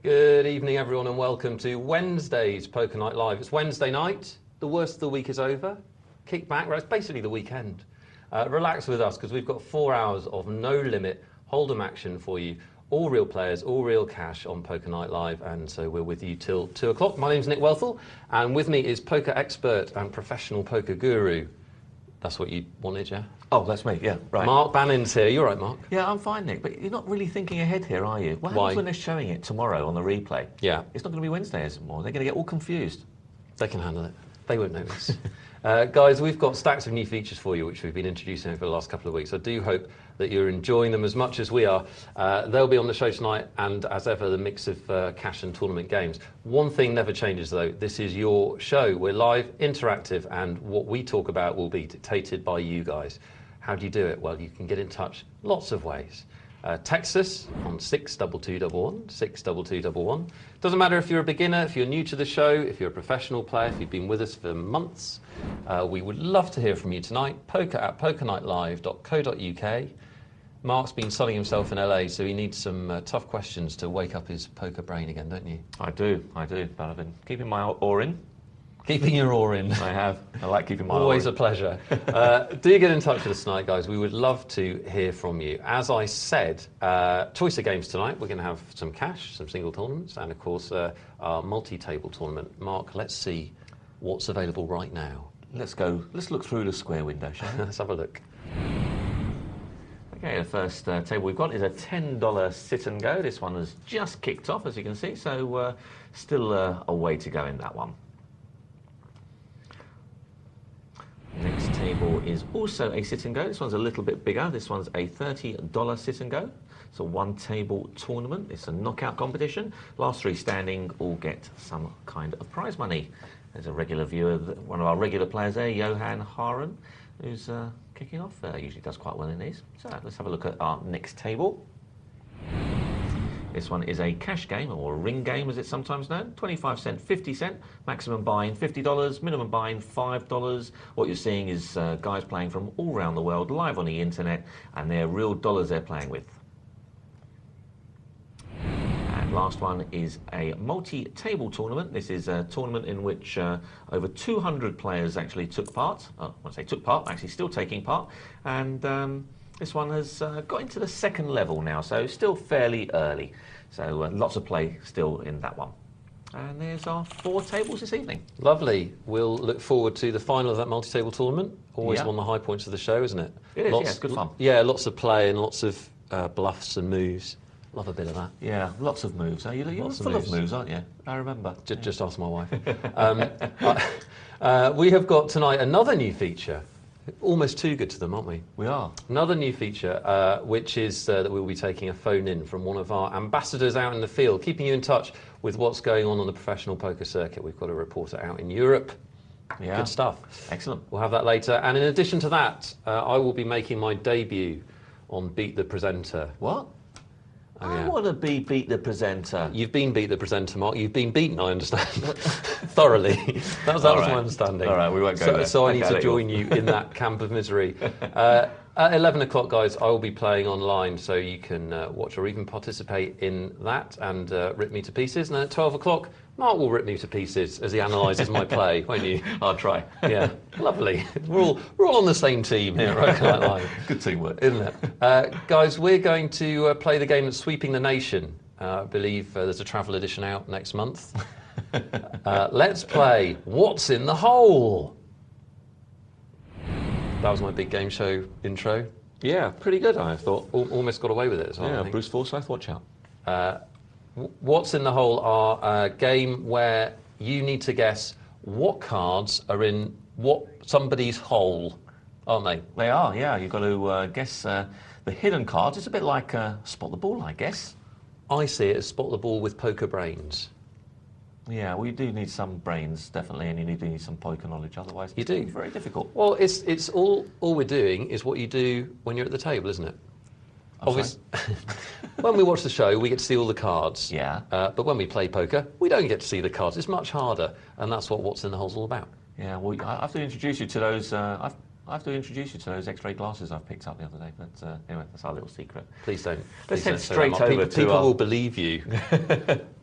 Good evening, everyone, and welcome to Wednesday's Poker Night Live. It's Wednesday night. The worst of the week is over. Kick back. It's basically the weekend. Relax with us because we've got 4 hours of no limit hold'em action for you. All real players, all real cash on Poker Night Live, and so we're with you till 2 o'clock. My name's Nick Wealthall, and with me is poker expert and professional poker guru. That's what you wanted, yeah? Oh, that's me, yeah, right. Mark Banin's here. You're right, Mark? Yeah, I'm fine, Nick, but you're not really thinking ahead here, are you? What happens when they're showing it tomorrow on the replay? Yeah. It's not going to be Wednesday anymore. They're going to get all confused. They can handle it. They won't notice. Guys, we've got stacks of new features for you, which we've been introducing over the last couple of weeks. I do hope that you're enjoying them as much as we are. They'll be on the show tonight, and as ever, the mix of cash and tournament games. One thing never changes, though. This is your show. We're live, interactive, and what we talk about will be dictated by you guys. How do you do it? Well, you can get in touch lots of ways. Text us on 62211, 62211. Doesn't matter if you're a beginner, if you're new to the show, if you're a professional player, if you've been with us for months. We would love to hear from you tonight. poker@pokernightlive.co.uk. Mark's been sunning himself in LA, so he needs some tough questions to wake up his poker brain again, don't you? I do, but I've been keeping my oar in. Keeping your oar in. I have. I like keeping my oar in. Always a pleasure. Do get in touch with us tonight, guys. We would love to hear from you. As I said, choice of games tonight. We're going to have some cash, some single tournaments, and of course our multi-table tournament. Mark, let's see what's available right now. Let's go. Let's look through the square window, shall we? Let's have a look. Okay, the first table we've got is a $10 sit and go. This one has just kicked off, as you can see, so still a way to go in that one. Next table is also a sit and go. This one's a little bit bigger. This one's a $30 sit and go. It's a one-table tournament. It's a knockout competition. Last three standing all get some kind of prize money. There's a regular viewer, one of our regular players there, Johan Haren, who's kicking off. Usually does quite well in these. So let's have a look at our next table. This one is a cash game, or a ring game as it's sometimes known. 25 cent, 50 cent, maximum buy-in $50, minimum buy-in $5. What you're seeing is guys playing from all around the world, live on the internet, and they're real dollars they're playing with. And last one is a multi-table tournament. This is a tournament in which over 200 players actually took part. When I say took part, actually still taking part. And this one has got into the second level now, so still fairly early. So lots of play still in that one. And there's our 4 tables this evening. Lovely. We'll look forward to the final of that multi-table tournament. Always one of the high points of the show, isn't it? It is, yeah, it's good fun. Yeah, lots of play and lots of bluffs and moves. Love a bit of that. Yeah, lots of moves. You're full of moves, aren't you? I remember. Just ask my wife. We have got tonight another new feature. Almost too good to them, aren't we? We are. Another new feature, which is that we'll be taking a phone in from one of our ambassadors out in the field, keeping you in touch with what's going on the professional poker circuit. We've got a reporter out in Europe. Yeah. Good stuff. Excellent. We'll have that later. And in addition to that, I will be making my debut on Beat the Presenter. What? Oh, I yeah. want to be Beat the Presenter. You've been Beat the Presenter, Mark. You've been beaten, I understand. Thoroughly. That was my understanding. All right, we won't go there. So I need to join you in that camp of misery. At 11 o'clock, guys, I will be playing online, so you can watch or even participate in that and rip me to pieces. And then at 12 o'clock, Mark will rip me to pieces as he analyses my play, won't you? I'll try. Yeah, lovely. We're all on the same team here at Poker Night Live. Good teamwork. Isn't it? Guys, we're going to play the game that's sweeping the nation. I believe there's a travel edition out next month. Let's play What's in the Hole? That was my big game show intro. Yeah, pretty good, I thought. Almost got away with it as well. Yeah, Bruce Forsyth, watch out. What's in the Hole are a game where you need to guess what cards are in somebody's hole, aren't they? They are, yeah. You've got to guess the hidden cards. It's a bit like Spot the Ball, I guess. I see it as Spot the Ball with poker brains. Yeah, well, you do need some brains, definitely, and you do need some poker knowledge, otherwise You do. It's very difficult. Well, it's all we're doing is what you do when you're at the table, isn't it? Obviously, when we watch the show, we get to see all the cards. Yeah. But when we play poker, we don't get to see the cards. It's much harder, and that's what What's in the Hole's all about. Yeah, well, I have to introduce you to those. I have to introduce you to those X-ray glasses I've picked up the other day. But anyway, that's our little secret. Please don't. Let's please head don't say straight that, Mark. over to people our... will believe you.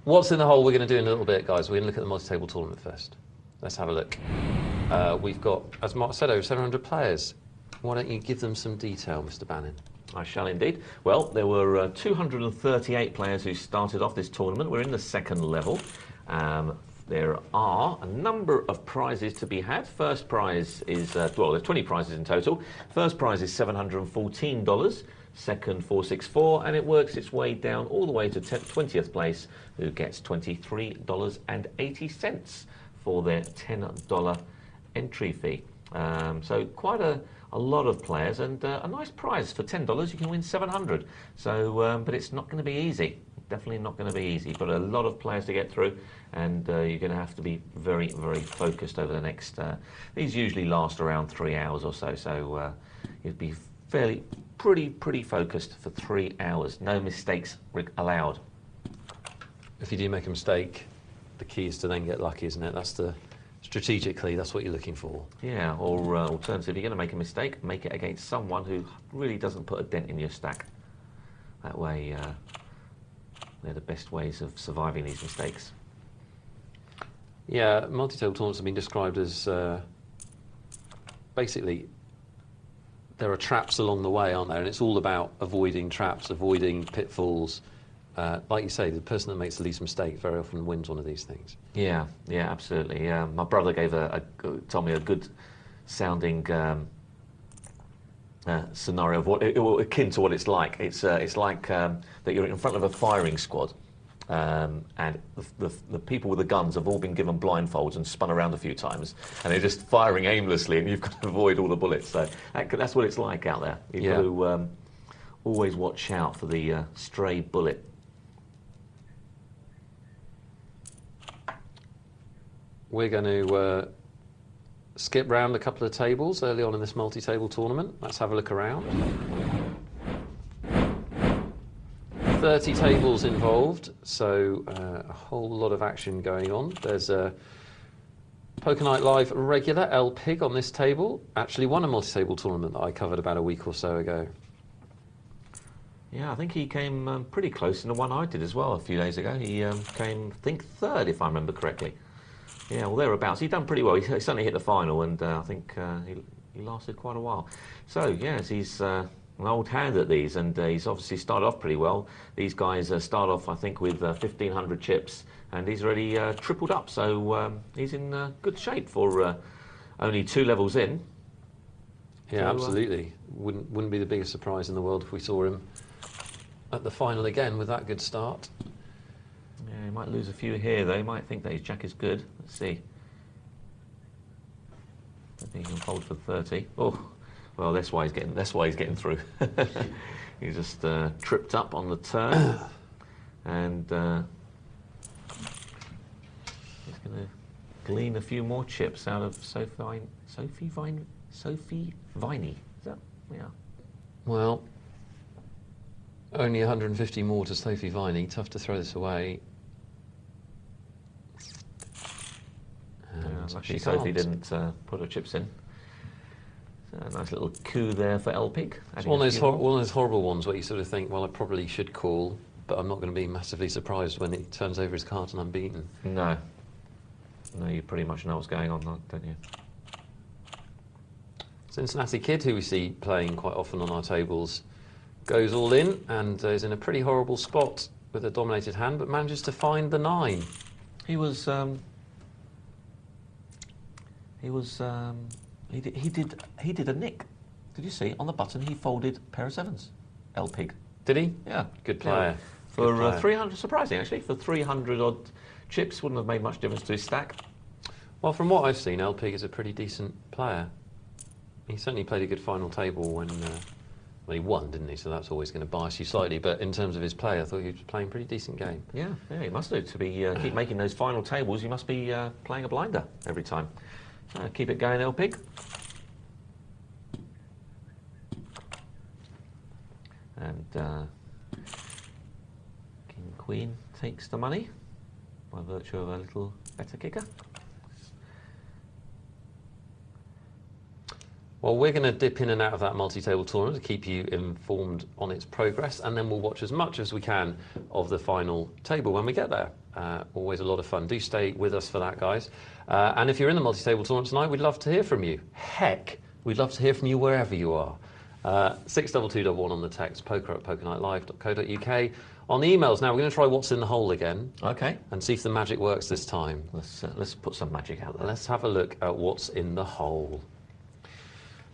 What's in the hole we're going to do in a little bit, guys. We're going to look at the multi-table tournament first. Let's have a look. We've got, as Mark said, over 700 players. Why don't you give them some detail, Mr. Banin? I shall indeed. Well, there were 238 players who started off this tournament. We're in the second level. There are a number of prizes to be had. First prize is, well, there's 20 prizes in total. First prize is $714. Second, 464, and it works its way down all the way to 20th place, who gets $23.80 for their $10 entry fee. So quite a lot of players, and a nice prize for $10. You can win 700. So, but it's not going to be easy. Definitely not going to be easy. You've got a lot of players to get through, and you're going to have to be very, very focused over the next. These usually last around 3 hours or so. So you'd be pretty focused for 3 hours. No mistakes allowed. If you do make a mistake, the key is to then get lucky, isn't it? Strategically, that's what you're looking for. Yeah, or alternatively, if you're going to make a mistake, make it against someone who really doesn't put a dent in your stack. That way, they're the best ways of surviving these mistakes. Yeah, multi-table tournaments have been described as basically there are traps along the way, aren't there? And it's all about avoiding traps, avoiding pitfalls. Like you say, the person that makes the least mistake very often wins one of these things. Yeah, absolutely. My brother told me a good sounding scenario of what akin to what it's like. It's like that you're in front of a firing squad, and the people with the guns have all been given blindfolds and spun around a few times, and they're just firing aimlessly, and you've got to avoid all the bullets. So that's what it's like out there. You've got to always watch out for the stray bullet. We're going to skip round a couple of tables early on in this multi-table tournament. Let's have a look around. 30 tables involved, so a whole lot of action going on. There's a Poker Night Live regular, L Pig, on this table. Actually won a multi-table tournament that I covered about a week or so ago. Yeah, I think he came pretty close in the one I did as well a few days ago. He came, I think, third, if I remember correctly. Yeah, well, thereabouts. He'd done pretty well. He certainly hit the final, and I think he lasted quite a while. So, yes, he's an old hand at these, and he's obviously started off pretty well. These guys start off, I think, with 1,500 chips, and he's already tripled up. So he's in good shape for only 2 levels in. Yeah, so, absolutely. Wouldn't be the biggest surprise in the world if we saw him at the final again with that good start. Yeah, he might lose a few here, though. He might think that his jack is good. Let's see. I think he can fold for 30. Oh, well, that's why he's getting through. He just tripped up on the turn, and he's going to glean a few more chips out of Sophie Viney. Is that? Yeah. Well, only 150 more to Sophie Viney. Tough to throw this away. Actually, Sophie didn't put her chips in. So a nice little coup there for Elpig. It's one of those horrible ones where you sort of think, well, I probably should call, but I'm not going to be massively surprised when he turns over his cards and I'm beaten. No, you pretty much know what's going on, don't you? Cincinnati Kid, who we see playing quite often on our tables, goes all in and is in a pretty horrible spot with a dominated hand, but manages to find the 9. He did a nick. Did you see on the button? He folded a pair of 7s. Elpig. Did he? Yeah, good player. For 300, surprising actually, for 300 odd chips, wouldn't have made much difference to his stack. Well, from what I've seen, Elpig is a pretty decent player. He certainly played a good final table when. Well, he won, didn't he? So that's always going to bias you slightly. But in terms of his play, I thought he was playing a pretty decent game. Yeah, he must do. To be keep making those final tables, you must be playing a blinder every time. Keep it going, Elpig. And King Queen takes the money by virtue of a little better kicker. Well, we're going to dip in and out of that multi-table tournament to keep you informed on its progress, and then we'll watch as much as we can of the final table when we get there. Always a lot of fun. Do stay with us for that, guys. And if you're in the multi-table tournament tonight, we'd love to hear from you. Heck, we'd love to hear from you wherever you are. 62211 on the text, poker@pokernightllive.co.uk. On the emails now, we're going to try what's in the hole again. Okay. And see if the magic works this time. Let's put some magic out there. Let's have a look at what's in the hole.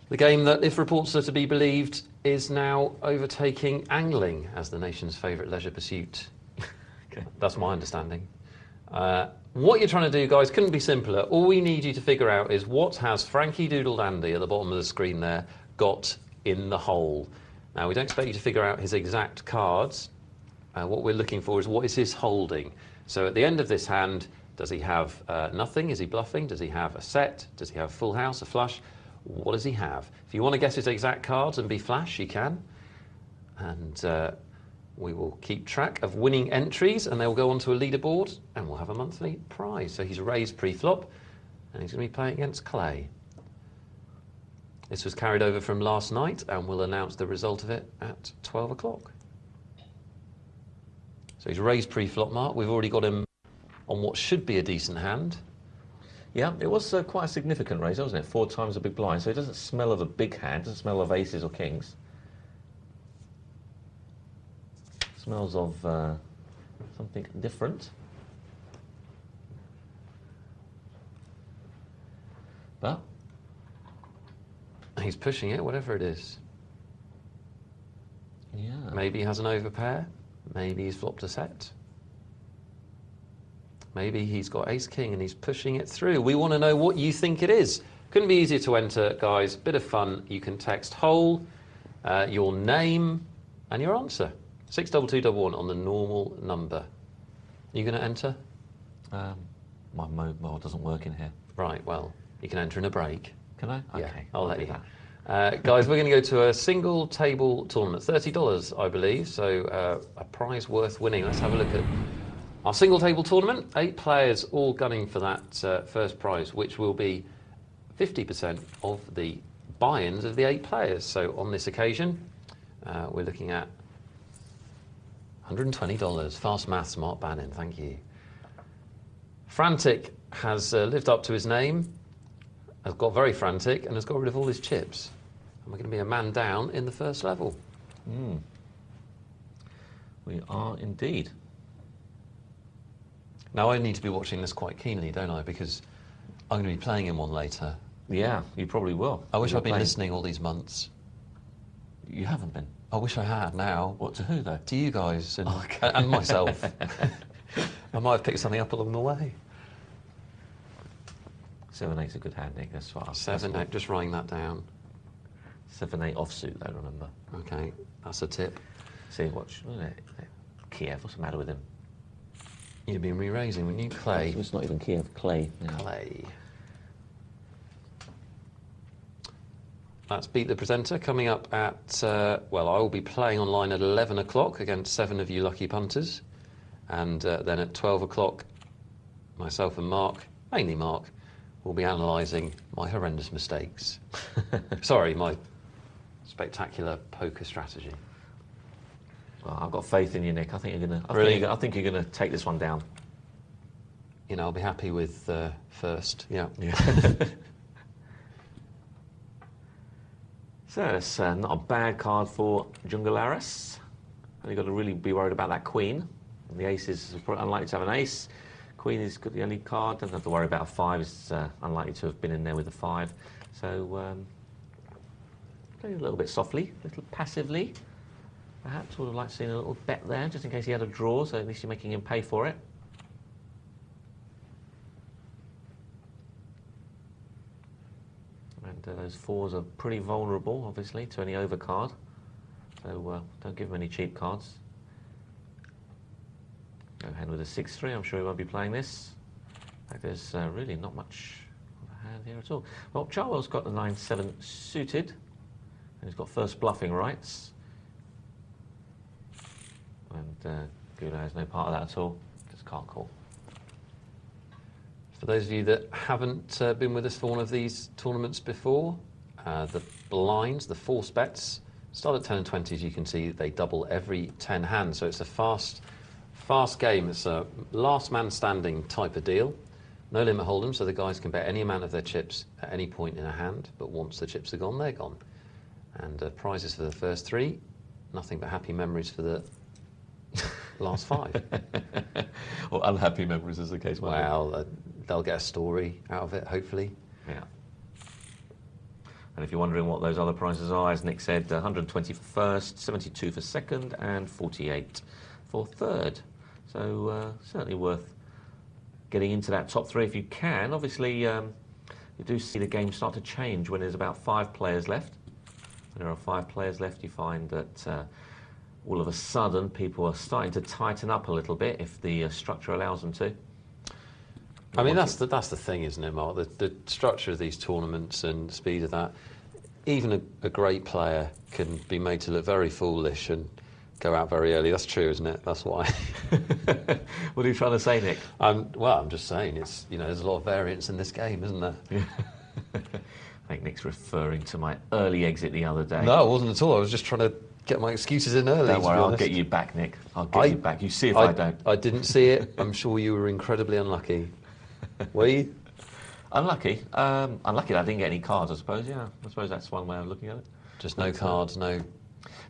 The game that, if reports are to be believed, is now overtaking angling as the nation's favourite leisure pursuit. Okay. That's my understanding. What you're trying to do, guys, couldn't be simpler. All we need you to figure out is what has Frankie Doodle Dandy at the bottom of the screen there got in the hole. Now, we don't expect you to figure out his exact cards. What we're looking for is what is his holding. So at the end of this hand, does he have nothing? Is he bluffing? Does he have a set? Does he have full house, a flush? What does he have? If you want to guess his exact cards and be flash, you can. And we will keep track of winning entries, and they'll go onto a leaderboard, and we'll have a monthly prize. So he's raised pre-flop, and he's going to be playing against Clay. This was carried over from last night, and we'll announce the result of it at 12 o'clock. So he's raised pre-flop, Mark. We've already got him on what should be a decent hand. Yeah, it was quite a significant raise, wasn't it? 4 times the big blind, so it doesn't smell of a big hand, doesn't smell of aces or kings. It smells of something different. But he's pushing it, whatever it is. yeah, Maybe he has an overpair. Maybe he's flopped a set. Maybe he's got ace-king and he's pushing it through. We want to know what you think it is. Couldn't be easier to enter, guys. Bit of fun. You can text hole, your name, and your answer. 62211 on the normal number. Are you going to enter? my mobile doesn't work in here. Right, well, you can enter in a break. Can I? Yeah, Okay, I'll let do you. that. Guys, we're going to go to a single table tournament, $30, I believe, so a prize worth winning. Let's have a look at our single table tournament. 8 players all gunning for that first prize, which will be 50% of the buy-ins of the 8 players. So on this occasion, we're looking at $120. Fast maths, Mark Banin, thank you. Frantic has lived up to his name, has got very frantic, and has got rid of all his chips. And we're going to be a man down in the first level. We are indeed. Now, I need to be watching this quite keenly, don't I? Because I'm going to be playing in one later. Yeah, you probably will. I wish You're I'd been playing. listening all these months. You haven't been. I wish I had now. What, to who, though? To you guys and, Okay. and myself. I might have picked something up along the way. 7-8's a good hand, Nick. That's what 7-8, just writing that down. 7-8 offsuit, though, remember. Okay, that's a tip. See, watch. Kiev, what's the matter with him? You'd been re-raising, wouldn't you? Clay. It's not even Kiev, Clay. Yeah. Clay. That's Beat the Presenter coming up at, well, I will be playing online at 11 o'clock against 7 of you lucky punters. And then at 12 o'clock, myself and Mark, mainly Mark, will be analysing my horrendous mistakes. Sorry, my spectacular poker strategy. Well, I've got faith in you, Nick. I think you're gonna. Really? I think you're gonna take this one down. You know, I'll be happy with first. Yeah. So it's not a bad card for Jungalaris. Only got to really be worried about that queen. And the ace is unlikely to have an ace. Queen is the only card. Doesn't have to worry about a 5. It's unlikely to have been in there with a 5. So play a little bit softly, a little passively. Perhaps would have liked to see a little bet there, just in case he had a draw. So at least you're making him pay for it. And those 4s are pretty vulnerable, obviously, to any overcard. So don't give him any cheap cards. Go ahead with a 6-3. I'm sure he won't be playing this. In fact, there's really not much of a hand here at all. Well, Charwell's got the 9-7 suited, and he's got first bluffing rights. And Gula has no part of that at all. Just can't call. For those of you that haven't been with us for one of these tournaments before, the blinds, the force bets, start at 10 and 20. As you can see, they double every 10 hands. So it's a fast Fast game. It's a last man standing type of deal. No limit hold'em, so the guys can bet any amount of their chips at any point in a hand, but once the chips are gone, they're gone. And prizes for the first 3, nothing but happy memories for the last 5. Or unhappy memories, as the case might be. Well, they'll get a story out of it, hopefully. Yeah. And if you're wondering what those other prizes are, as Nick said, 120 for first, 72 for second, and 48 for third. So certainly worth getting into that top 3 if you can. Obviously, you do see the game start to change when there's about 5 players left. When there are 5 players left, you find that all of a sudden people are starting to tighten up a little bit if the structure allows them to. I mean, that's the thing, isn't it, Mark? The structure of these tournaments and the speed of that. Even a great player can be made to look very foolish and go out very early. That's true, isn't it? That's why. What are you trying to say, Nick? Well, I'm just saying, it's, you know, there's a lot of variance in this game, isn't there? Yeah. I think Nick's referring to my early exit the other day. No, it wasn't at all. I was just trying to get my excuses in early. Don't worry, I'll get you back, Nick. I'll get you back. You see if I don't. I didn't see it. I'm sure you were incredibly unlucky. Were you? Unlucky? Unlucky that I didn't get any cards, I suppose, yeah. I suppose that's one way of looking at it. Just no cards, no...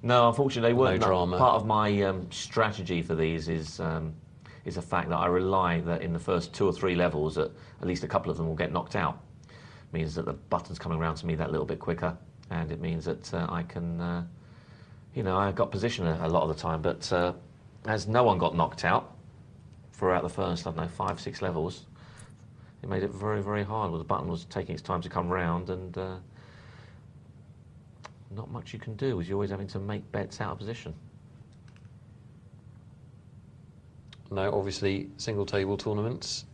No, unfortunately, they weren't. No drama. Part of my strategy for these is the fact that I rely that in the first 2 or 3 levels, at least a couple of them will get knocked out. It means that the button's coming around to me that little bit quicker, and it means that I can, you know, I got position a lot of the time, but as no one got knocked out throughout the first, I don't know, 5, 6 levels, it made it very, very hard. Well, the button was taking its time to come round, and not much you can do, as you're always having to make bets out of position. No, obviously, single table tournaments.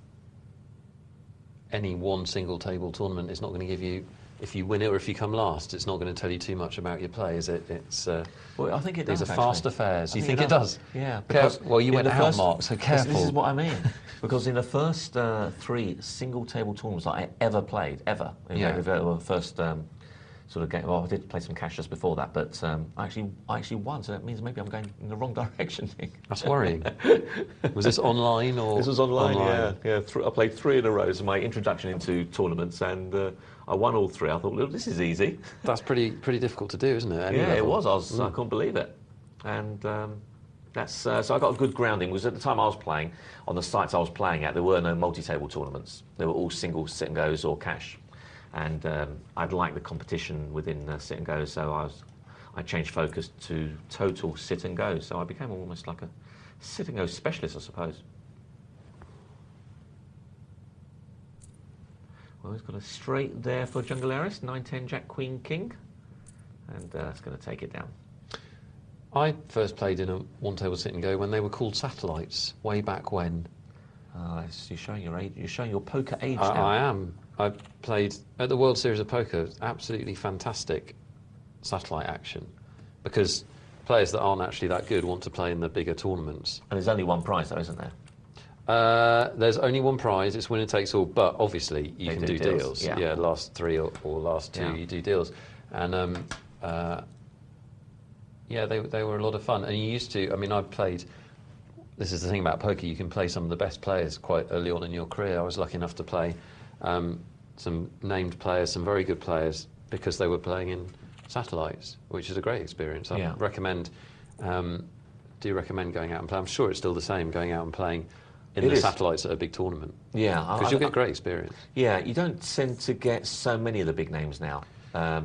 Any one single table tournament is not going to give you, if you win it or if you come last, it's not going to tell you too much about your play, is it? It's well, I think it does. These are fast affairs. You think it does? Yeah. Well, you went out, Mark, so careful. This is what I mean. Because in the first 3 single table tournaments that I ever played, the first sort of game. Well, I did play some cash just before that, but I actually won. So that means maybe I'm going in the wrong direction. That's worrying. Was this online or? This was online. Yeah. I played 3 in a row. So my introduction into tournaments, and I won all 3. I thought, well, this is easy. That's pretty difficult to do, isn't it? It was. I couldn't believe it, and that's so I got a good grounding. Because at the time I was playing on the sites I was playing at, there were no multi-table tournaments. They were all single sit and goes or cash. And I'd like the competition within sit and go, so I changed focus to total sit and go. So I became almost like a sit and go specialist, I suppose. Well, he's got a straight there for Jungle Heiress, 9-10 Jack Queen King, and that's going to take it down. I first played in a one-table sit and go when they were called satellites, way back when. You're showing your age. You're showing your poker age now. I am. I played at the World Series of Poker. Absolutely fantastic satellite action, because players that aren't actually that good want to play in the bigger tournaments. And there's only one prize, though, isn't there? There's only one prize. It's winner takes all. But obviously, you can do deals. Yeah, last 3 or last 2, you do deals. And yeah, they were a lot of fun. And you used to. I mean, I played. This is the thing about poker. You can play some of the best players quite early on in your career. I was lucky enough to play some named players, some very good players, because they were playing in satellites, which is a great experience. I recommend, do recommend going out and playing. I'm sure it's still the same, going out and playing in the satellites at a big tournament. Yeah. Because you'll get great experience. Yeah, you don't tend to get so many of the big names now.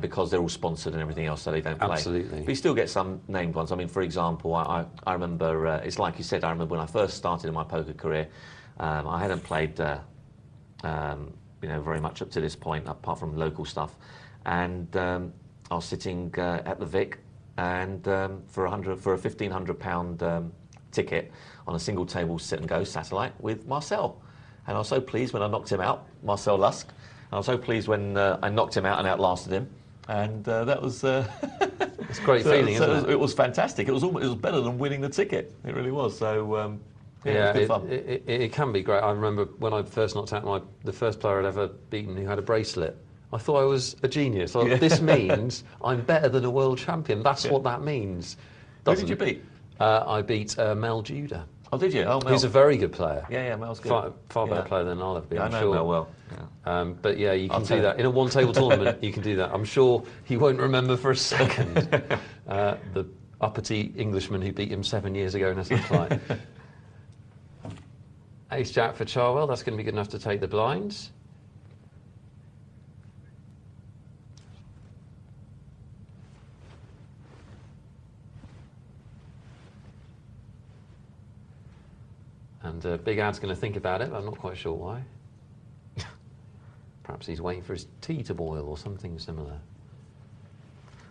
Because they're all sponsored and everything else, so they don't play. Absolutely. But you still get some named ones. I mean, for example, I remember, it's like you said, I remember when I first started in my poker career, I hadn't played very much up to this point, apart from local stuff. And I was sitting at the Vic, and for a £1,500 ticket on a single table sit and go satellite with Marcel. And I was so pleased when I knocked him out, Marcel Lusk. I was so pleased when I knocked him out and outlasted him, and that was it's a great feeling, isn't it? It was fantastic. It was better than winning the ticket. It really was. So it was good fun. It can be great. I remember when I first knocked out the first player I'd ever beaten who had a bracelet. I thought I was a genius. This means I'm better than a world champion. That's what that means. Who did you beat? I beat Mel Judah. Oh, did you? Oh, Mel. He's a very good player. Yeah, yeah, Mel's good. Far better player than I'll ever be, Yeah, I'm I know sure. Mel well. Yeah. But yeah, you can I'll do tell that. In a one-table tournament, you can do that. I'm sure he won't remember for a second the uppity Englishman who beat him 7 years ago in a flight. Ace-Jack for Charwell. That's going to be good enough to take the blinds. And Big Ad's going to think about it, but I'm not quite sure why. Perhaps he's waiting for his tea to boil or something similar.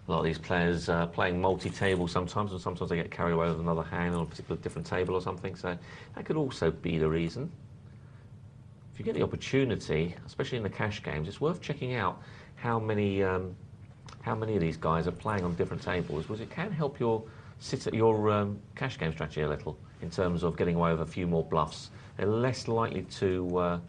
A lot of these players playing multi-table sometimes, and sometimes they get carried away with another hand on a particular different table or something, so that could also be the reason. If you get the opportunity, especially in the cash games, it's worth checking out how many of these guys are playing on different tables, because it can help your cash game strategy a little in terms of getting away with a few more bluffs. They're less likely to,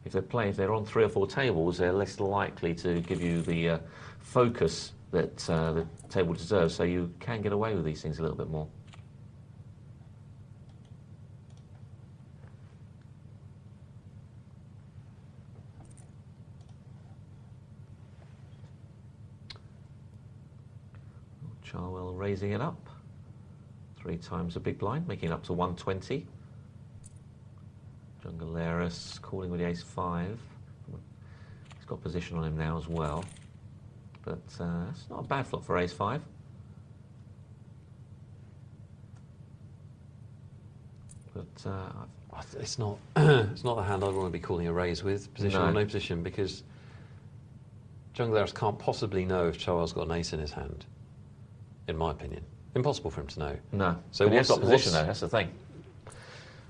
if they're on 3 or 4 tables, they're less likely to give you the focus that the table deserves, so you can get away with these things a little bit more. Charwell raising it up. 3 times a big blind, making it up to 120. Jungleris calling with the ace-5. He's got position on him now as well. But it's not a bad flop for ace-5. But it's not it's not the hand I'd want to be calling a raise with, position or no position, because Jungleris can't possibly know if Charwell's got an ace in his hand, in my opinion. Impossible for him to know. No. So but he has got position though, that's the thing.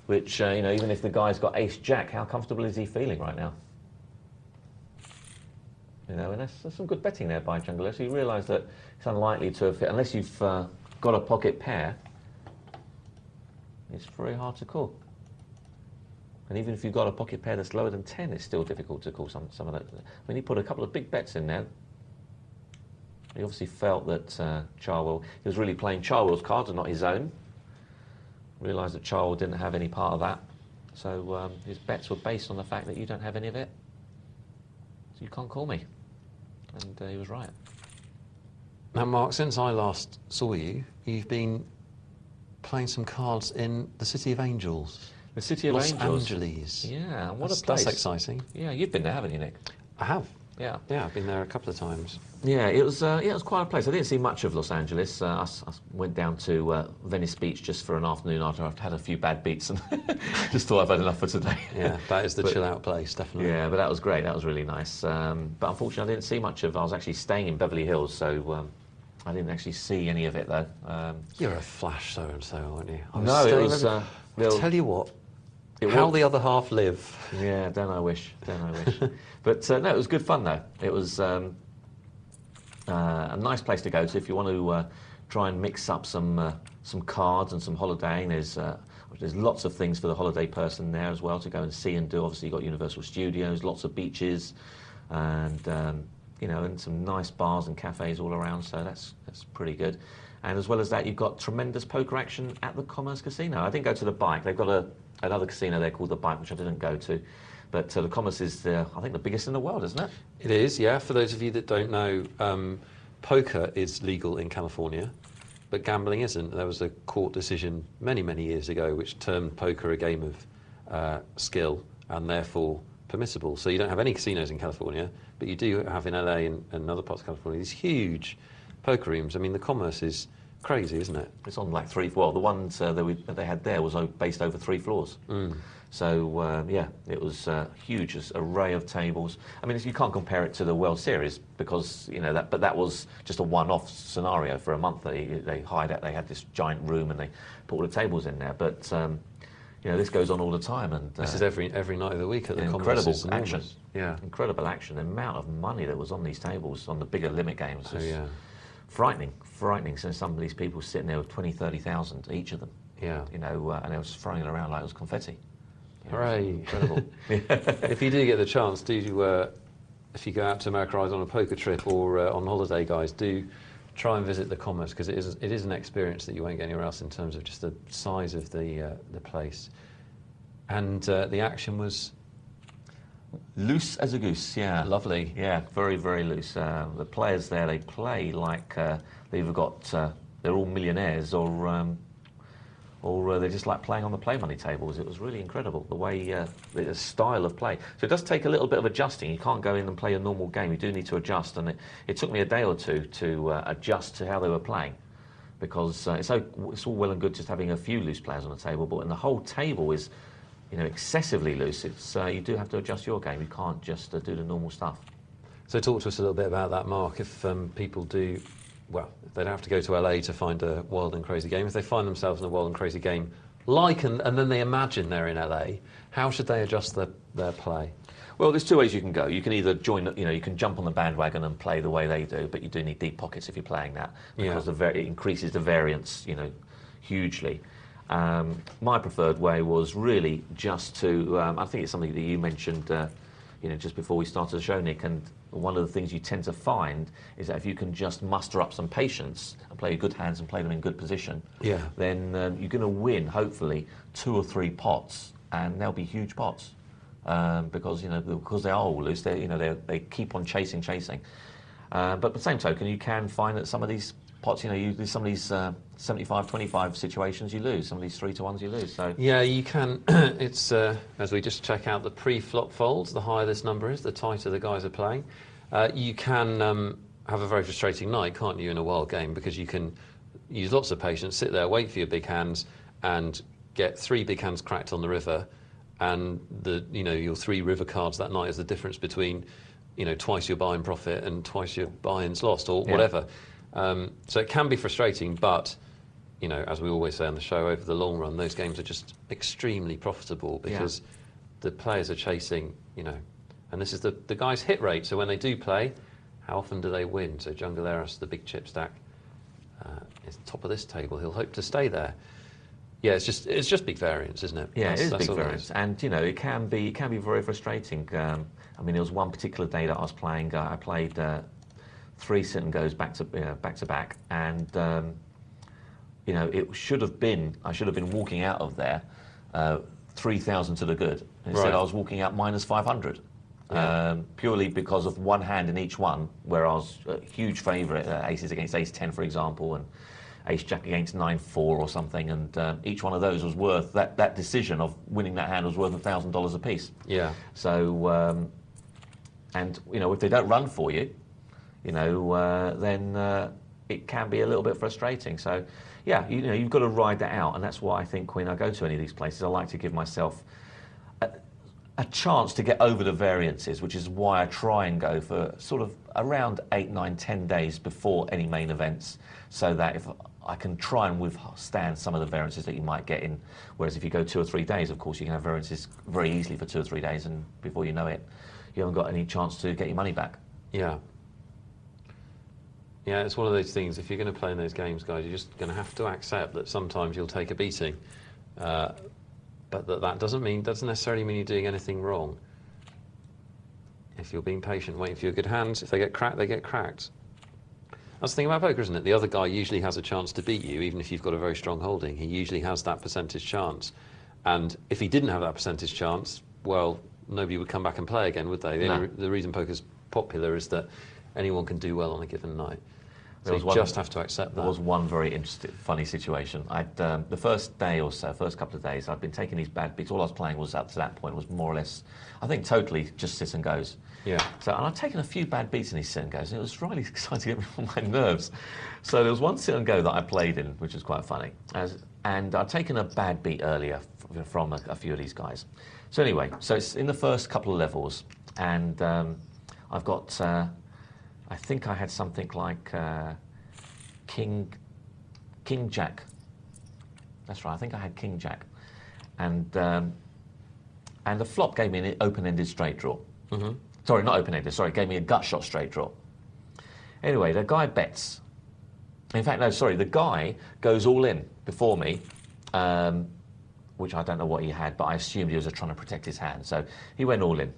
Which, you know, even if the guy's got ace-jack, how comfortable is he feeling right now? You know, and there's some good betting there by Jungleris. So you realise that it's unlikely to have hit, unless you've got a pocket pair, it's very hard to call. And even if you've got a pocket pair that's lower than 10, it's still difficult to call some of that. I mean, he put a couple of big bets in there. He obviously felt that Charwell, he was really playing Charwell's cards and not his own. Realised that Charwell didn't have any part of that. So his bets were based on the fact that you don't have any of it. So you can't call me. And he was right. Now, Mark, since I last saw you, you've been playing some cards in the City of Angels. The City of Los Angels. Angeles. Yeah, what a place. That's exciting. Yeah, you've been there, haven't you, Nick? I have. Yeah. Yeah, I've been there a couple of times. Yeah, it was quite a place. I didn't see much of Los Angeles. I went down to Venice Beach just for an afternoon after I've had a few bad beats and just thought I've had enough for today. Yeah, that is the chill-out place, definitely. Yeah, but that was great. That was really nice. But unfortunately, I didn't see much of. I was actually staying in Beverly Hills, so I didn't actually see any of it though. You're a flash so-and-so, aren't you? No, it was. I tell you what. How the other half live. Yeah, don't I wish. But no, it was good fun though. It was a nice place to go to if you want to try and mix up some cards and some holidaying. There's lots of things for the holiday person there as well to go and see and do. Obviously, you've got Universal Studios, lots of beaches, and you know, and some nice bars and cafes all around. So that's pretty good. And as well as that, you've got tremendous poker action at the Commerce Casino. I didn't go to the Bike. They've got another casino there called the Bike, which I didn't go to. But the Commerce is, I think, the biggest in the world, isn't it? It is, yeah. For those of you that don't know, poker is legal in California, but gambling isn't. There was a court decision many, many years ago which termed poker a game of skill and therefore permissible. So you don't have any casinos in California, but you do have in LA and other parts of California these huge poker rooms. I mean, the Commerce is crazy, isn't it? It's on like the ones that they had there was based over 3 floors. So yeah, it was a huge array of tables. I mean, you can't compare it to the World Series because you know but that was just a one-off scenario for a month. They hired out. They had this giant room and they put all the tables in there. But you know, this goes on all the time, and this is every night of the week at the incredible Commerce. Action. Yeah, incredible action. The amount of money that was on these tables on the bigger limit games. Was frightening. So some of these people sitting there with 20, 30,000 each of them. Yeah, you know, and they were just throwing it around like it was confetti. Hooray! Incredible. If you do get the chance, if you go out to America either on a poker trip or on holiday, guys, do try and visit the Commerce, because it is an experience that you won't get anywhere else in terms of just the size of the place. And the action was Loose as a goose, yeah. lovely. Yeah, very, very loose. The players there, they play like they've either got, they're all millionaires or they just like playing on the play money tables. It was really incredible, the way, the style of play. So it does take a little bit of adjusting. You can't go in and play a normal game. You do need to adjust, and it took me a day or two to adjust to how they were playing, because it's all well and good just having a few loose players on the table, but when the whole table is, you know, excessively loose, it's you do have to adjust your game. You can't just do the normal stuff. So talk to us a little bit about that, Mark. If people do, well, if they don't have to go to LA to find a wild and crazy game, if they find themselves in a wild and crazy game, and then they imagine they're in LA, how should they adjust their play? Well, there's two ways you can go. You can either join, you know, you can jump on the bandwagon and play the way they do, but you do need deep pockets if you're playing that, because it increases the variance, you know, hugely. My preferred way was really just to, I think it's something that you mentioned, you know, just before we started the show, Nick, and one of the things you tend to find is that if you can just muster up some patience and play good hands and play them in good position, then you're going to win, hopefully, 2 or 3 pots, and they'll be huge pots, because, you know, because they are all loose, they keep on chasing. But by the same token, you can find that some of these pots, you know, some of these 75-25 situations you lose, some of these 3-to-1s you lose. So yeah, you can. It's as we just check out the pre-flop folds, the higher this number is, the tighter the guys are playing. You can have a very frustrating night, can't you, in a wild game, because you can use lots of patience, sit there, wait for your big hands, and get 3 big hands cracked on the river, and your 3 river cards that night is the difference between, you know, twice your buy-in profit and twice your buy-ins lost, or whatever. So it can be frustrating, but, you know, as we always say on the show, over the long run, those games are just extremely profitable, because the players are chasing, you know, and this is the guy's hit rate. So when they do play, how often do they win? So Jungleras, the big chip stack, is top of this table. He'll hope to stay there. Yeah, it's just big variance, isn't it? Yeah, it is big variance, and you know, it can be very frustrating. I mean, there was one particular day that I was playing. I played 3 sit and goes back to back, and you know, I should have been walking out of there 3,000 to the good. Instead, I was walking out minus 500, purely because of one hand in each one, where I was a huge favourite, aces against ace 10, for example, and ace jack against 9-4 or something, and each one of those was worth, that decision of winning that hand was worth $1,000 a piece. Yeah. So, and you know, if they don't run for you, you know, then it can be a little bit frustrating. So, yeah, you know, you've got to ride that out, and that's why I think when I go to any of these places, I like to give myself a chance to get over the variances, which is why I try and go for sort of around 8, 9, 10 days before any main events, so that if I can try and withstand some of the variances that you might get in. Whereas if you go 2 or 3 days, of course, you can have variances very easily for 2 or 3 days, and before you know it, you haven't got any chance to get your money back. Yeah. Yeah, it's one of those things, if you're going to play in those games, guys, you're just going to have to accept that sometimes you'll take a beating. But that doesn't necessarily mean you're doing anything wrong. If you're being patient, waiting for your good hands, if they get cracked, they get cracked. That's the thing about poker, isn't it? The other guy usually has a chance to beat you, even if you've got a very strong holding. He usually has that percentage chance. And if he didn't have that percentage chance, well, nobody would come back and play again, would they? The reason poker's popular is that anyone can do well on a given night. So you just have to accept that. There was one very interesting, funny situation. The first day or so, first couple of days, I'd been taking these bad beats. All I was playing was, up to that point, was more or less, I think, totally just sit and goes. Yeah. So, and I'd taken a few bad beats in these sit and goes, and it was really starting to get me on my nerves. So there was one sit and go that I played in, which was quite funny. And I'd taken a bad beat earlier from a few of these guys. So anyway, so it's in the first couple of levels, and I've got... I think I had something like King Jack. That's right. I think I had King Jack, and the flop gave me an open-ended straight draw. Mm-hmm. Sorry, not open-ended. Sorry, it gave me a gut shot straight draw. Anyway, the guy bets. In fact, no, sorry. The guy goes all in before me, which I don't know what he had, but I assumed he was trying to protect his hand. So he went all in,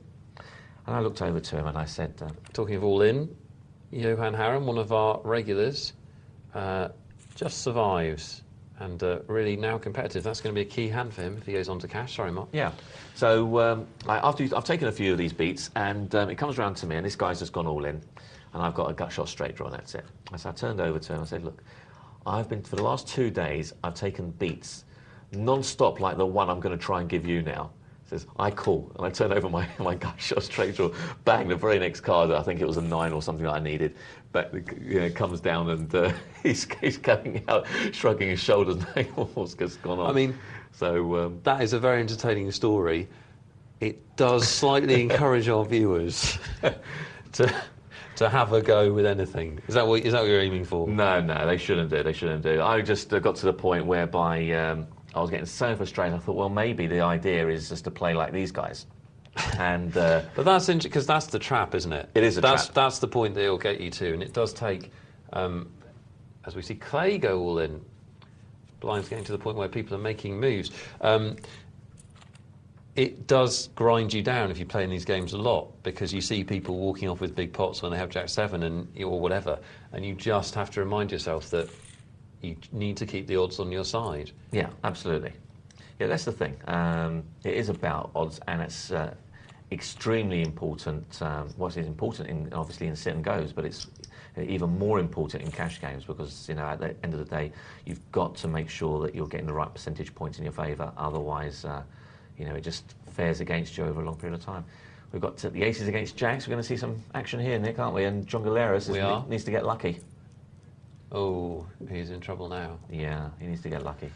and I looked over to him and I said, "Talking of all in, Johan Harren, one of our regulars, just survives and really now competitive. That's going to be a key hand for him if he goes on to cash. Sorry, Mark. Yeah. So I've taken a few of these beats, and it comes around to me, and this guy's just gone all in, and I've got a gut shot straight draw, and that's it. So I turned over to him and I said, look, for the last 2 days, I've taken beats non-stop like the one I'm going to try and give you now. Says, I call. And I turned over my gut shot straight draw, bang, the very next card, I think it was a 9 or something that I needed, but comes down and he's coming out, shrugging his shoulders, knowing what's gone on. I mean, so that is a very entertaining story. It does slightly encourage our viewers to have a go with anything. Is that what you're aiming for? No, they shouldn't do. They shouldn't do. I just got to the point whereby I was getting so frustrated. I thought, well, maybe the idea is just to play like these guys. And but that's interesting because that's the trap, isn't it? It is a trap. That's the point that it'll get you to, and it does take, as we see Clay go all in. Blind's getting to the point where people are making moves. It does grind you down if you play in these games a lot because you see people walking off with big pots when they have Jack 7 or whatever, and you just have to remind yourself that you need to keep the odds on your side. Yeah, absolutely. Yeah, that's the thing. It is about odds, and it's extremely important. What is important, obviously, in sit and goes, but it's even more important in cash games because at the end of the day, you've got to make sure that you're getting the right percentage points in your favour. Otherwise, it just fares against you over a long period of time. We've got the aces against jacks. We're going to see some action here, Nick, aren't we? And John Galeras needs to get lucky. Oh, he's in trouble now. Yeah, he needs to get lucky.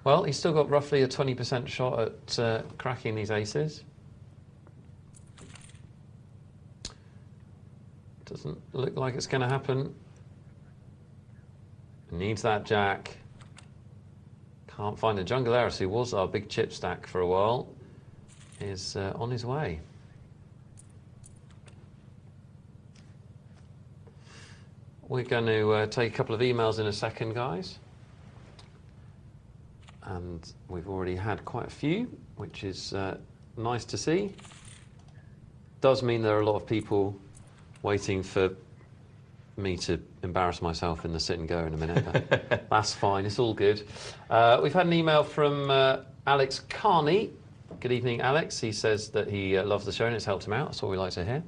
Well, he's still got roughly a 20% shot at cracking these aces. Doesn't look like it's going to happen. Needs that jack. Can't find a John Galeras, who was our big chip stack for a while, is on his way. We're going to take a couple of emails in a second, guys. And we've already had quite a few, which is nice to see. Does mean there are a lot of people waiting for me to embarrass myself in the sit and go in a minute, but that's fine, it's all good. We've had an email from Alex Carney. Good evening, Alex. He says that he loves the show and it's helped him out. That's what we like to hear.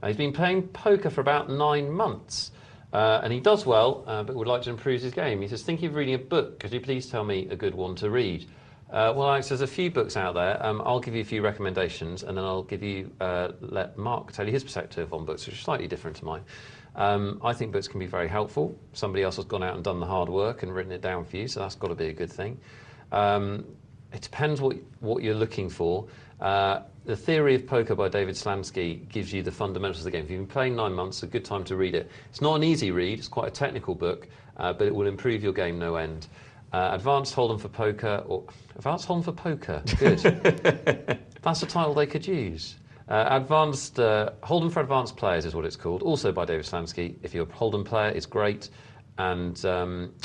He's been playing poker for about 9 months. And he does well, but would like to improve his game. He says, thinking of reading a book. Could you please tell me a good one to read? Well, Alex, there's a few books out there. I'll give you a few recommendations, and then I'll give you let Mark tell you his perspective on books, which is slightly different to mine. I think books can be very helpful. Somebody else has gone out and done the hard work and written it down for you, so that's got to be a good thing. It depends what you're looking for. The Theory of Poker by David Slansky gives you the fundamentals of the game. If you've been playing 9 months, it's a good time to read it. It's not an easy read, it's quite a technical book, but it will improve your game no end. Advanced Hold'em for Poker, Advanced Hold'em for Poker, good. That's a title they could use. Advanced Hold'em for Advanced Players is what it's called, also by David Slansky. If you're a Hold'em player, it's great. And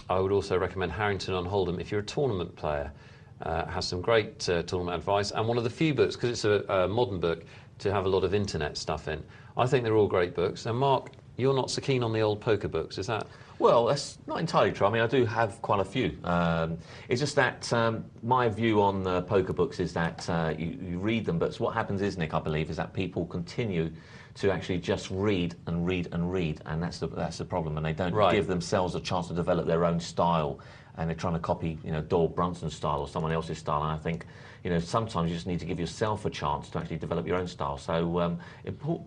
I would also recommend Harrington on Hold'em if you're a tournament player. Has some great tournament advice, and one of the few books, because it's a modern book, to have a lot of internet stuff in. I think they're all great books. And Mark, you're not so keen on the old poker books, is that? Well, that's not entirely true. I mean, I do have quite a few. It's just that my view on poker books is that you read them, but what happens is, Nick, I believe, is that people continue to actually just read and read and read, and that's the problem, and they don't give themselves a chance to develop their own style. And they're trying to copy, Doyle Brunson's style or someone else's style. And I think, sometimes you just need to give yourself a chance to actually develop your own style. So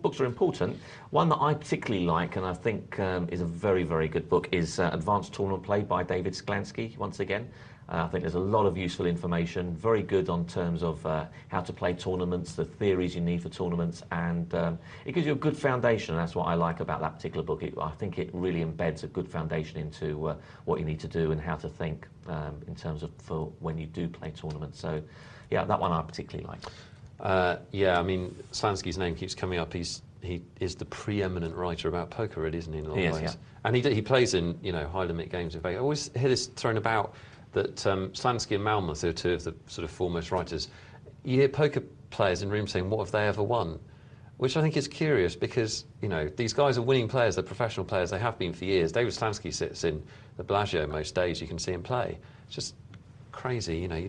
books are important. One that I particularly like, and I think is a very, very good book, is Advanced Tournament Play by David Slansky, once again. I think there's a lot of useful information, very good on terms of how to play tournaments, the theories you need for tournaments, and it gives you a good foundation. That's what I like about that particular book. I think it really embeds a good foundation into what you need to do and how to think in terms of for when you do play tournaments. So, yeah, that one I particularly like. Yeah, I mean, Slansky's name keeps coming up. He is the preeminent writer about poker, really, isn't he, in a lot of ways? Yeah. And he plays in, high-limit games. In fact, I always hear this thrown about, that Slansky and Malmuth are two of the sort of foremost writers. You hear poker players in rooms saying, what have they ever won? which I think is curious because, you know, these guys are winning players, they're professional players, they have been for years. David Slansky sits in the Bellagio most days, you can see him play. It's just crazy, you know, you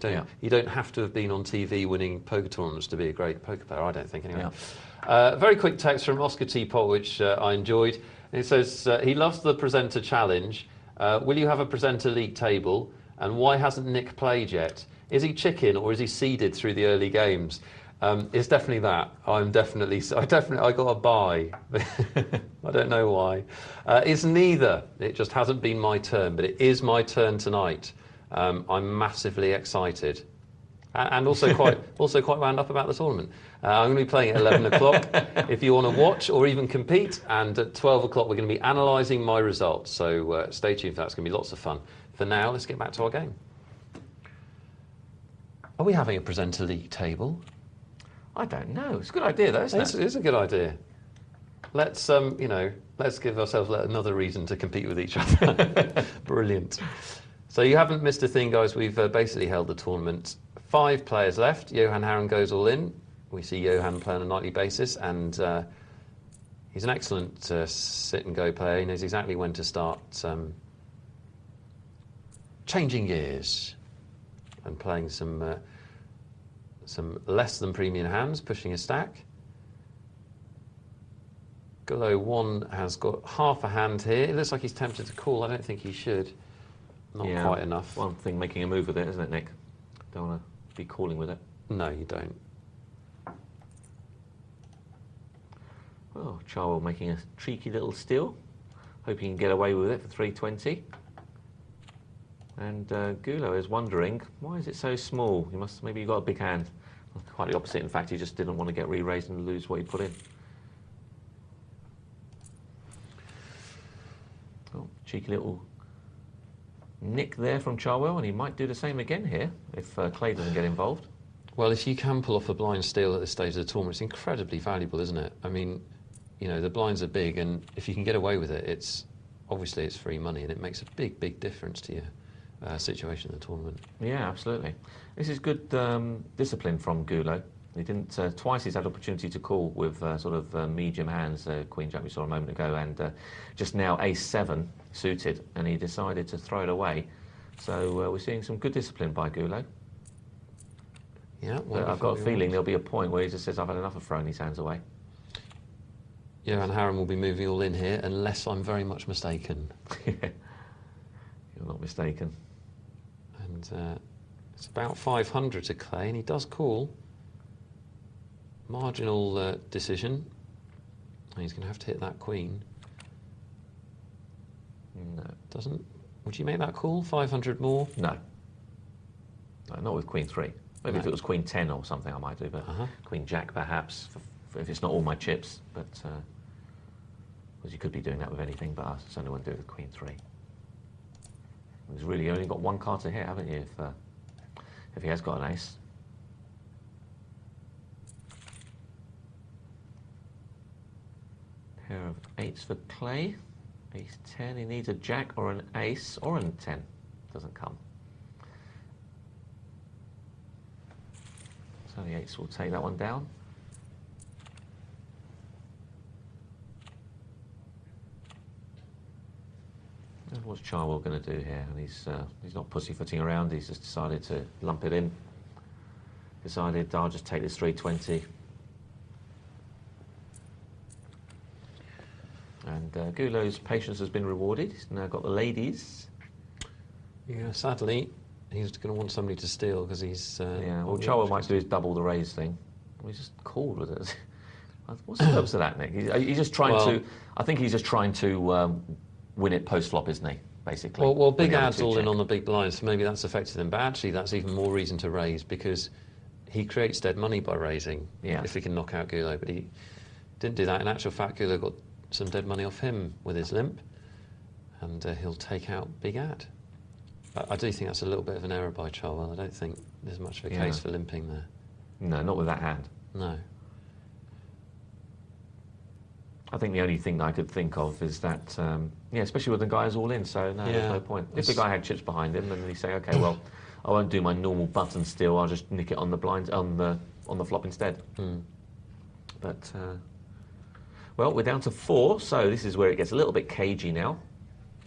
don't have to have been on TV winning poker tournaments to be a great poker player, I don't think, anyway. Very quick text from Oscar Teapot, which I enjoyed. It says, he loves the presenter challenge. Will you have a presenter league table? And why hasn't Nick played yet? Is he chicken or is he seeded through the early games? It's definitely that. I got a buy. I don't know why. It's neither. It just hasn't been my turn, but it is my turn tonight. I'm massively excited. And also quite wound up about the tournament. I'm going to be playing at 11 o'clock if you want to watch or even compete. And at 12 o'clock, we're going to be analysing my results. So stay tuned for that. It's going to be lots of fun. For now, let's get back to our game. Are we having a presenter league table? I don't know. It's a good idea, though, isn't it? It is a good idea. Let's, you know, let's give ourselves another reason to compete with each other. Brilliant. So you haven't missed a thing, guys. We've basically held the tournament. 5 players left. Johan Harren goes all in. We see Johan play on a nightly basis, and he's an excellent sit-and-go player. He knows exactly when to start changing gears and playing some less than premium hands, pushing a stack. Gullo 1 has got half a hand here. It looks like he's tempted to call. I don't think he should. Not quite enough. One thing making a move with it, isn't it, Nick? Don't want to be calling with it. No, you don't. Well, Charwell making a cheeky little steal. Hoping he can get away with it for 320. And Gullo is wondering, why is it so small? Maybe you've got a big hand. Quite the opposite, in fact, he just didn't want to get re-raised and lose what he put in. Oh, cheeky little nick there from Charwell, and he might do the same again here if Clay doesn't get involved. Well, if you can pull off a blind steal at this stage of the tournament, it's incredibly valuable, isn't it? I mean, you know, the blinds are big, and if you can get away with it, it's free money, and it makes a big, big difference to your situation in the tournament. Yeah, absolutely. This is good discipline from Gullo. He didn't twice he's had opportunity to call with sort of medium hands, Queen Jack we saw a moment ago, and just now Ace-7 suited, and he decided to throw it away. So we're seeing some good discipline by Gullo. Yeah, I've got a feeling there'll be a point where he just says, I've had enough of throwing these hands away. Johan Harren will be moving all in here, unless I'm very much mistaken. You're not mistaken. And it's about 500 to Clay, and he does call. Marginal decision. He's going to have to hit that queen. No. Doesn't? Would you make that call? 500 more? No. No, not with Queen 3. Maybe if it was Queen 10 or something I might do, but Queen Jack perhaps, if it's not all my chips. But, because you could be doing that with anything, but I certainly wouldn't do it with Queen 3. He's really only got one card to hit, haven't you, if he has got an ace. Pair of 8s for Clay. Ace 10, he needs a jack or an ace or a 10. Doesn't come. So the 8s will take that one down. And what's Charwell going to do here? And he's not pussyfooting around, he's just decided to lump it in. Decided, I'll just take this 320. And Gullo's patience has been rewarded. He's now got the ladies. Yeah, sadly, he's going to want somebody to steal because he's... yeah, well, Charwell might do his double the raise thing. Well, he's just called with it. What's the purpose of that, Nick? He's just trying to... I think he's just trying to win it post-flop, isn't he, basically? Well, big ad's all in on the big blinds, so maybe that's affected him. But actually, that's even more reason to raise because he creates dead money by raising if he can knock out Gullo. But he didn't do that. In actual fact, Gullo got some dead money off him with his limp, and he'll take out big ad. I do think that's a little bit of an error by Charwell. I don't think there's much of a case for limping there. No, not with that hand. No. I think the only thing I could think of is that, especially with the guys all in, so no, there's no point. If the guy had chips behind him, then he'd say, okay, well, I won't do my normal button steal, I'll just nick it on the blind, on the flop instead. But Well, we're down to 4, so this is where it gets a little bit cagey now,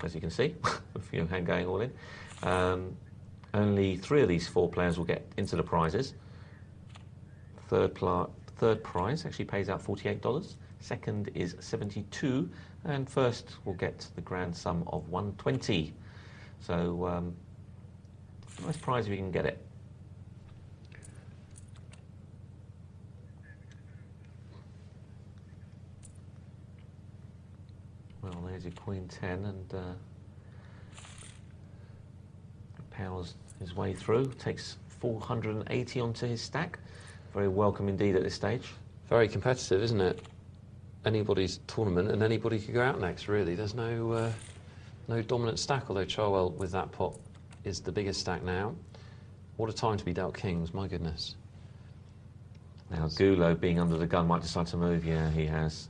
as you can see, with Johan going all in. Only 3 of these 4 players will get into the prizes. Third prize actually pays out $48. Second is $72, and first will get the grand sum of $120. So, nice prize if you can get it. Well, there's your Queen 10, and powers his way through. Takes 480 onto his stack. Very welcome indeed at this stage. Very competitive, isn't it? Anybody's tournament, and anybody could go out next, really. There's no dominant stack, although Charwell, with that pot, is the biggest stack now. What a time to be dealt kings, my goodness. Now, Gulo, being under the gun, might decide to move. Yeah, he has.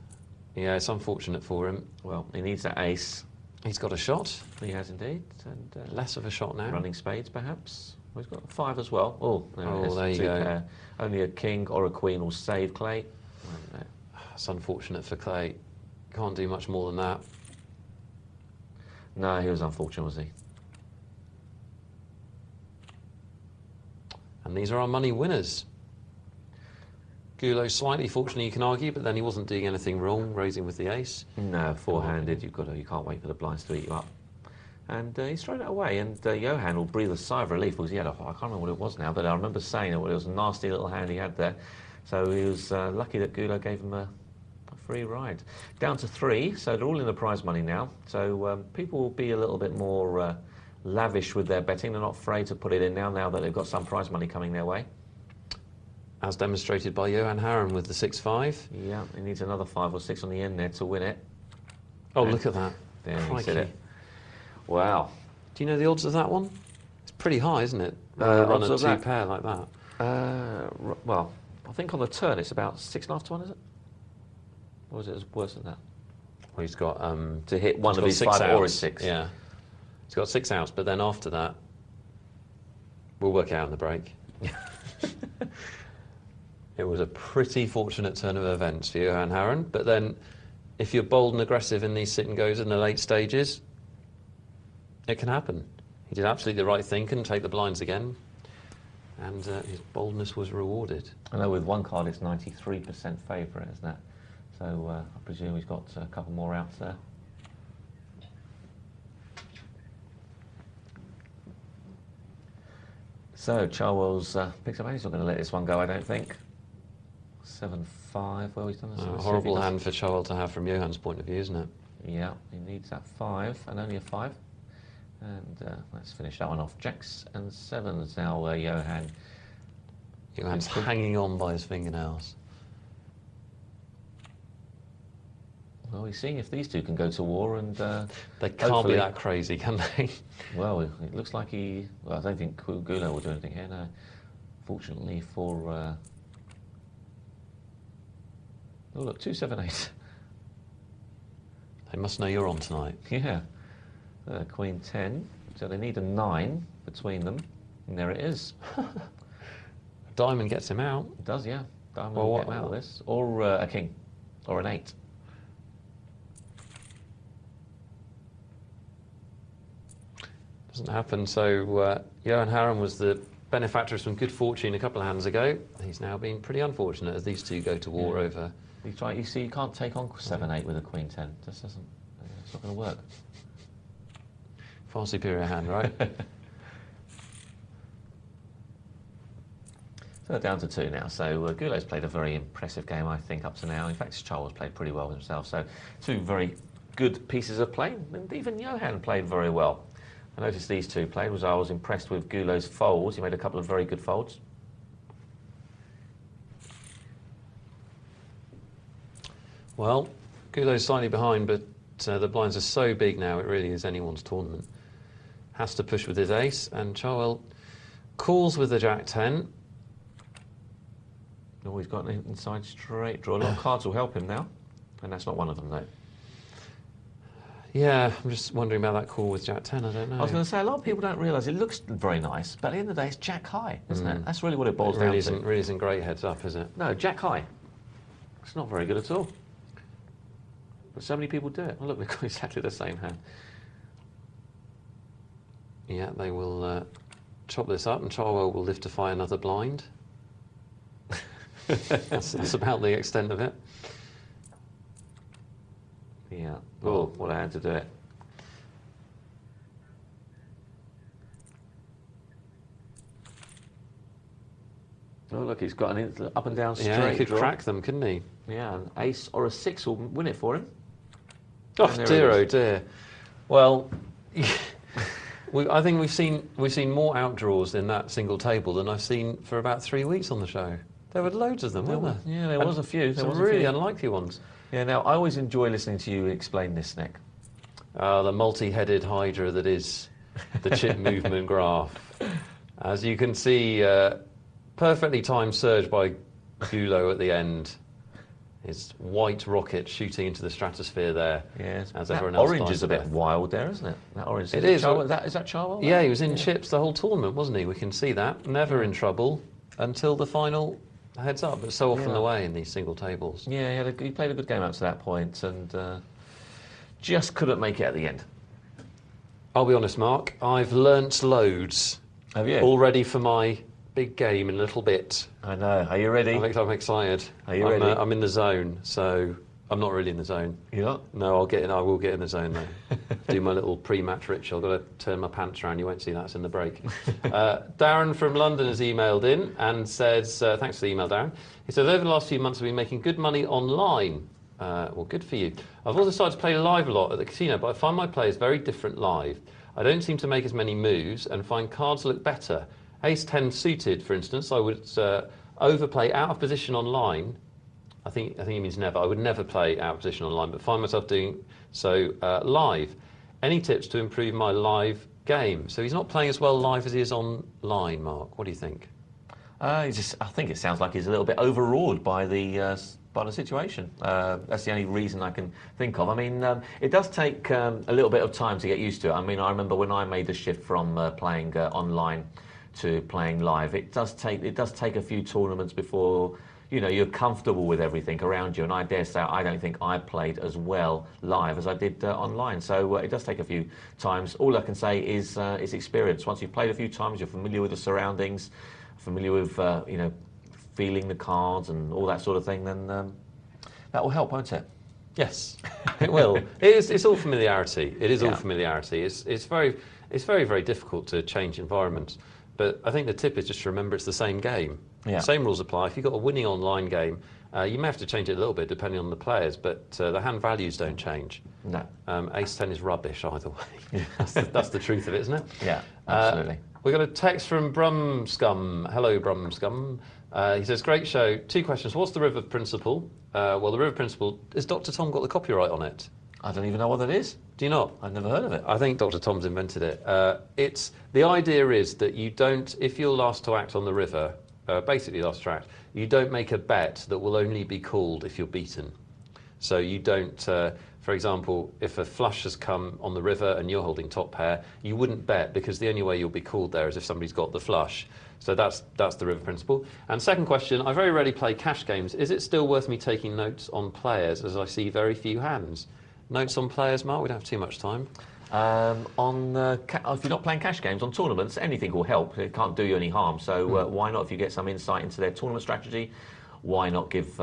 Yeah, it's unfortunate for him. Well, he needs that ace. He's got a shot. He has indeed. And less of a shot now. Running spades, perhaps. Well, he's got a 5 as well. Oh, there you go. Pair. Only a king or a queen will save Clay. It's unfortunate for Clay. Can't do much more than that. No, he was unfortunate, was he? And these are our money winners. Gulo slightly fortunate, you can argue, but then he wasn't doing anything wrong, raising with the ace. No, four-handed. You can't wait for the blinds to eat you up. And he's thrown it away. And Johan will breathe a sigh of relief because he had I can't remember what it was now, but I remember saying it was a nasty little hand he had there. So he was lucky that Gulo gave him a free ride. Down to 3, so they're all in the prize money now. So people will be a little bit more lavish with their betting. They're not afraid to put it in now that they've got some prize money coming their way. As demonstrated by Johan Harren with the 6-5. Yeah, he needs another 5 or 6 on the end there to win it. Oh, look at that. There, he said it. Wow. Do you know the odds of that one? It's pretty high, isn't it? Run a 2 pair like that. Well, I think on the turn it's about 6.5 to 1, is it? Or is it worse than that? Well, he's got to hit one of his 5 outs. or his 6. Yeah. He's got 6 outs, but then after that, we'll work it out in the break. It was a pretty fortunate turn of events for Johan Harren, but then if you're bold and aggressive in these sit and goes in the late stages, it can happen. He did absolutely the right thing, couldn't take the blinds again, and his boldness was rewarded. I know with one card it's 93% favourite, isn't it? So I presume he's got a couple more outs there. So Charwell's picks up, he's not going to let this one go, I don't think. 7-5, well, he's done this. A horrible hand for Charwell to have from Johan's point of view, isn't it? Yeah, he needs that 5, and only a 5. And let's finish that one off. Jacks and 7s now, Johan. Johan's hanging on by his fingernails. Well, we're seeing if these two can go to war, and they can't be that crazy, can they? Well, it looks like he. Well, I don't think Gulo will do anything here. No, fortunately for. Oh look, 2-7-8. They must know you're on tonight. Yeah, Queen 10. So they need a 9 between them, and there it is. Diamond gets him out. It does, yeah. Diamond will get him out of this, or a king, or an 8. Doesn't happen. So Johan Harren was the benefactor of some good fortune a couple of hands ago. He's now been pretty unfortunate as these two go to war over. You see, you can't take on 7-8 with a Queen 10. Just doesn't. It's not going to work. Far superior hand, right? So down to 2 now. So Gulo's played a very impressive game, I think, up to now. In fact, Charles played pretty well himself. So 2 very good pieces of play, and even Johan played very well. I noticed these 2 played. I was impressed with Gulo's folds. He made a couple of very good folds. Well, Gulo's slightly behind, but the blinds are so big now, it really is anyone's tournament. Has to push with his ace, and Charwell calls with the Jack 10. Oh, he's got an inside straight draw. A lot of cards will help him now, and that's not one of them, though. Yeah, I'm just wondering about that call with Jack 10, I don't know. I was going to say, a lot of people don't realise it looks very nice, but at the end of the day, it's Jack high, isn't it? That's really what it boils down to. Really isn't great heads up, is it? No, Jack high. It's not very good at all. But so many people do it. Oh, look, they've got exactly the same hand. Yeah, they will chop this up, and Charwell will live to fight another blind. That's about the extent of it. Yeah. Oh, what a hand to do it. Oh, look, he's got an up and down straight. Yeah, he could draw. crack them, couldn't he? Yeah, an ace or a 6 will win it for him. Oh dear, oh dear. Well, I think we've seen more outdraws in that single table than I've seen for about 3 weeks on the show. There were loads of them, weren't there? Yeah, there was a few. There Some was a really few. unlikely ones. Yeah, now, I always enjoy listening to you explain this, Nick. The multi-headed hydra that is the chip movement graph. As you can see, perfectly timed surge by Gulo at the end. His white rocket shooting into the stratosphere there. Yes, as that everyone else orange dies is a to bit death. wild there, isn't it? That orange. It is. Is that Charwell? Yeah, he was in chips the whole tournament, wasn't he? We can see that. Never in trouble until the final heads up, but so often the way in these single tables. Yeah, he played a good game up to that point and just couldn't make it at the end. I'll be honest, Mark, I've learnt loads. Have you? All ready for my big game in a little bit. I know. Are you ready? I'm excited. Are you ready? I'm in the zone, so I'm not really in the zone. You're not? No, I will get in the zone though. Do my little pre-match ritual. I've got to turn my pants around. You won't see that. It's in the break. Darren from London has emailed in and says, thanks for the email, Darren. He says, over the last few months I've been making good money online. Well, good for you. I've also started to play live a lot at the casino, but I find my players very different live. I don't seem to make as many moves and find cards look better. Ace 10 suited, for instance, I would overplay out of position online. I think he means never. I would never play out of position online, but find myself doing so live. Any tips to improve my live game? So he's not playing as well live as he is online, Mark. What do you think? I think it sounds like he's a little bit overawed by the situation. That's the only reason I can think of. I mean, it does take a little bit of time to get used to it. I mean, I remember when I made the shift from playing online to playing live. It does take a few tournaments before you're comfortable with everything around you. And I dare say I don't think I played as well live as I did online. So it does take a few times. All I can say is experience. Once you've played a few times, you're familiar with the surroundings, familiar with feeling the cards and all that sort of thing. Then that will help, won't it? Yes, it will. It's all familiarity. It is all familiarity. It's very very difficult to change environments. But I think the tip is just to remember it's the same game. Yeah. Same rules apply. If you've got a winning online game, you may have to change it a little bit depending on the players, but the hand values don't change. No. Ace 10 is rubbish either way. That's the truth of it, isn't it? Yeah, absolutely. We got a text from Brumscum. Hello, Brumscum. He says, great show. 2 questions. What's the River Principle? Well, the River Principle, has Dr. Tom got the copyright on it? I don't even know what that is. Do you not? I've never heard of it. I think Dr. Tom's invented it. The idea is that you don't, if you're last to act on the river, basically last to act, you don't make a bet that will only be called if you're beaten. So you don't, for example, if a flush has come on the river and you're holding top pair, you wouldn't bet because the only way you'll be called there is if somebody's got the flush. So that's the River Principle. And second question, I very rarely play cash games. Is it still worth me taking notes on players as I see very few hands? Notes on players, Mark? We don't have too much time. If you're not playing cash games, on tournaments, anything will help. It can't do you any harm. So why not, if you get some insight into their tournament strategy, why not give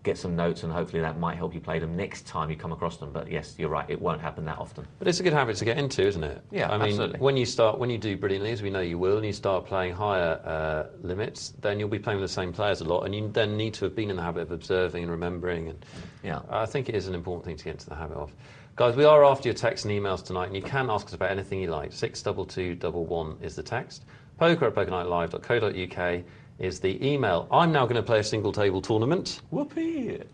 get some notes, and hopefully that might help you play them next time you come across them. But yes, you're right, it won't happen that often. But it's a good habit to get into, isn't it? Yeah, I mean, absolutely. when you do brilliantly, as we know you will, and you start playing higher limits, then you'll be playing with the same players a lot, and you then need to have been in the habit of observing and remembering. And yeah, I think it is an important thing to get into the habit of. Guys, we are after your texts and emails tonight, and you can ask us about anything you like. 62211 is the text. poker@pokernightlive.co.uk is the email. I'm now going to play a single table tournament. Whoopee!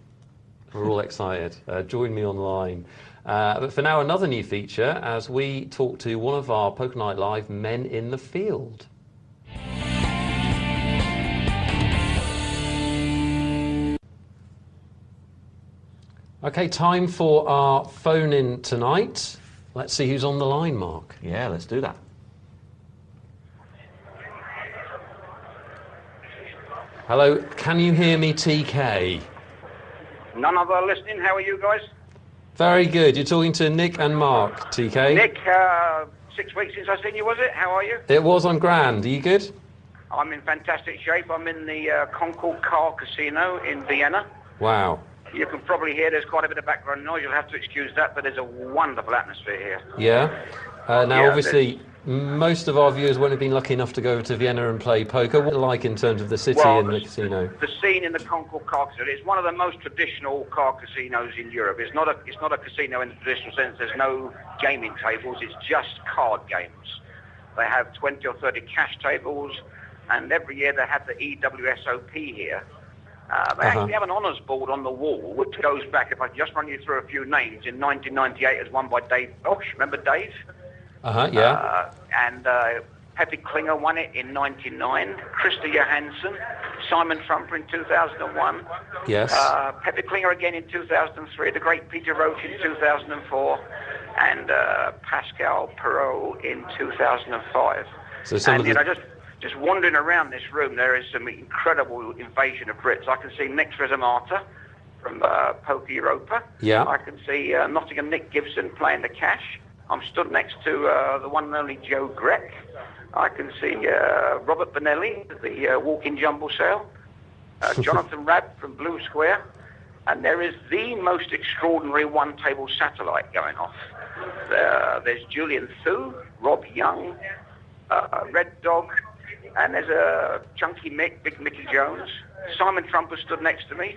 We're all excited. Join me online. But for now, another new feature as we talk to one of our Poker Night Live men in the field. Okay, time for our phone-in tonight. Let's see who's on the line, Mark. Yeah, let's do that. Hello, can you hear me, TK? None other listening. How are you guys? Very good. You're talking to Nick and Mark, TK. Nick, 6 weeks since I've seen you, was it? How are you? It was on grand. Are you good? I'm in fantastic shape. I'm in the Concord Car Casino in Vienna. Wow. You can probably hear there's quite a bit of background noise. You'll have to excuse that, but there's a wonderful atmosphere here. Yeah. Now, Yeah, obviously, most of our viewers won't have been lucky enough to go over to Vienna and play poker. What like in terms of the city and the casino? The scene in the Concord Car Casino is one of the most traditional car casinos in Europe. It's not a casino in the traditional sense. There's no gaming tables. It's just card games. They have 20 or 30 cash tables, and every year they have the EWSOP here. They actually have an honours board on the wall, which goes back, if I can just run you through a few names, in 1998 as won by Dave Bosch. Remember Dave? Yeah. And Pepe Klinger won it in 99. Krista Johansson, Simon Trumper in 2001. Yes. Pepe Klinger again in 2003. The great Peter Roach in 2004. And Pascal Perot in 2005. So some of the... Just wandering around this room, there is some incredible invasion of Brits. I can see Nick Rezamata from Poker Europa. Yeah. I can see Nottingham Nick Gibson playing the cash. I'm stood next to the one and only Joe Grech. I can see Robert Bonelli, the walk-in jumble sale. Jonathan Rabb from Blue Square. And there is the most extraordinary one-table satellite going off. There's Julian Thu, Rob Young, Red Dog, and there's a Chunky Mick, Big Mickey Jones. Simon Trumper stood next to me.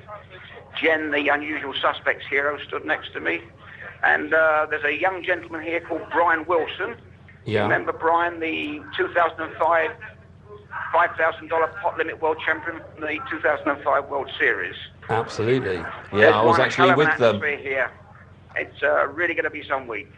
Jen, the Unusual Suspects hero, stood next to me. And there's a young gentleman here called Brian Wilson. Yeah. Remember Brian, the 2005 $5,000 pot limit world champion from the 2005 World Series? Absolutely. Yeah, I was actually with them. Here. It's really going to be some week.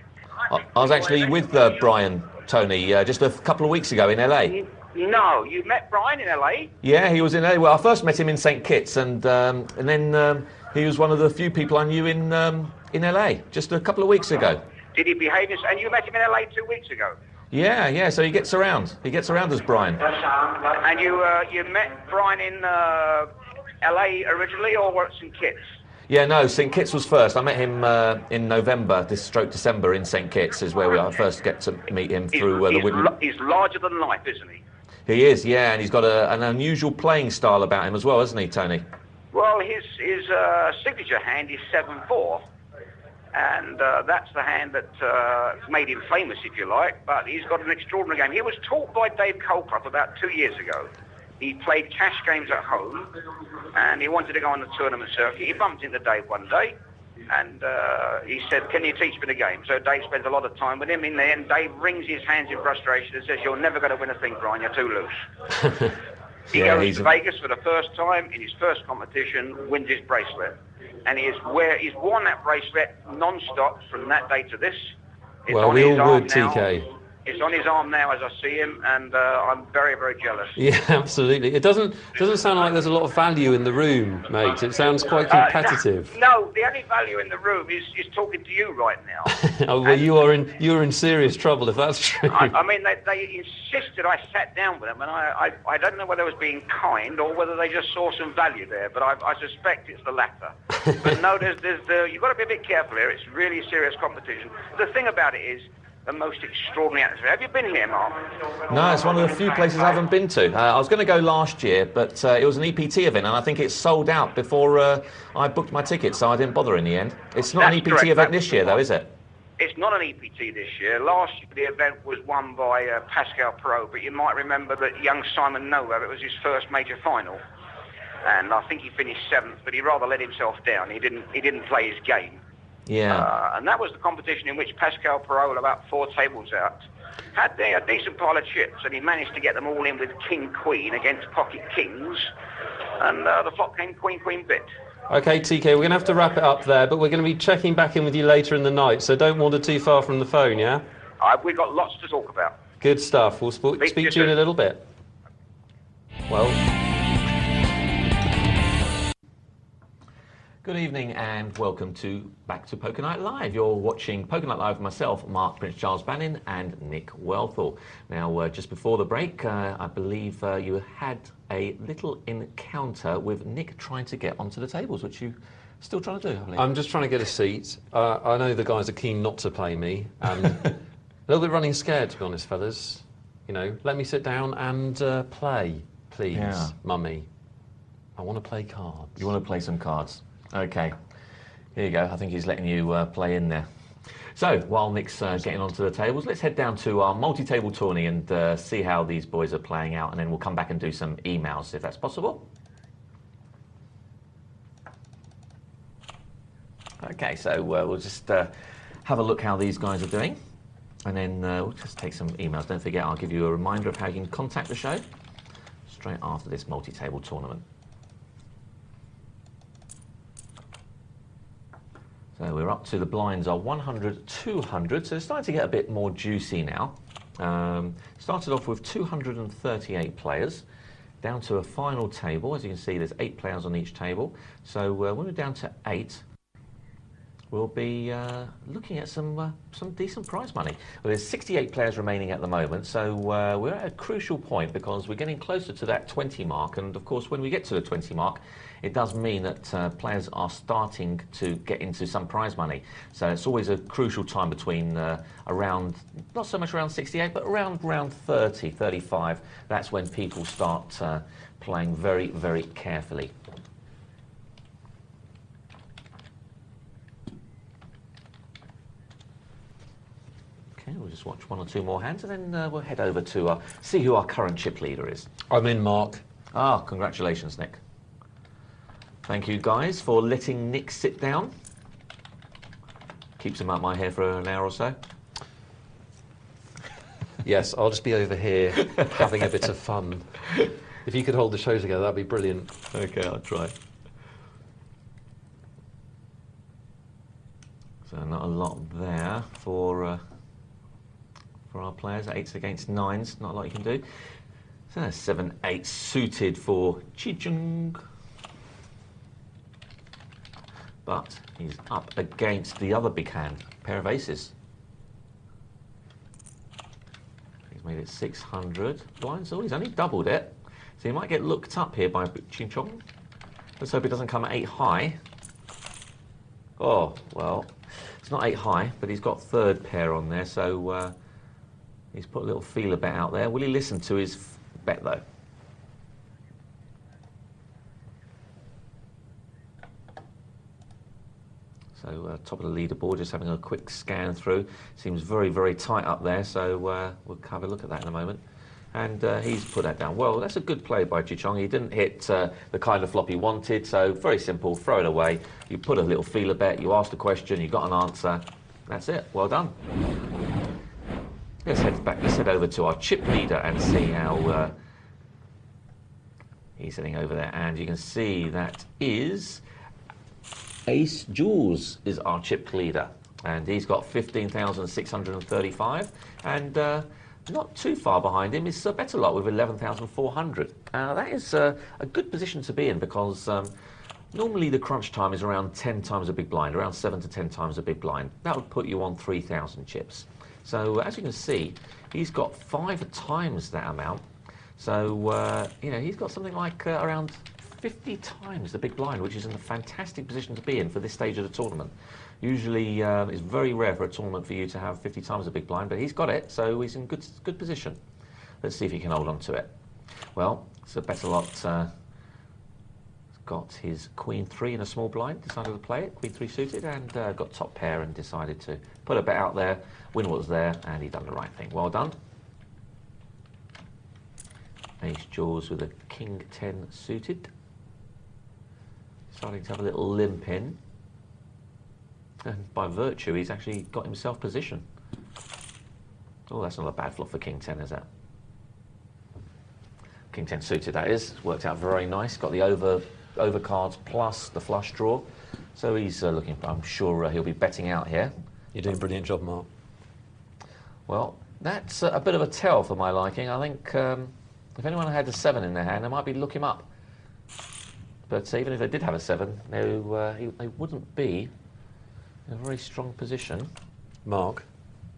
I was actually with Brian, Tony, just a couple of weeks ago in LA. No, you met Brian in LA? Yeah, he was in LA. Well, I first met him in St. Kitts, and then he was one of the few people I knew in LA just a couple of weeks ago. Did he behave? And you met him in LA 2 weeks ago? Yeah. So he gets around. He gets around as Brian. And you met Brian in LA originally, or at St. Kitts? Yeah, no, St. Kitts was first. I met him in November, December in St. Kitts is where I first get to meet him through the Woodland. He's larger than life, isn't he? He is, yeah, and he's got an unusual playing style about him as well, hasn't he, Tony? Well, his signature hand is 7-4, and that's the hand that made him famous, if you like, but he's got an extraordinary game. He was taught by Dave Colcroft about 2 years ago. He played cash games at home, and he wanted to go on the tournament circuit. He bumped into Dave one day, and he said, "Can you teach me the game?" So Dave spends a lot of time with him. In the end, Dave wrings his hands in frustration and says, "You're never going to win a thing, Brian. You're too loose." He goes to Vegas for the first time in his first competition, wins his bracelet. And he's worn that bracelet non-stop from that day to this. It's well, we all would, TK. It's on his arm now as I see him, and I'm very, very jealous. Yeah, absolutely. It doesn't sound like there's a lot of value in the room, mate. It sounds quite competitive. No, the only value in the room is talking to you right now. Oh, well, you're in serious trouble if that's true. I mean, they insisted I sat down with them, and I don't know whether I was being kind or whether they just saw some value there, but I suspect it's the latter. But no, you've got to be a bit careful here. It's really serious competition. The thing about it is, the most extraordinary atmosphere. Have you been here, Mark? No, it's one of the few places I haven't been to. I was going to go last year, but it was an EPT event, and I think it sold out before I booked my ticket, so I didn't bother in the end. It's not an EPT event this year, though, is it? It's not an EPT this year. Last year, the event was won by Pascal Perot, but you might remember that young Simon Nova, it was his first major final. And I think he finished 7th, but he rather let himself down. He didn't play his game. Yeah. And that was the competition in which Pascal Perot, about 4 tables out, had a decent pile of chips, and he managed to get them all in with King-Queen against Pocket Kings, and the flop came Queen-Queen bit. Okay, TK, we're going to have to wrap it up there, but we're going to be checking back in with you later in the night, so don't wander too far from the phone, yeah? We've got lots to talk about. Good stuff. We'll speak to you in a little bit. Well... Good evening and welcome back to Poker Night Live. You're watching Poker Night Live with myself, Mark Prince Charles Banin, and Nick Wealthall. Now, just before the break, I believe you had a little encounter with Nick trying to get onto the tables, which you still trying to do, I believe. I'm just trying to get a seat. I know the guys are keen not to play me. A little bit running scared, to be honest, fellas. You know, let me sit down and play, please, mummy. I want to play cards. You want to play some cards? Okay, here you go. I think he's letting you play in there. So, while Nick's getting onto the tables, let's head down to our multi-table tourney and see how these boys are playing out, and then we'll come back and do some emails, if that's possible. Okay, so we'll just have a look how these guys are doing, and then we'll just take some emails. Don't forget, I'll give you a reminder of how you can contact the show straight after this multi-table tournament. So we're up to the blinds are 100, 200, so it's starting to get a bit more juicy now. Started off with 238 players, down to a final table. As you can see, there's 8 players on each table. So when we're down to 8, we'll be looking at some decent prize money. Well, there's 68 players remaining at the moment, so we're at a crucial point because we're getting closer to that 20 mark, and of course when we get to the 20 mark, it does mean that players are starting to get into some prize money. So it's always a crucial time between around, not so much around 68, but around 30, 35. That's when people start playing very, very carefully. We'll just watch 1 or 2 more hands, and then we'll head over to see who our current chip leader is. I'm in, Mark. Ah, congratulations, Nick. Thank you, guys, for letting Nick sit down. Keeps him out my hair for an hour or so. Yes, I'll just be over here having a bit of fun. If you could hold the show together, that'd be brilliant. Okay, I'll try. So not a lot there for our players. 8s against 9s, not a lot you can do. So that's 7-8 suited for Chi-Chung. But he's up against the other big hand, pair of aces. He's made it 600 blinds. Oh, he's only doubled it. So he might get looked up here by Chi-Chung. Let's hope it doesn't come at 8 high. Oh, well, it's not 8 high, but he's got 3rd pair on there, so he's put a little feeler bet out there. Will he listen to his bet, though? So top of the leaderboard, just having a quick scan through. Seems very, very tight up there, so we'll have a look at that in a moment. And he's put that down. Well, that's a good play by Chi-Chung. He didn't hit the kind of flop he wanted, so very simple, throw it away. You put a little feeler bet, you asked a question, you got an answer. That's it, well done. Let's head back, let's head over to our chip leader and see how he's sitting over there. And you can see that is Ace Jules is our chip leader. And he's got 15,635. And not too far behind him is Better Lot with 11,400. That is a good position to be in because normally the crunch time is around 10 times a big blind, around 7 to 10 times a big blind. That would put you on 3,000 chips. So as you can see, he's got 5 times that amount. So, you know, he's got something like around 50 times the big blind, which is in a fantastic position to be in for this stage of the tournament. Usually, it's very rare for a tournament for you to have 50 times the big blind, but he's got it, so he's in good position. Let's see if he can hold on to it. Well, so Better Lot got his Queen 3 in a small blind, decided to play it, Queen 3 suited, and got top pair and decided to put a bet out there, win what was there, and he done the right thing. Well done. Ace Jaws with a King 10 suited. Starting to have a little limp in. And by virtue, he's actually got himself position. Oh, that's not a bad flop for King 10, is that? King 10 suited, that is. Worked out very nice. Got the overcards plus the flush draw. So he's looking, I'm sure he'll be betting out here. You're doing a brilliant job, Mark. Well, that's a bit of a tell for my liking. I think if anyone had a 7 in their hand, they might be look him up. But even if they did have a 7, they wouldn't be in a very strong position. Mark,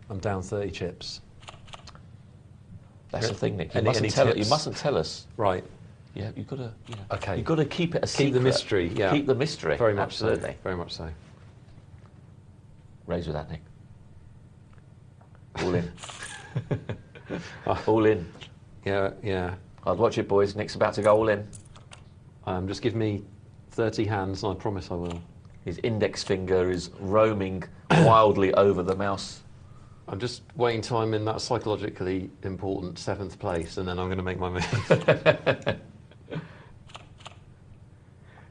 I'm down 30 chips. That's the thing, Nick. You mustn't tell us. Right. Yeah, you've got to. Okay. You've got to keep it a secret. Keep the mystery. Yeah. Keep the mystery. Very much Absolutely. so. Very much so. Raise with that, Nick. All in. All in. Yeah, yeah. I'd watch it, boys. Nick's about to go all in. Just give me 30 hands, and I promise I will. His index finger is roaming wildly over the mouse. I'm just waiting till I'm in that psychologically important 7th place, and then I'm going to make my move.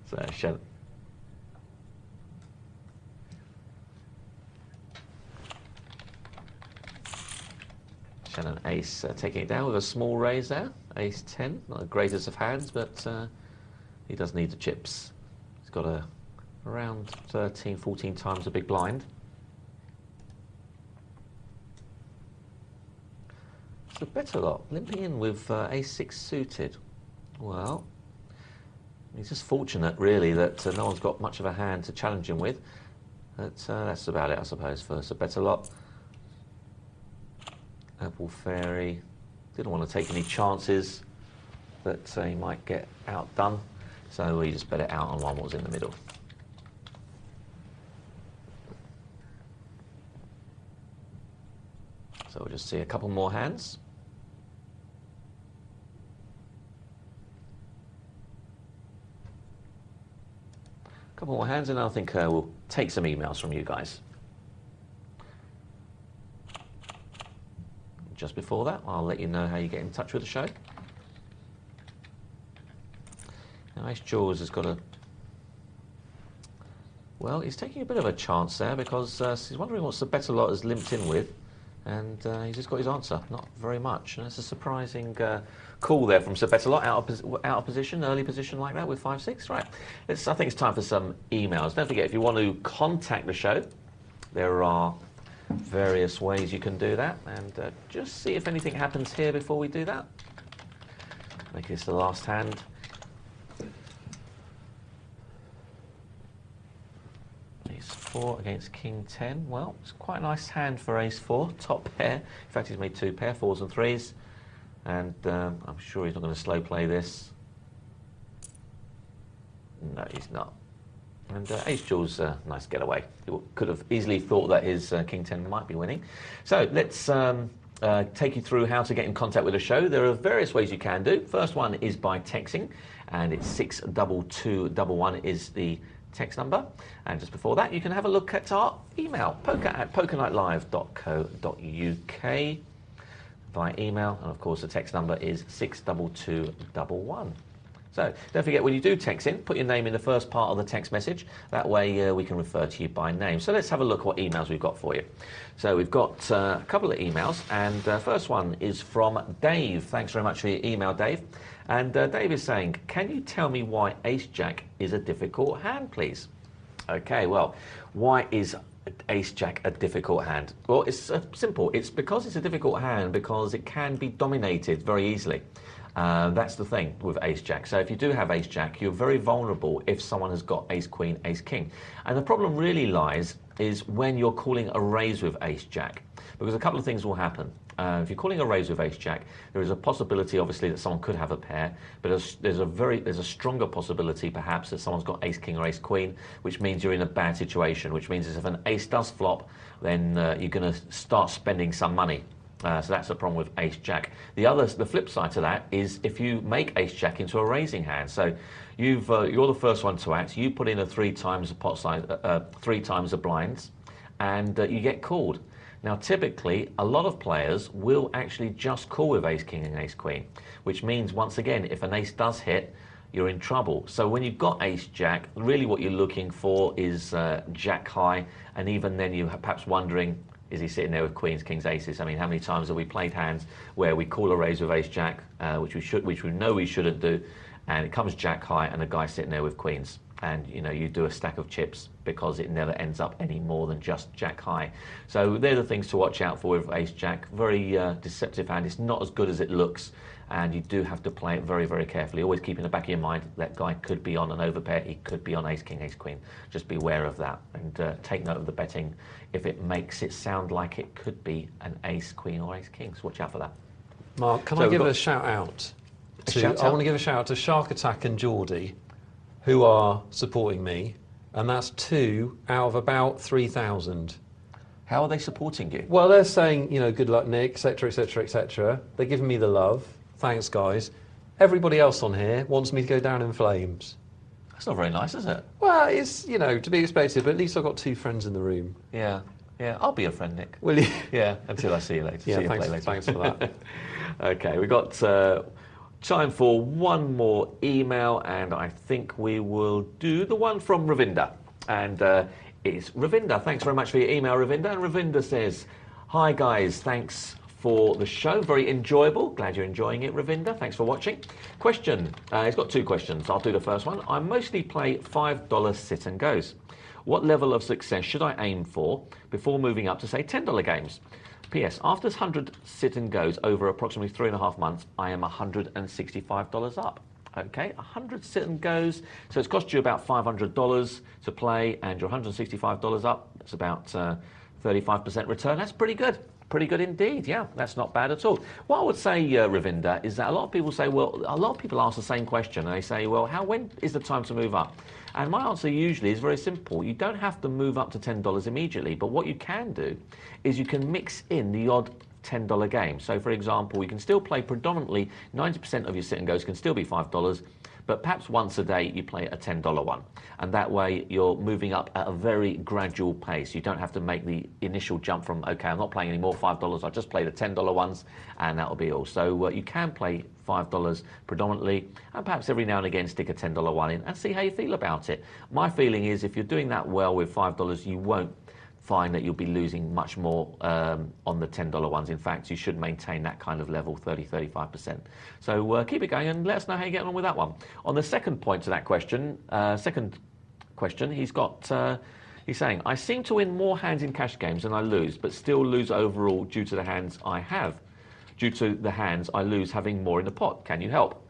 So, Shannon. Shannon Ace taking it down with a small raise there. Ace 10, not the greatest of hands, but he does need the chips. He's got around 13, 14 times a big blind. So better lot, limping in with Ace 6 suited. Well, he's just fortunate, really, that no one's got much of a hand to challenge him with. But that's about it, I suppose, for a better lot. Apple Fairy didn't want to take any chances that he might get outdone, so he just bet it out on one what was in the middle. So we'll just see a couple more hands. A couple more hands, and I think we'll take some emails from you guys. Just before that, I'll let you know how you get in touch with the show. Now, Ace Jaws has got a... Well, he's taking a bit of a chance there because he's wondering what's the better lot has limped in with, and he's just got his answer. Not very much, and it's a surprising call there from Sir Bettelot, out of position, early position like that with 5-6. Right, I think it's time for some emails. Don't forget, if you want to contact the show, there are various ways you can do that, and just see if anything happens here before we do that. Make this the last hand. Ace 4 against King 10. Well, it's quite a nice hand for Ace 4, top pair. In fact, he's made 2 pair, 4s and 3s, and I'm sure he's not going to slow play this. No, he's not. And Ace Jaws, nice getaway. He could have easily thought that his King 10 might be winning. So let's take you through how to get in contact with the show. There are various ways you can do. First one is by texting, and it's 62211 is the text number. And just before that, you can have a look at our email, poker@pokernightlive.co.uk via email. And of course, the text number is 62211. So don't forget, when you do text in, put your name in the first part of the text message. That way we can refer to you by name. So let's have a look what emails we've got for you. So we've got a couple of emails, and first one is from Dave. Thanks very much for your email, Dave. And Dave is saying, can you tell me why Ace-Jack is a difficult hand, please? Okay, well, why is Ace-Jack a difficult hand? Well, it's simple. It's because it's a difficult hand because it can be dominated very easily. That's the thing with Ace-Jack. So if you do have Ace-Jack, you're very vulnerable if someone has got Ace-Queen, Ace-King. And the problem really lies is when you're calling a raise with Ace-Jack, because a couple of things will happen. If you're calling a raise with Ace-Jack, there is a possibility, obviously, that someone could have a pair, but there's a stronger possibility, perhaps, that someone's got Ace-King or Ace-Queen, which means you're in a bad situation, which means if an ace does flop, then you're going to start spending some money. So that's the problem with Ace-Jack. The flip side to that is if you make Ace-Jack into a raising hand. So you're the first one to act. You put in a 3 times the pot size, 3 times the blinds, and you get called. Now, typically, a lot of players will actually just call with Ace-King and Ace-Queen, which means, once again, if an ace does hit, you're in trouble. So when you've got Ace-Jack, really what you're looking for is Jack high, and even then you're perhaps wondering, is he sitting there with queens, kings, aces? I mean, how many times have we played hands where we call a raise with Ace-Jack, which we know we shouldn't do, and it comes Jack high, and the guy's sitting there with queens? and you do a stack of chips because it never ends up any more than just jack high. So they're the things to watch out for with ace jack. Very deceptive hand. It's not as good as it looks, and you do have to play it very, very carefully. Always keep in the back of your mind that guy could be on an overpair. He could be on ace king, ace queen. Just be aware of that, and take note of the betting if it makes it sound like it could be an ace queen or ace king. So watch out for that. Mark, can I give a shout out? I want to give a shout out to Shark Attack and Geordie, who are supporting me, and that's 2 out of about 3,000. How are they supporting you? Well, they're saying, good luck, Nick, etc., etc., etc. They're giving me the love. Thanks, guys. Everybody else on here wants me to go down in flames. That's not very nice, is it? Well, it's, to be expected, but at least I've got 2 friends in the room. Yeah. I'll be your friend, Nick. Will you? Yeah, until I see you later. Yeah, see you thanks, play later. thanks for that. Okay, we've got time for one more email, and I think we will do the one from Ravinda. And it's Ravinda. Thanks very much for your email, Ravinda. And Ravinda says, "Hi guys, thanks for the show. Very enjoyable. Glad you're enjoying it, Ravinda. Thanks for watching. Question. He's got 2 questions. I'll do the first one. I mostly play $5 sit and goes. What level of success should I aim for before moving up to, say, $10 games? P.S. After 100 sit and goes over approximately 3.5 months, I am $165 up." Okay, 100 sit and goes. So it's cost you about $500 to play, and you're $165 up. That's about 35% return. That's pretty good. Pretty good indeed, yeah. That's not bad at all. What I would say, Ravinda, is that a lot of people say, well, a lot of people ask the same question, and they say, well, when is the time to move up? And my answer usually is very simple. You don't have to move up to $10 immediately, but what you can do is you can mix in the odd $10 game. So, for example, you can still play predominantly 90% of your sit and goes can still be $5, but perhaps once a day you play a $10 one. And that way you're moving up at a very gradual pace. You don't have to make the initial jump from, okay, I'm not playing any more $5, I just play the $10 ones, and that'll be all. So you can play $5 predominantly, and perhaps every now and again stick a $10 one in and see how you feel about it. My feeling is if you're doing that well with $5, you won't find that you'll be losing much more on the $10 ones. In fact, you should maintain that kind of level, 30-35%. So keep it going and let us know how you're getting on with that one. On the second point to that question, he's saying, I seem to win more hands in cash games than I lose, but still lose overall due to the hands I lose having more in the pot. Can you help?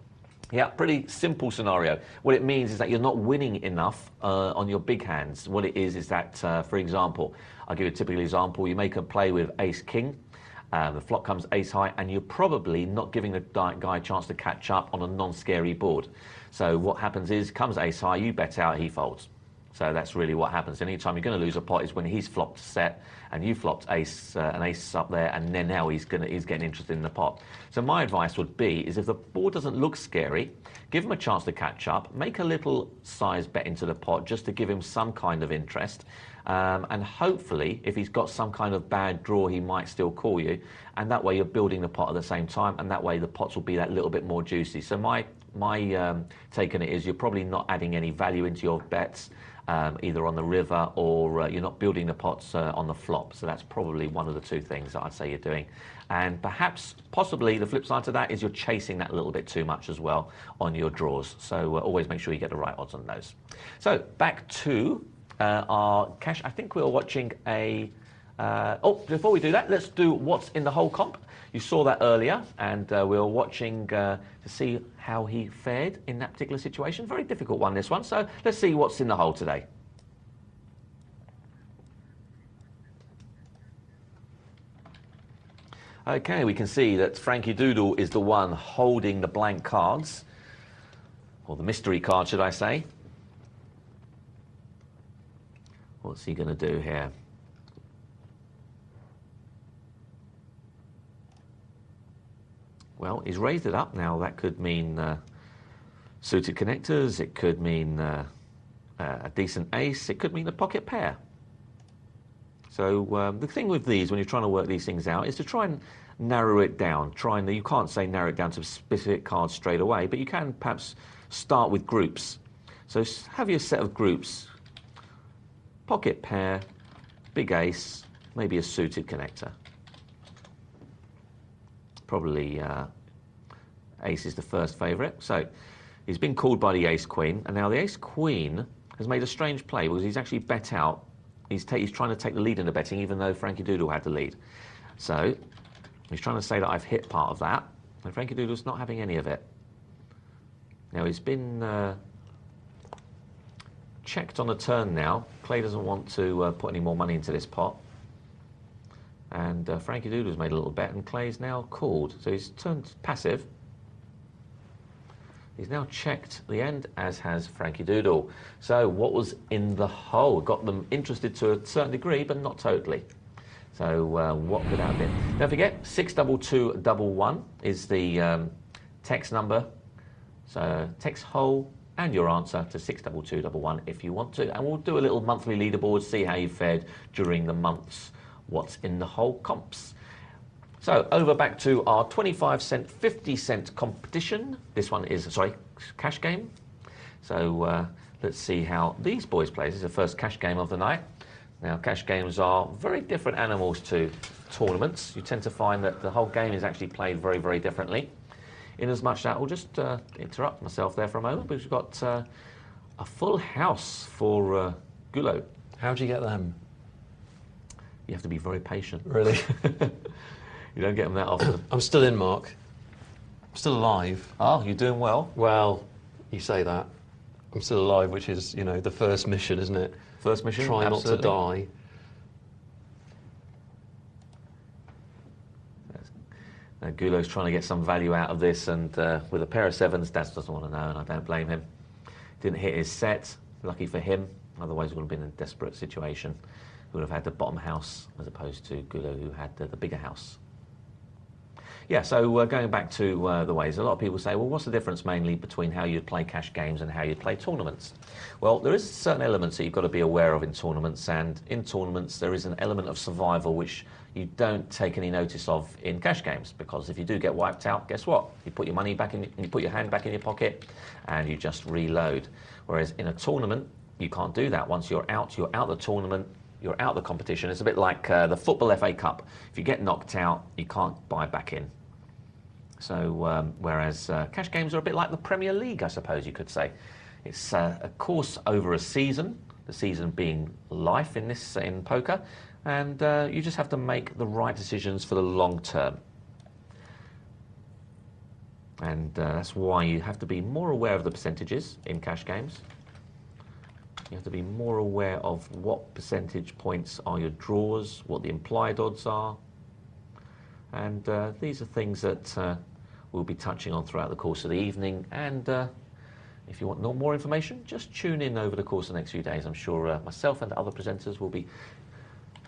Yeah, pretty simple scenario. What it means is that you're not winning enough on your big hands. What it is that, for example, I'll give you a typical example. You make a play with ace-king, the flop comes ace-high, and you're probably not giving the guy a chance to catch up on a non-scary board. So what happens is, comes ace-high, you bet out, he folds. So that's really what happens. Anytime you're going to lose a pot is when he's flopped a set and you flopped an ace up there, and then now he's getting interested in the pot. So my advice would be is if the board doesn't look scary, give him a chance to catch up, make a little size bet into the pot just to give him some kind of interest. And hopefully, if he's got some kind of bad draw, he might still call you. And that way you're building the pot at the same time, and that way the pots will be that little bit more juicy. So my take on it is you're probably not adding any value into your bets, either on the river or you're not building the pots on the flop. So that's probably one of the 2 things that I'd say you're doing. And perhaps, possibly, the flip side to that is you're chasing that a little bit too much as well on your draws. So always make sure you get the right odds on those. So back to our cash. I think we were watching a... before we do that, let's do what's in the whole comp. You saw that earlier, and we were watching to see how he fared in that particular situation. Very difficult one, this one. So let's see what's in the hole today. Okay, we can see that Frankie Doodle is the one holding the blank cards, or the mystery card, should I say. What's he going to do here? Well, he's raised it up now. That could mean suited connectors. It could mean a decent ace. It could mean a pocket pair. So the thing with these, when you're trying to work these things out, is to try and narrow it down. You can't say narrow it down to specific cards straight away, but you can perhaps start with groups. So have your set of groups. Pocket pair, big ace, maybe a suited connector. Probably ace is the first favourite. So he's been called by the ace-queen, and now the ace-queen has made a strange play because he's actually bet out. He's trying to take the lead in the betting, even though Frankie Doodle had the lead. So he's trying to say that I've hit part of that, and Frankie Doodle's not having any of it. Now he's been checked on the turn now. Clay doesn't want to put any more money into this pot. And Frankie Doodle's made a little bet, and Clay's now called. So he's turned passive. He's now checked the end, as has Frankie Doodle. So what was in the hole? Got them interested to a certain degree, but not totally. So what could that have been? Don't forget, 62211 is the text number. So text hole and your answer to 62211 if you want to. And we'll do a little monthly leaderboard, see how you fared during the months. What's in the hole comps. So over back to our 25-cent, 50-cent competition. This one is, sorry, cash game. So let's see how these boys play. This is the first cash game of the night. Now, cash games are very different animals to tournaments. You tend to find that the whole game is actually played very, very differently. In as much that, I'll just interrupt myself there for a moment, because we've got a full house for Gulo. How'd you get them? You have to be very patient. Really? You don't get them that often. I'm still in, Mark. I'm still alive. Oh, you're doing well. Well, you say that. I'm still alive, which is, you know, the first mission, isn't it? First mission, Try absolutely. not to die. Gulo's trying to get some value out of this, and with a pair of sevens, Dad doesn't want to know, and I don't blame him. Didn't hit his set. Lucky for him. Otherwise, he would have been in a desperate situation. He would have had the bottom house as opposed to Gulo, who had the bigger house. Yeah, so going back to the ways, a lot of people say, well, what's the difference mainly between how you'd play cash games and how you'd play tournaments? Well, there is certain elements that you've got to be aware of in tournaments, and in tournaments there is an element of survival which you don't take any notice of in cash games, because if you do get wiped out, guess what? You put your money back in, you put your hand back in your pocket, and you just reload. Whereas in a tournament, you can't do that. Once you're out the tournament, you're out the competition. It's a bit like the Football FA Cup. If you get knocked out, you can't buy back in. So, whereas cash games are a bit like the Premier League, I suppose you could say. It's a course over a season, the season being life in poker, and you just have to make the right decisions for the long term. And that's why you have to be more aware of the percentages in cash games. You have to be more aware of what percentage points are your draws, what the implied odds are. And these are things that we'll be touching on throughout the course of the evening. And if you want more information, just tune in over the course of the next few days. I'm sure myself and other presenters will be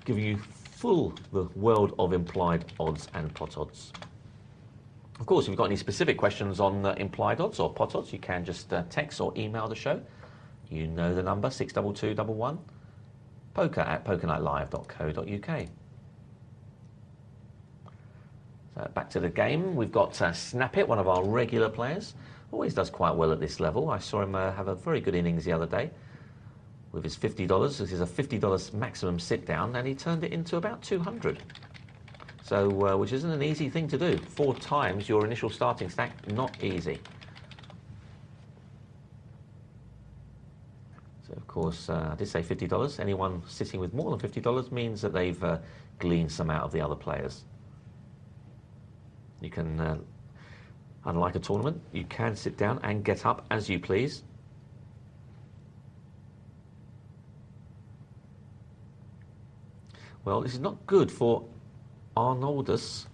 giving you the world of implied odds and pot odds. Of course, if you've got any specific questions on implied odds or pot odds, you can just text or email the show. You know the number, 62211, poker@pokernightlive.co.uk. So back to the game, we've got Snap It, one of our regular players. Always does quite well at this level. I saw him have a very good innings the other day with his $50. This is a $50 maximum sit down, and he turned it into about 200. So, which isn't an easy thing to do. 4 times your initial starting stack, not easy. So, of course, I did say $50. Anyone sitting with more than $50 means that they've gleaned some out of the other players. You can, unlike a tournament, you can sit down and get up as you please. Well, this is not good for Arnoldus.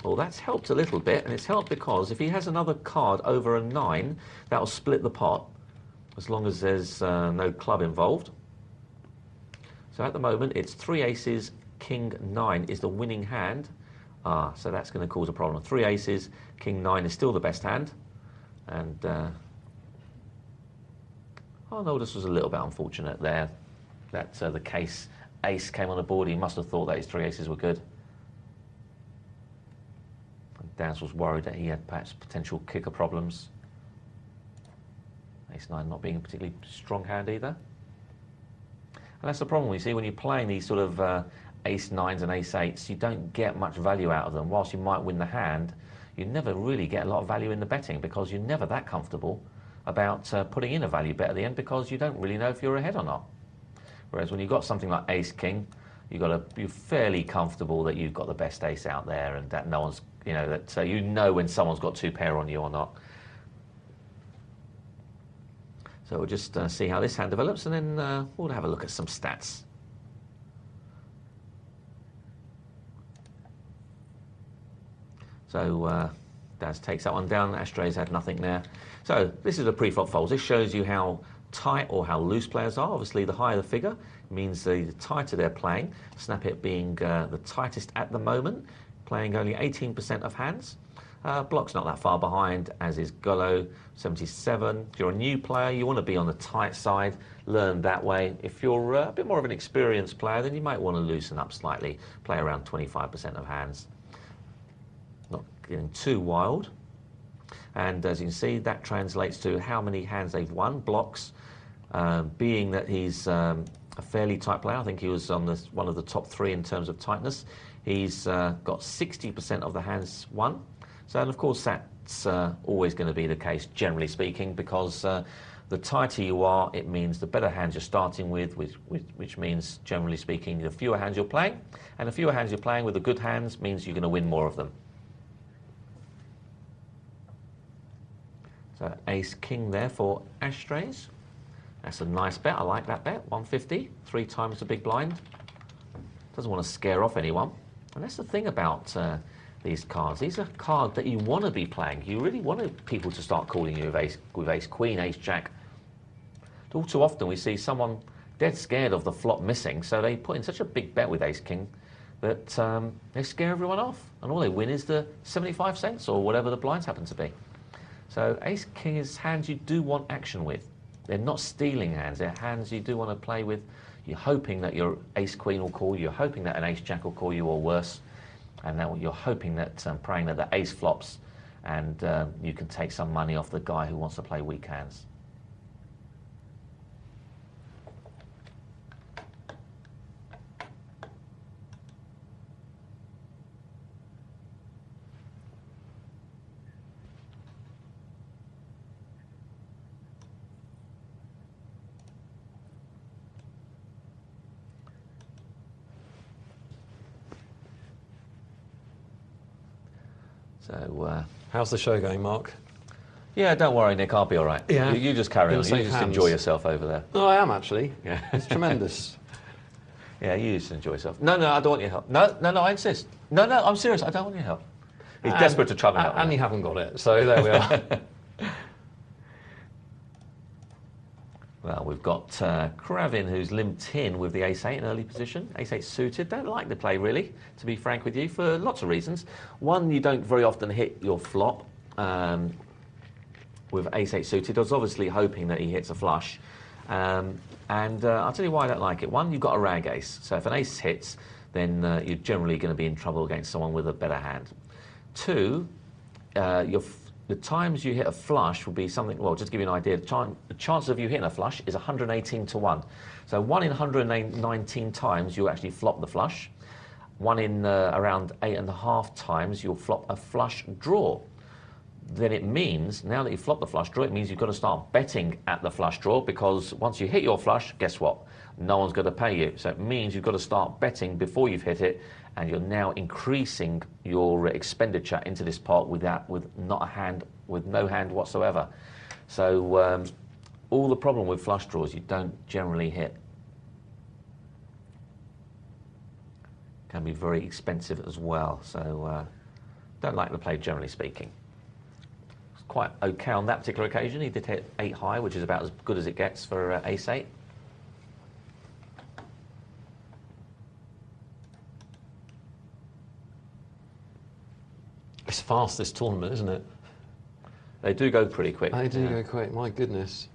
Well, that's helped a little bit, and it's helped because if he has another card over a 9, that'll split the pot, as long as there's no club involved. So at the moment, it's 3 aces, king 9 is the winning hand. So that's going to cause a problem. 3 aces, king 9 is still the best hand. And Arnoldus was a little bit unfortunate there. That the case ace came on the board. He must have thought that his 3 aces were good. And Daz was worried that he had perhaps potential kicker problems. Ace 9 not being a particularly strong hand either. And that's the problem, you see, when you're playing these sort of ace 9s and ace 8s, you don't get much value out of them. Whilst you might win the hand, you never really get a lot of value in the betting because you're never that comfortable about putting in a value bet at the end because you don't really know if you're ahead or not. Whereas when you've got something like ace king, you're fairly comfortable that you've got the best ace out there and that no one's, that you know when someone's got two pair on you or not. So we'll just see how this hand develops, and then we'll have a look at some stats. So Daz takes that one down. Ashtray's had nothing there. So this is a pre-flop folds. This shows you how tight or how loose players are. Obviously, the higher the figure means the tighter they're playing. Snap It being the tightest at the moment, playing only 18% of hands. Block's not that far behind, as is Gullo, 77. If you're a new player, you want to be on the tight side, learn that way. If you're a bit more of an experienced player, then you might want to loosen up slightly, play around 25% of hands. Not getting too wild. And as you can see, that translates to how many hands they've won. Blocks, being that he's a fairly tight player, I think he was on one of the top 3 in terms of tightness. He's got 60% of the hands won. So, and of course, that's always going to be the case, generally speaking, because the tighter you are, it means the better hands you're starting with, which means, generally speaking, the fewer hands you're playing. And the fewer hands you're playing with the good hands means you're going to win more of them. So, ace-king there for Ashtrays. That's a nice bet. I like that bet. 150, 3 times the big blind. Doesn't want to scare off anyone. And that's the thing about these cards. These are cards that you want to be playing. You really want people to start calling you with ace queen, ace jack. All too often we see someone dead scared of the flop missing, so they put in such a big bet with ace king that they scare everyone off, and all they win is the 75 cents or whatever the blinds happen to be. So ace king is hands you do want action with. They're not stealing hands. They're hands you do want to play with. You're hoping that your ace queen will call you. You're hoping that an ace jack will call you, or worse. And that you're hoping that, praying that the ace flops, and you can take some money off the guy who wants to play weak hands. So, how's the show going, Mark? Yeah, don't worry, Nick. I'll be all right. Yeah. You just carry on. You just enjoy yourself over there. Oh, I am actually. Yeah, it's tremendous. Yeah, you just enjoy yourself. No, I don't want your help. No, I insist. No, I'm serious. I don't want your help. He's desperate to try and help. And you haven't got it, so there we are. Well, we've got Kravin, who's limped in with the ace-8 in early position. Ace-8 suited. Don't like the play, really, to be frank with you, for lots of reasons. One, you don't very often hit your flop with ace-8 suited. I was obviously hoping that he hits a flush. And I'll tell you why I don't like it. One, you've got a rag ace. So if an ace hits, then you're generally going to be in trouble against someone with a better hand. Two, the times you hit a flush will be something, well, just to give you an idea, the chance of you hitting a flush is 118 to 1. So 1 in 119 times you actually flop the flush. 1 in around 8.5 times you'll flop a flush draw. Then it means, now that you flop the flush draw, it means you've got to start betting at the flush draw, because once you hit your flush, guess what? No one's going to pay you. So it means you've got to start betting before you've hit it, and you're now increasing your expenditure into this pot with not a hand, with no hand whatsoever. So all the problem with flush draws, you don't generally hit. Can be very expensive as well. So don't like the play, generally speaking. It's quite okay on that particular occasion. He did hit 8 high, which is about as good as it gets for ace-8. It's fast, this tournament, isn't it? They do go pretty quick. They do go quick, my goodness.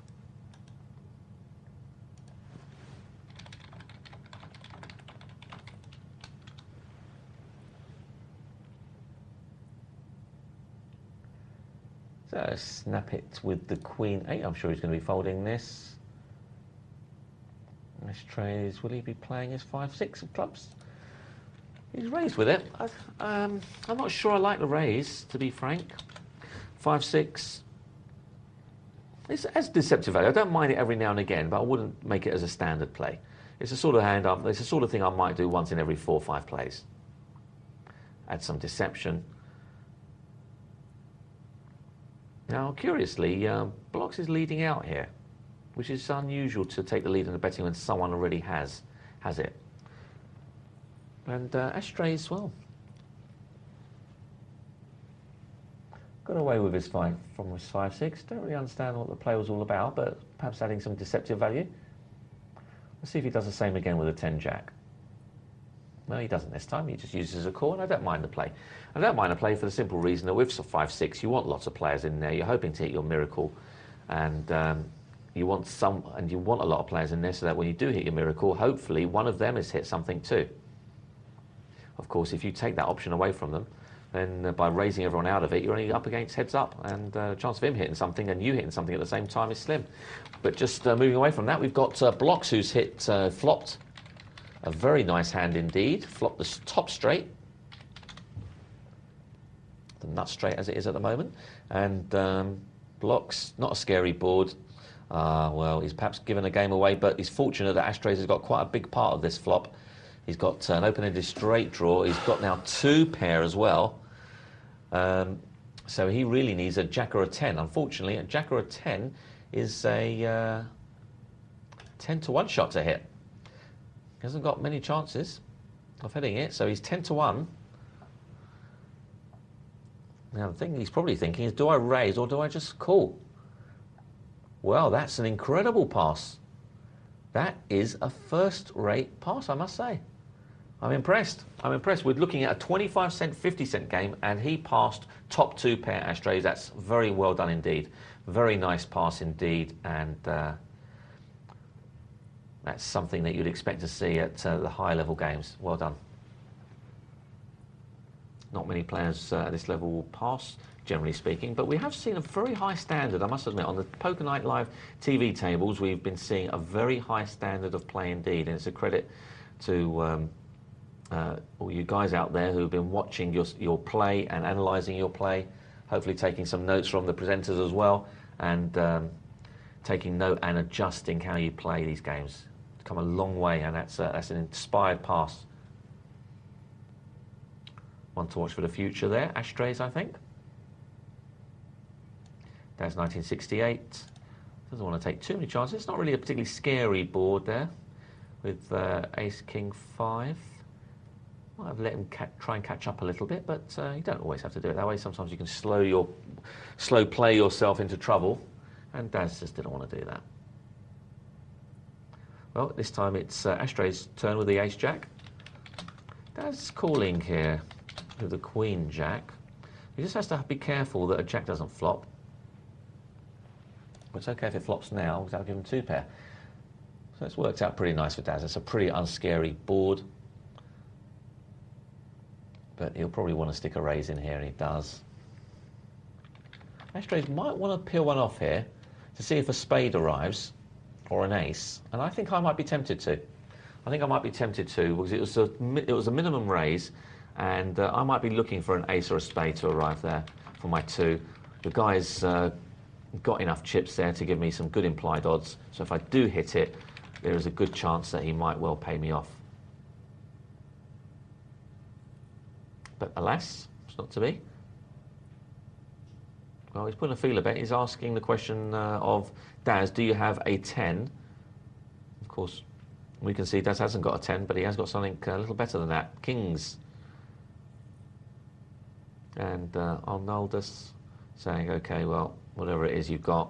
So snap it with the queen 8. I'm sure he's going to be folding this. Ashtrays, will he be playing his 5-6 of clubs? He's raised with it. I'm not sure I like the raise, to be frank. 5-6. It's as deceptive value. I don't mind it every now and again, but I wouldn't make it as a standard play. It's a sort of hand up. It's the sort of thing I might do once in every 4 or 5 plays. Add some deception. Now, curiously, Blocks is leading out here, which is unusual to take the lead in the betting when someone already has it. And Ashtrays, well, got away with his fight from his 5-6. Don't really understand what the play was all about, but perhaps adding some deceptive value. Let's see if he does the same again with a 10-jack. Well, he doesn't this time. He just uses a call, and I don't mind the play. I don't mind the play for the simple reason that with 5-6, you want lots of players in there. You're hoping to hit your miracle, and you want a lot of players in there so that when you do hit your miracle, hopefully one of them has hit something too. Of course, if you take that option away from them, then by raising everyone out of it, you're only up against heads up, and the chance of him hitting something and you hitting something at the same time is slim. But just moving away from that, we've got Blocks, who's flopped a very nice hand indeed. Flopped the top straight, the nut straight as it is at the moment, and Blocks, not a scary board. Well, he's perhaps given a game away, but he's fortunate that Ashtrays has got quite a big part of this flop. He's got an open-ended straight draw. He's got now 2 pair as well. So he really needs a jack or a 10. Unfortunately, a jack or a 10 is a 10-to-1 shot to hit. He hasn't got many chances of hitting it, so he's 10-to-1. Now, the thing he's probably thinking is, do I raise or do I just call? Well, that's an incredible pass. That is a first-rate pass, I must say. I'm impressed. I'm impressed. We're looking at a 25-cent, 50-cent game, and he passed top 2 pair Ashtrays. That's very well done indeed. Very nice pass indeed, and that's something that you'd expect to see at the high-level games. Well done. Not many players at this level will pass, generally speaking, but we have seen a very high standard, I must admit. On the Poker Night Live TV tables, we've been seeing a very high standard of play indeed, and it's a credit to all you guys out there who have been watching your play and analysing your play, hopefully taking some notes from the presenters as well, and taking note and adjusting how you play these games. It's come a long way, and that's an inspired pass. One to watch for the future there. Ashtrays, I think. There's 1968. Doesn't want to take too many chances. It's not really a particularly scary board there with Ace, King, 5. Might have let him try and catch up a little bit, but you don't always have to do it that way. Sometimes you can slow play yourself into trouble, and Daz just didn't want to do that. Well, this time it's Ashtray's turn with the Ace-Jack. Daz calling here with the Queen-Jack. He just has to be careful that a Jack doesn't flop. But it's okay if it flops now, because I'll give him 2 pair. So it's worked out pretty nice for Daz. It's a pretty unscary board. But he'll probably want to stick a raise in here, and he does. Ashtrays might want to peel one off here to see if a spade arrives, or an ace. And I think I might be tempted to. I think I might be tempted to, because it was a minimum raise, and I might be looking for an ace or a spade to arrive there for my 2. The guy's got enough chips there to give me some good implied odds. So if I do hit it, there is a good chance that he might well pay me off. But alas, it's not to be. Well, he's putting a feeler bet. He's asking the question of Daz, do you have a 10? Of course, we can see Daz hasn't got a 10, but he has got something a little better than that. Kings. And Arnoldus saying, okay, well, whatever it is you've got,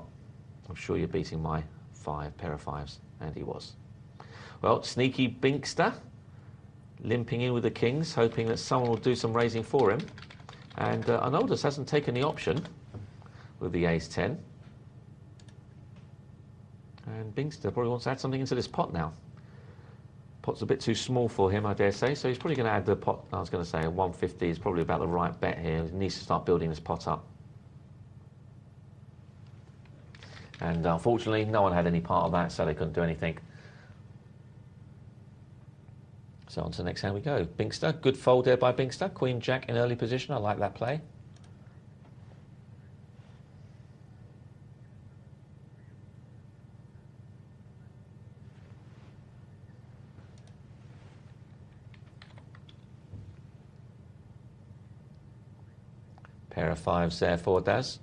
I'm sure you're beating my 5, pair of 5s. And he was. Well, sneaky Binkster, limping in with the Kings, hoping that someone will do some raising for him. And Arnoldus hasn't taken the option with the Ace-10. And Binkster probably wants to add something into this pot now. Pot's a bit too small for him, I dare say, so he's probably going to add the pot. I was going to say a 150 is probably about the right bet here. He needs to start building this pot up. And unfortunately, no one had any part of that, so they couldn't do anything. So on to the next hand we go. Binkster, good fold there by Binkster. Queen Jack in early position, I like that play. Pair of 5s there for Daz.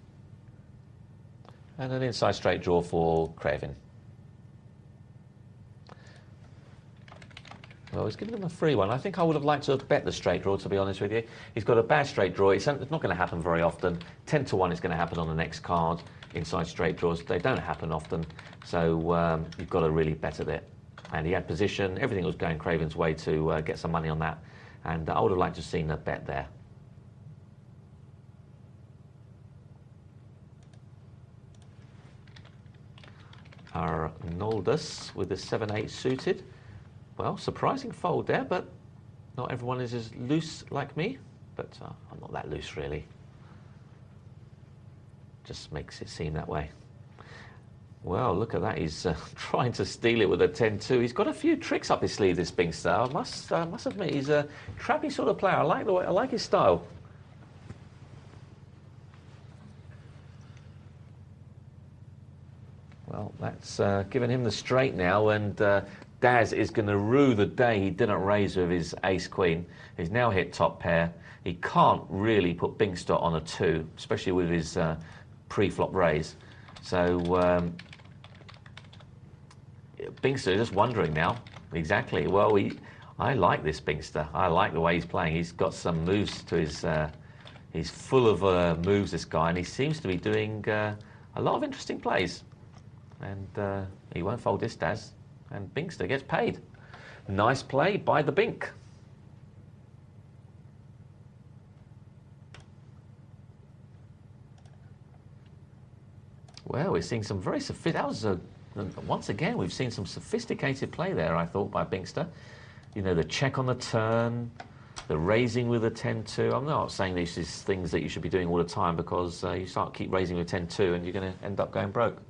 And an inside straight draw for Craven. Well, he's given him a free one. I think I would have liked to have bet the straight draw, to be honest with you. He's got a bad straight draw. It's not going to happen very often. 10 to 1 is going to happen on the next card. Inside straight draws, they don't happen often. So you've got to really bet at it. And he had position. Everything was going Craven's way to get some money on that. And I would have liked to have seen a bet there. Arnoldus with the 7-8 suited. Well, surprising fold there, but not everyone is as loose like me. But I'm not that loose, really. Just makes it seem that way. Well, look at that. He's trying to steal it with a 10-2. He's got a few tricks up his sleeve, this Bingster. I must admit, he's a trappy sort of player. I like his style. Well, that's given him the straight now, and Daz is going to rue the day he didn't raise with his ace-queen. He's now hit top pair. He can't really put Bingster on a 2, especially with his pre-flop raise. So Bingster is just wondering now. Exactly. Well, I like this Bingster. I like the way he's playing. He's got some moves to his... he's full of moves, this guy, and he seems to be doing a lot of interesting plays. And he won't fold this, Daz. And Bingster gets paid. Nice play by the Bink. Well, we're seeing some very sophisticated... once again, we've seen some sophisticated play there, I thought, by Bingster. You know, the check on the turn, the raising with a 10-2. I'm not saying this is things that you should be doing all the time, because you keep raising with 10-2 and you're going to end up going broke.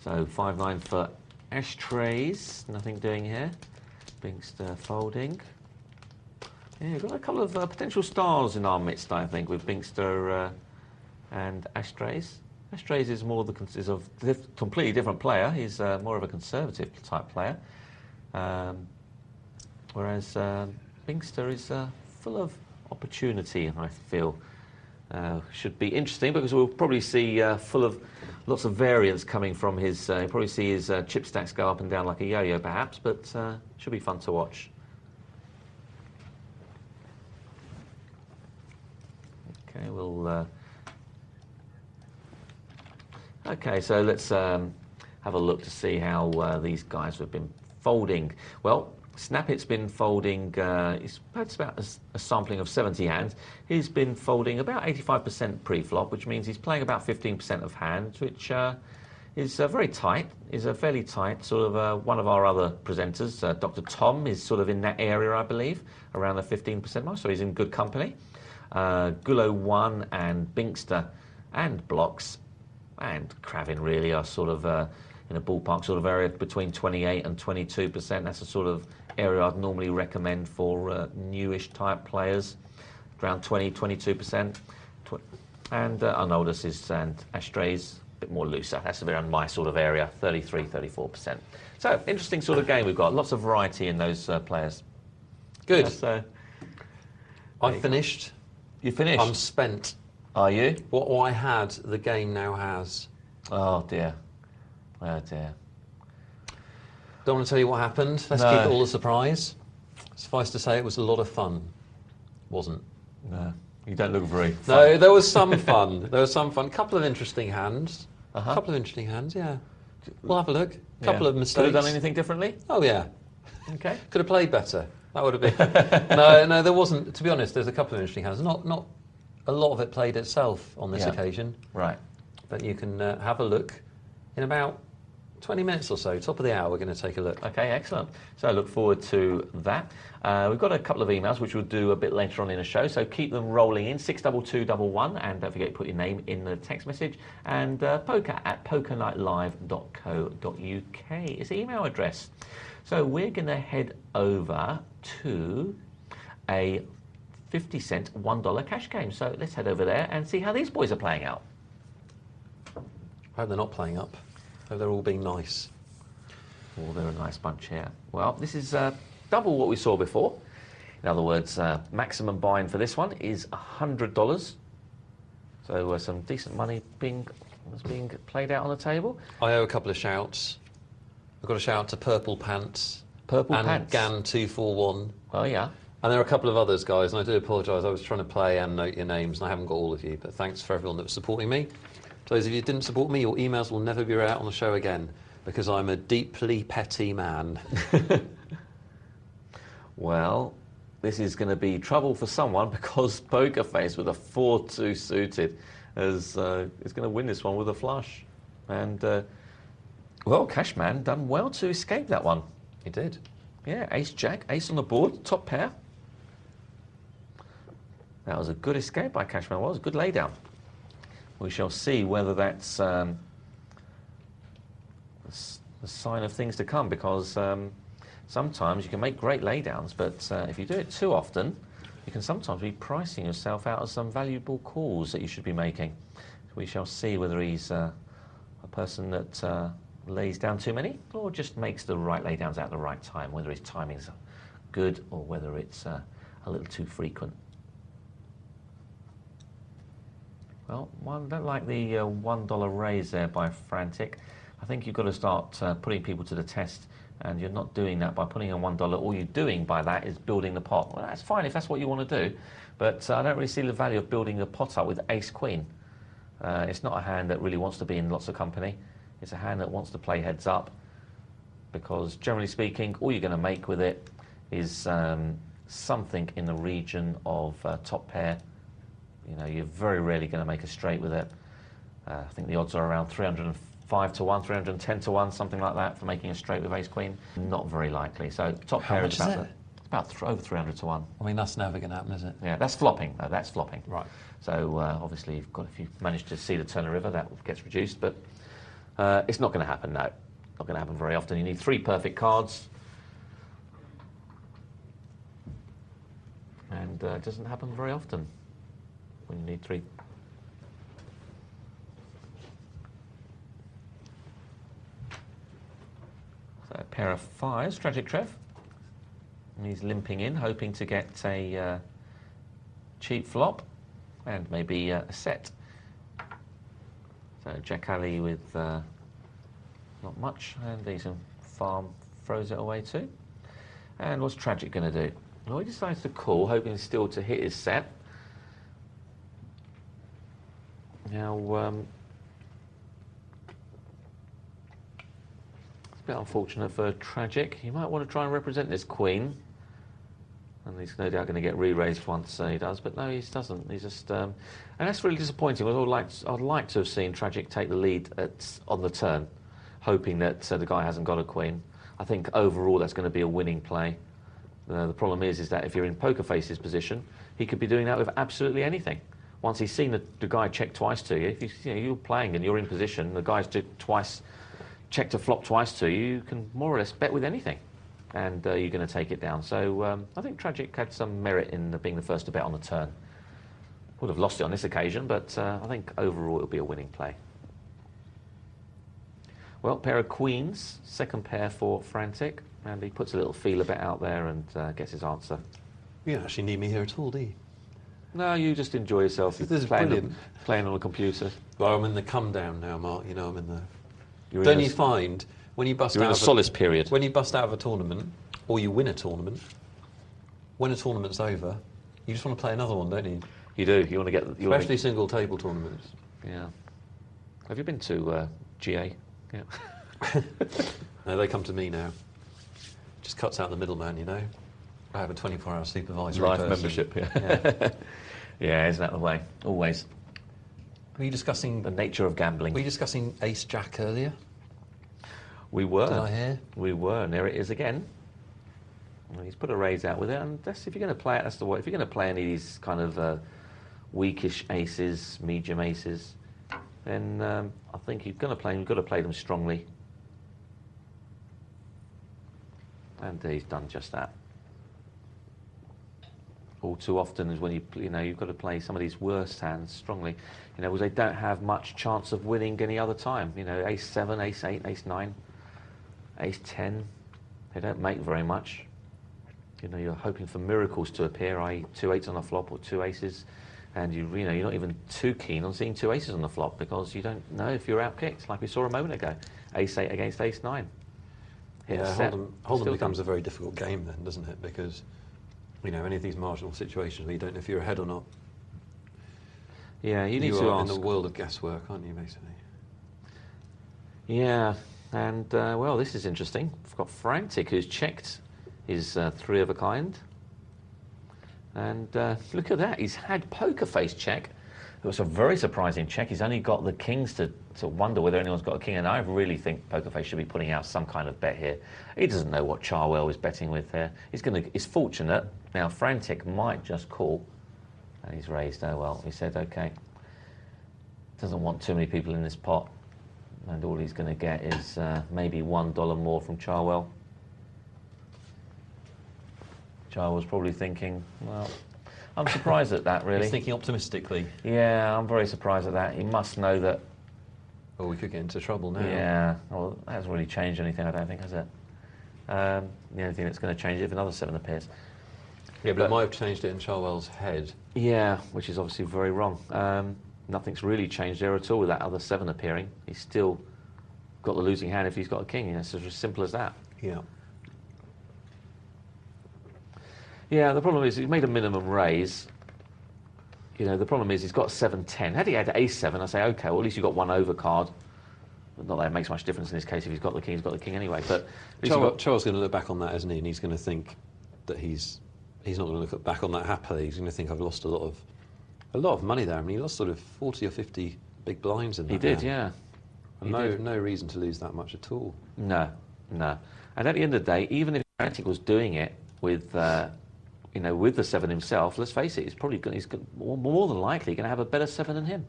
So 5-9 for ashtrays, nothing doing here. Bingster folding. Yeah, we've got a couple of potential stars in our midst, I think, with Bingster and ashtrays. Ashtrays is more is a completely different player. He's more of a conservative type player, whereas Bingster is full of opportunity, I feel. Should be interesting, because we'll probably see full of lots of variance coming from his... you'll probably see his chip stacks go up and down like a yo-yo, perhaps, but should be fun to watch. Okay, we'll... Okay, so let's have a look to see how these guys have been folding. Well, Snapit's been folding, it's about a sampling of 70 hands. He's been folding about 85% pre-flop, which means he's playing about 15% of hands, which is very tight, is a fairly tight, sort of one of our other presenters, Dr. Tom, is sort of in that area, I believe, around the 15% mark, so he's in good company. Gullo 1 and Bingster and Blocks and Craven really are sort of in a ballpark sort of area between 28 and 22%. That's a sort of area I'd normally recommend for newish type players, around 20-22%. And Arnoldus and ashtrays a bit more looser. That's around my sort of area, 33-34%. So interesting sort of game we've got. Lots of variety in those players. Good. So I've finished. You finished? I'm spent. Are you? What I had, the game now has. Oh dear. Oh dear. Don't want to tell you what happened. Let's keep it all a surprise. Suffice to say, it was a lot of fun. Wasn't. No. You don't look very fun. No, there was some fun. There was some fun. Couple of interesting hands. Couple of interesting hands, yeah. We'll have a look. Couple of mistakes. Could have done anything differently? Oh, yeah. Okay. Could have played better. That would have been... No, there wasn't. To be honest, there's a couple of interesting hands. Not a lot of it played itself on this occasion. Right. But you can have a look in about 20 minutes or so, top of the hour, we're going to take a look. Okay, excellent. So I look forward to that. We've got a couple of emails which we'll do a bit later on in the show, so keep them rolling in, 62211, and don't forget to put your name in the text message, and poker@pokernightlive.co.uk is the email address. So we're going to head over to a 50-cent $1 cash game. So let's head over there and see how these boys are playing out. I hope they're not playing up. I hope they're all being nice. Oh, they're a nice bunch here. Well, this is double what we saw before. In other words, maximum buy-in for this one is $100. So some decent money being played out on the table. I owe a couple of shouts. I've got a shout to Purple Pants. Purple and Pants. Gan241. Oh, yeah. And there are a couple of others, guys, and I do apologise. I was trying to play and note your names, and I haven't got all of you. But thanks for everyone that was supporting me. For those of you who didn't support me, your emails will never be read out on the show again, because I'm a deeply petty man. Well, this is going to be trouble for someone, because Poker Face with a 4-2 suited is going to win this one with a flush. And, well, Cashman done well to escape that one. He did. Yeah, ace-jack, ace on the board, top pair. That was a good escape by Cashman. Well, it was a good laydown. We shall see whether that's a sign of things to come, because sometimes you can make great laydowns, but if you do it too often, you can sometimes be pricing yourself out of some valuable calls that you should be making. We shall see whether he's a person that lays down too many, or just makes the right laydowns at the right time, whether his timing's good or whether it's a little too frequent. Well, I don't like the $1 raise there by Frantic. I think you've got to start putting people to the test, and you're not doing that by putting in $1. All you're doing by that is building the pot. Well, that's fine if that's what you want to do, but I don't really see the value of building the pot up with ace-queen. It's not a hand that really wants to be in lots of company. It's a hand that wants to play heads up, because generally speaking, all you're going to make with it is something in the region of top pair. You know, you're very rarely going to make a straight with it. I think the odds are around 305 to 1, 310 to 1, something like that, for making a straight with ace-queen. Not very likely. So top pair is about over 300 to 1. I mean, that's never going to happen, is it? Yeah, that's flopping, though. That's flopping. Right. So obviously, if you manage to see the turn of river, that gets reduced, but it's not going to happen, no. Not going to happen very often. You need 3 perfect cards, and it doesn't happen very often when you need 3. So a pair of 5s, Tragic Trev. And he's limping in, hoping to get a cheap flop and maybe a set. So Jack Ali with not much, and decent farm throws it away too. And what's Tragic going to do? Well, he decides to call, hoping still to hit his set. Now, it's a bit unfortunate for Tragic. He might want to try and represent this queen, and he's no doubt going to get re-raised once he does, but no, he doesn't. He's just, and that's really disappointing. I'd like to have seen Tragic take the lead on the turn, hoping that the guy hasn't got a queen. I think overall that's going to be a winning play. The problem is that if you're in Poker Face's position, he could be doing that with absolutely anything. Once he's seen the guy check twice to you, if you're playing and you're in position, the guy's checked a flop twice to you, you can more or less bet with anything, and you're going to take it down. So I think Tragic had some merit in being the first to bet on the turn. Would have lost it on this occasion, but I think overall it'll be a winning play. Well, pair of queens, second pair for Frantic, and he puts a little feeler bet out there and gets his answer. You don't actually need me here at all, do you? No, you just enjoy yourself. This is brilliant. Playing on a computer. Well, I'm in the come down now, Mark. You know, I'm in the... You're Don't you find when you bust You're out in a of solace period. When you bust out of a tournament, or you win a tournament, when a tournament's over, you just want to play another one, don't you? You do. You want to get... Especially single table tournaments. Yeah. Have you been to GA? Yeah. No, they come to me now. Just cuts out the middleman, you know. I have a 24-hour supervisory Life person. membership, yeah. Yeah. Yeah, isn't that the way? Always. Were you discussing The nature of gambling. Were you discussing Ace Jack earlier? We were. Did I hear? We were, and there it is again. And he's put a raise out with it, and that's, if you're going to play it, that's the way. If you're going to play any of these kind of weakish aces, medium aces, then I think you've got to play them strongly. And he's done just that. all too often is when you've got to play some of these worst hands strongly, because they don't have much chance of winning any other time. Ace 7, Ace 8, Ace 9, Ace 10, they don't make very much. You're hoping for miracles to appear, i.e. 2 8s on the flop or 2 aces, and you're not even too keen on seeing 2 aces on the flop because you don't know if you're outkicked, like we saw a moment ago. Ace 8 against Ace 9. Hold'em becomes a very difficult game then, doesn't it? Because any of these marginal situations where you don't know if you're ahead or not. Yeah, you need to to ask. ask. In the world of guesswork, aren't you, basically? Yeah, and well, this is interesting. We've got Frantic, who's checked his 3 of a kind. And look at that, he's had Poker Face check. It was a very surprising check. He's only got the kings to wonder whether anyone's got a king, and I really think Poker Face should be putting out some kind of bet here. He doesn't know what Charwell is betting with here. He's fortunate. Now Frantic might just call, and he's raised. Oh well, he said okay. Doesn't want too many people in this pot, and all he's going to get is maybe $1 more from Charwell. Charwell's probably thinking, well, I'm surprised at that, really. He's thinking optimistically. Yeah, I'm very surprised at that. He must know that... Oh, we could get into trouble now. Yeah, well, that hasn't really changed anything, I don't think, has it? The only thing that's going to change it if another 7 appears. Yeah, but it might have changed it in Charwell's head. Yeah, which is obviously very wrong. Nothing's really changed there at all with that other 7 appearing. He's still got the losing hand if he's got a king. It's as simple as that. Yeah. Yeah, the problem is he's made a minimum raise. The problem is he's got 7-10. Had he had Ace 7, I'd say, okay, well, at least you've got 1 overcard. Not that it makes much difference in this case if he's got the king, he's got the king anyway. But Charles going to look back on that, isn't he? And he's going to think that he's not going to look back on that happily. He's going to think, I've lost a lot of money there. I mean, he lost sort of 40 or 50 big blinds in that. He did, yeah. No reason to lose that much at all. No. And at the end of the day, even if Frantic was doing it with... with the 7 himself, let's face it, he's more than likely going to have a better 7 than him.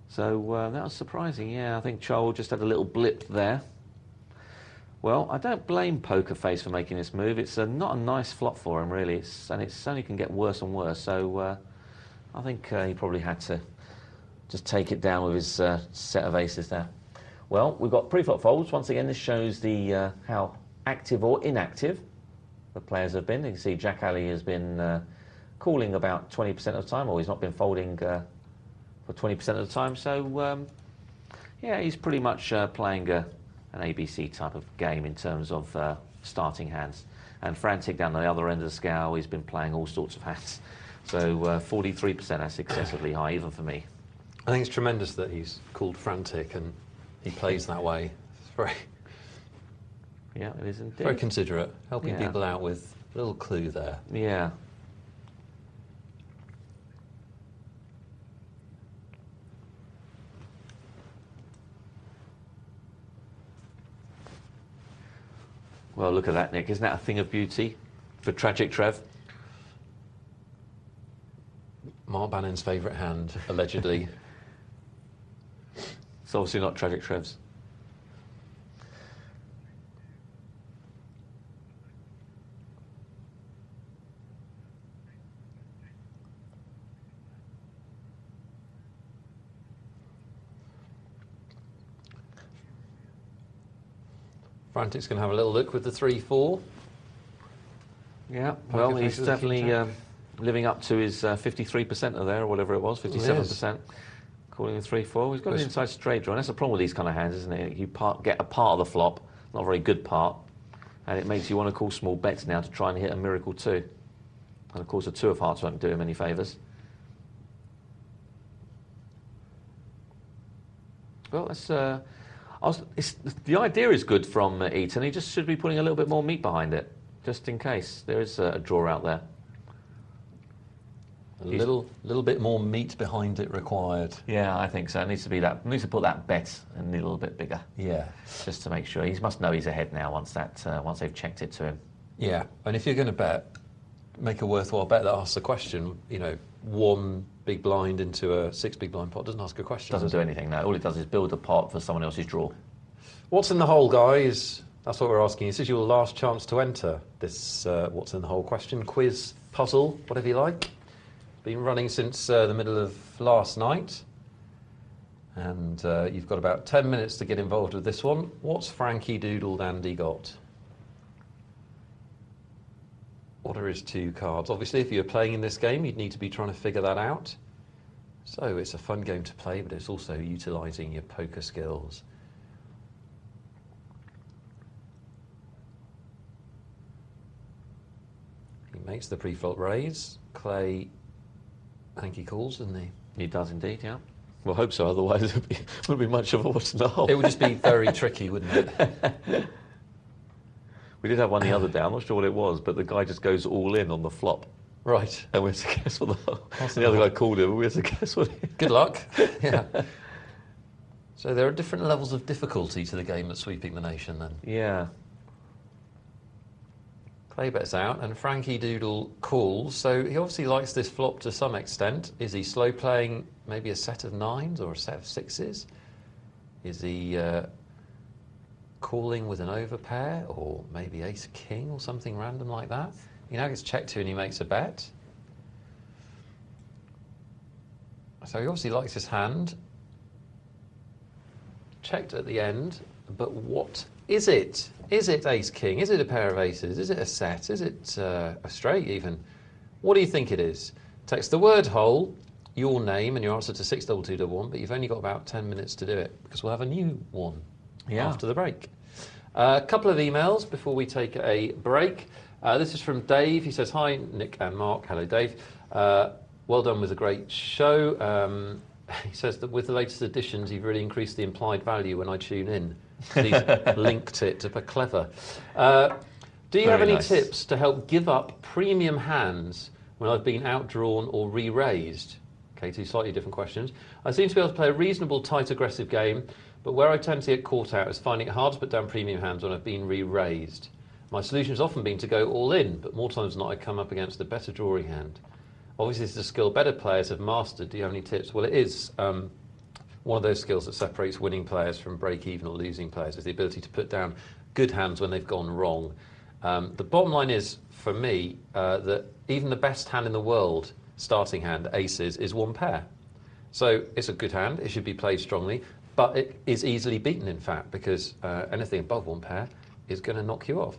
So that was surprising. Yeah, I think Charles just had a little blip there. Well, I don't blame Poker Face for making this move. It's not a nice flop for him, really. And it only can get worse and worse. So I think he probably had to just take it down with his set of aces there. Well, we've got pre-flop folds. Once again, this shows the how active or inactive the players have been. You can see Jack Ali has been calling about 20% of the time, or he's not been folding for 20% of the time. So, yeah, he's pretty much playing an ABC type of game in terms of starting hands. And Frantic down the other end of the scale, he's been playing all sorts of hands. So 43%, that's excessively high, even for me. I think it's tremendous that he's called Frantic and he plays that way. It's very... Yeah, it is indeed. Very considerate, helping people out with a little clue there. Yeah. Well, look at that, Nick. Isn't that a thing of beauty for Tragic Trev? Mark Banin's favourite hand, allegedly. It's obviously not Tragic Trev's. Frantic's going to have a little look with the 3-4. Yeah, well, he's definitely living up to his 53% there, or whatever it was, 57%. Calling the 3-4. He's got an inside straight draw, and that's the problem with these kind of hands, isn't it? You get a part of the flop, not a very good part, and it makes you want to call small bets now to try and hit a miracle 2. And of course, a 2 of hearts won't do him any favours. Well, that's... the idea is good from Eaton. He just should be putting a little bit more meat behind it, just in case there is a draw out there. A little bit more meat behind it required. Yeah, I think so. It needs to be that. Needs to put that bet a little bit bigger. Yeah, just to make sure. He must know he's ahead now once they've checked it to him. Yeah, and if you're going to bet, make a worthwhile bet that asks a question. 1 big blind into a 6 big blind pot doesn't ask a question. Doesn't do anything. No, all it does is build a pot for someone else's draw. What's in the hole, guys? That's what we're asking. This is your last chance to enter this what's in the hole question, quiz, puzzle, whatever you like. Been running since the middle of last night. And you've got about 10 minutes to get involved with this one. What's Frankie Doodle Dandy got? What are his 2 cards? Obviously, if you're playing in this game, you'd need to be trying to figure that out. So it's a fun game to play, but it's also utilising your poker skills. He makes the pre-flop raise. Clay, I think he calls, doesn't he? He does indeed, yeah. Well, I hope so, otherwise it wouldn't be much of a what's in the hole. It would just be very tricky, wouldn't it? We did have one the other day, I'm not sure what it was, but the guy just goes all in on the flop. Right. And we had to guess what the other guy called him, but we had to guess what Good luck. Yeah. So there are different levels of difficulty to the game of Sweeping the Nation then. Yeah. Clay bets out and Frankie Doodle calls. So he obviously likes this flop to some extent. Is he slow playing maybe a set of 9s or a set of 6s? Is he calling with an overpair or maybe ace king or something random like that? He now gets checked to and he makes a bet. So he obviously likes his hand. Checked at the end, but what is it? Is it ace king? Is it a pair of aces? Is it a set? Is it a straight even? What do you think it is? Text the word hole, your name and your answer to 62211, but you've only got about 10 minutes to do it because we'll have a new one after the break. A couple of emails before we take a break. This is from Dave. He says, hi, Nick and Mark. Hello, Dave. Well done with a great show. He says that with the latest additions, you've really increased the implied value when I tune in. He's linked it to clever. Do you have any tips to help give up premium hands when I've been outdrawn or re-raised? Okay, 2 slightly different questions. I seem to be able to play a reasonable, tight, aggressive game, but where I tend to get caught out is finding it hard to put down premium hands when I've been re-raised. My solution has often been to go all in, but more times than not I come up against a better drawing hand. Obviously this is a skill better players have mastered. Do you have any tips? Well, it is one of those skills that separates winning players from break-even or losing players, is the ability to put down good hands when they've gone wrong. The bottom line is, for me, that even the best hand in the world, starting hand, aces, is 1 pair. So it's a good hand, it should be played strongly, but it is easily beaten, in fact, because anything above 1 pair is going to knock you off.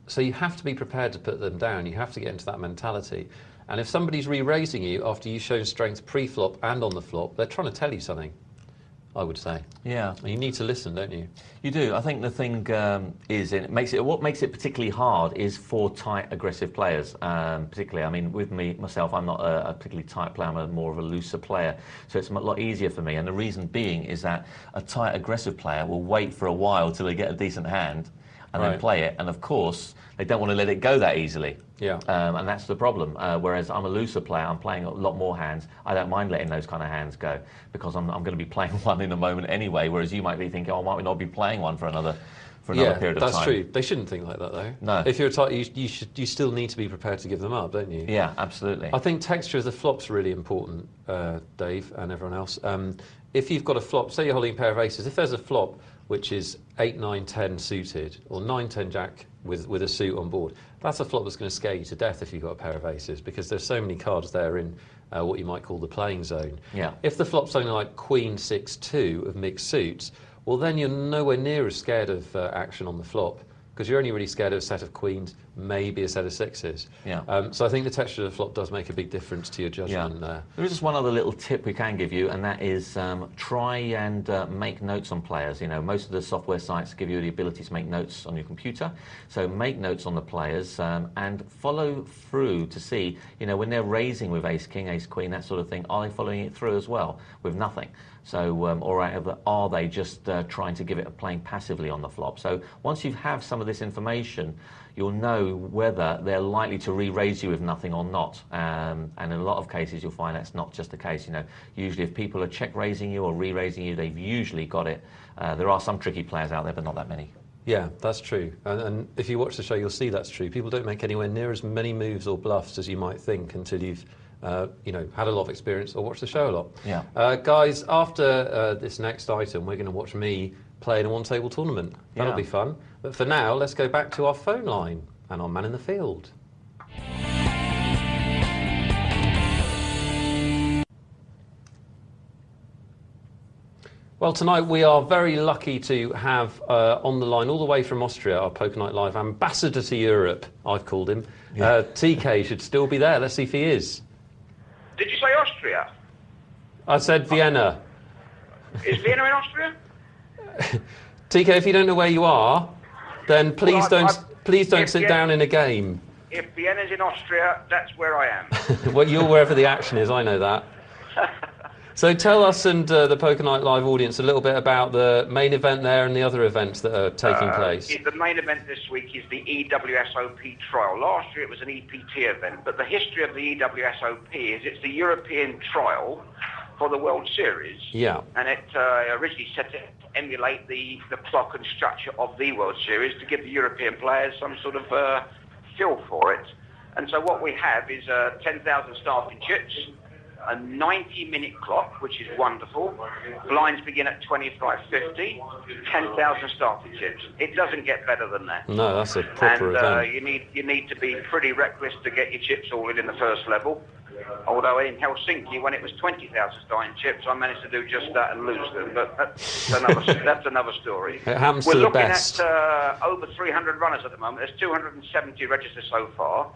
So you have to be prepared to put them down. You have to get into that mentality. And if somebody's re-raising you after you've shown strength pre-flop and on the flop, they're trying to tell you something, I would say. Yeah. And you need to listen, don't you? You do. I think the thing is, what makes it particularly hard is for tight, aggressive players. Particularly, I mean, with myself, I'm not a particularly tight player. I'm more of a looser player. So it's a lot easier for me. And the reason being is that a tight, aggressive player will wait for a while till they get a decent hand and then play it. And of course, they don't want to let it go that easily. Yeah. And that's the problem. Whereas I'm a looser player, I'm playing a lot more hands. I don't mind letting those kind of hands go because I'm going to be playing one in a moment anyway. Whereas you might be thinking, oh, I might not be playing one for another period of time. Yeah, that's true. They shouldn't think like that, though. No. If you're tight, you still need to be prepared to give them up, don't you? Yeah, absolutely. I think texture of the flop's really important, Dave and everyone else. If you've got a flop, say you're holding a pair of aces, if there's a flop which is 8, 9, 10 suited, or 9, 10 jack with a suit on board, that's a flop that's going to scare you to death if you've got a pair of aces, because there's so many cards there in what you might call the playing zone. Yeah. If the flop's something like Queen 6, 2 of mixed suits, well then you're nowhere near as scared of action on the flop, because you're only really scared of a set of queens, maybe a set of sixes. Yeah. So I think the texture of the flop does make a big difference to your judgment there. There is just one other little tip we can give you, and that is try and make notes on players. You know, most of the software sites give you the ability to make notes on your computer. So make notes on the players and follow through to see, you know, when they're raising with ace king, ace queen, that sort of thing, are they following it through as well with nothing? So, or are they just trying to give it a playing passively on the flop? So once you have some of this information, you'll know whether they're likely to re-raise you with nothing or not. And in a lot of cases, you'll find that's not just the case. You know, usually if people are check-raising you or re-raising you, they've usually got it. There are some tricky players out there, but not that many. Yeah, that's true. And if you watch the show, you'll see that's true. People don't make anywhere near as many moves or bluffs as you might think until you've you know, had a lot of experience or watched the show a lot. Yeah. Guys, after this next item, we're going to watch me play in a one-table tournament. That'll Yeah. be fun. But for now, let's go back to our phone line and our man in the field. Well, tonight we are very lucky to have on the line, all the way from Austria, our Poker Night Live ambassador to Europe, I've called him. TK should still be there. Let's see if he is. Did you say Austria? I said Vienna. Is Vienna in Austria? TK, if you don't know where you are, then please don't if sit Vienna- down in a game. If Vienna's in Austria, that's where I am. Well, you're wherever the action is, I know that. So tell us and the Poker Night Live audience a little bit about the main event there and the other events that are taking place. The main event this week is the EWSOP trial. Last year it was an EPT event, but the history of the EWSOP is it's the European trial for the World Series. Yeah. And it originally set to emulate the clock and structure of the World Series to give the European players some sort of feel for it. And so what we have is 10,000 starting chips, a 90-minute clock, which is wonderful. Blinds begin at 25.50, 10,000 starting chips. It doesn't get better than that. No, that's a proper And event. you need to be pretty reckless to get your chips all in the first level. Although in Helsinki, when it was 20,000 starting chips, I managed to do just that and lose them. But that's another story. It happens We're to the looking best. at over 300 runners at the moment. There's 270 registered so far.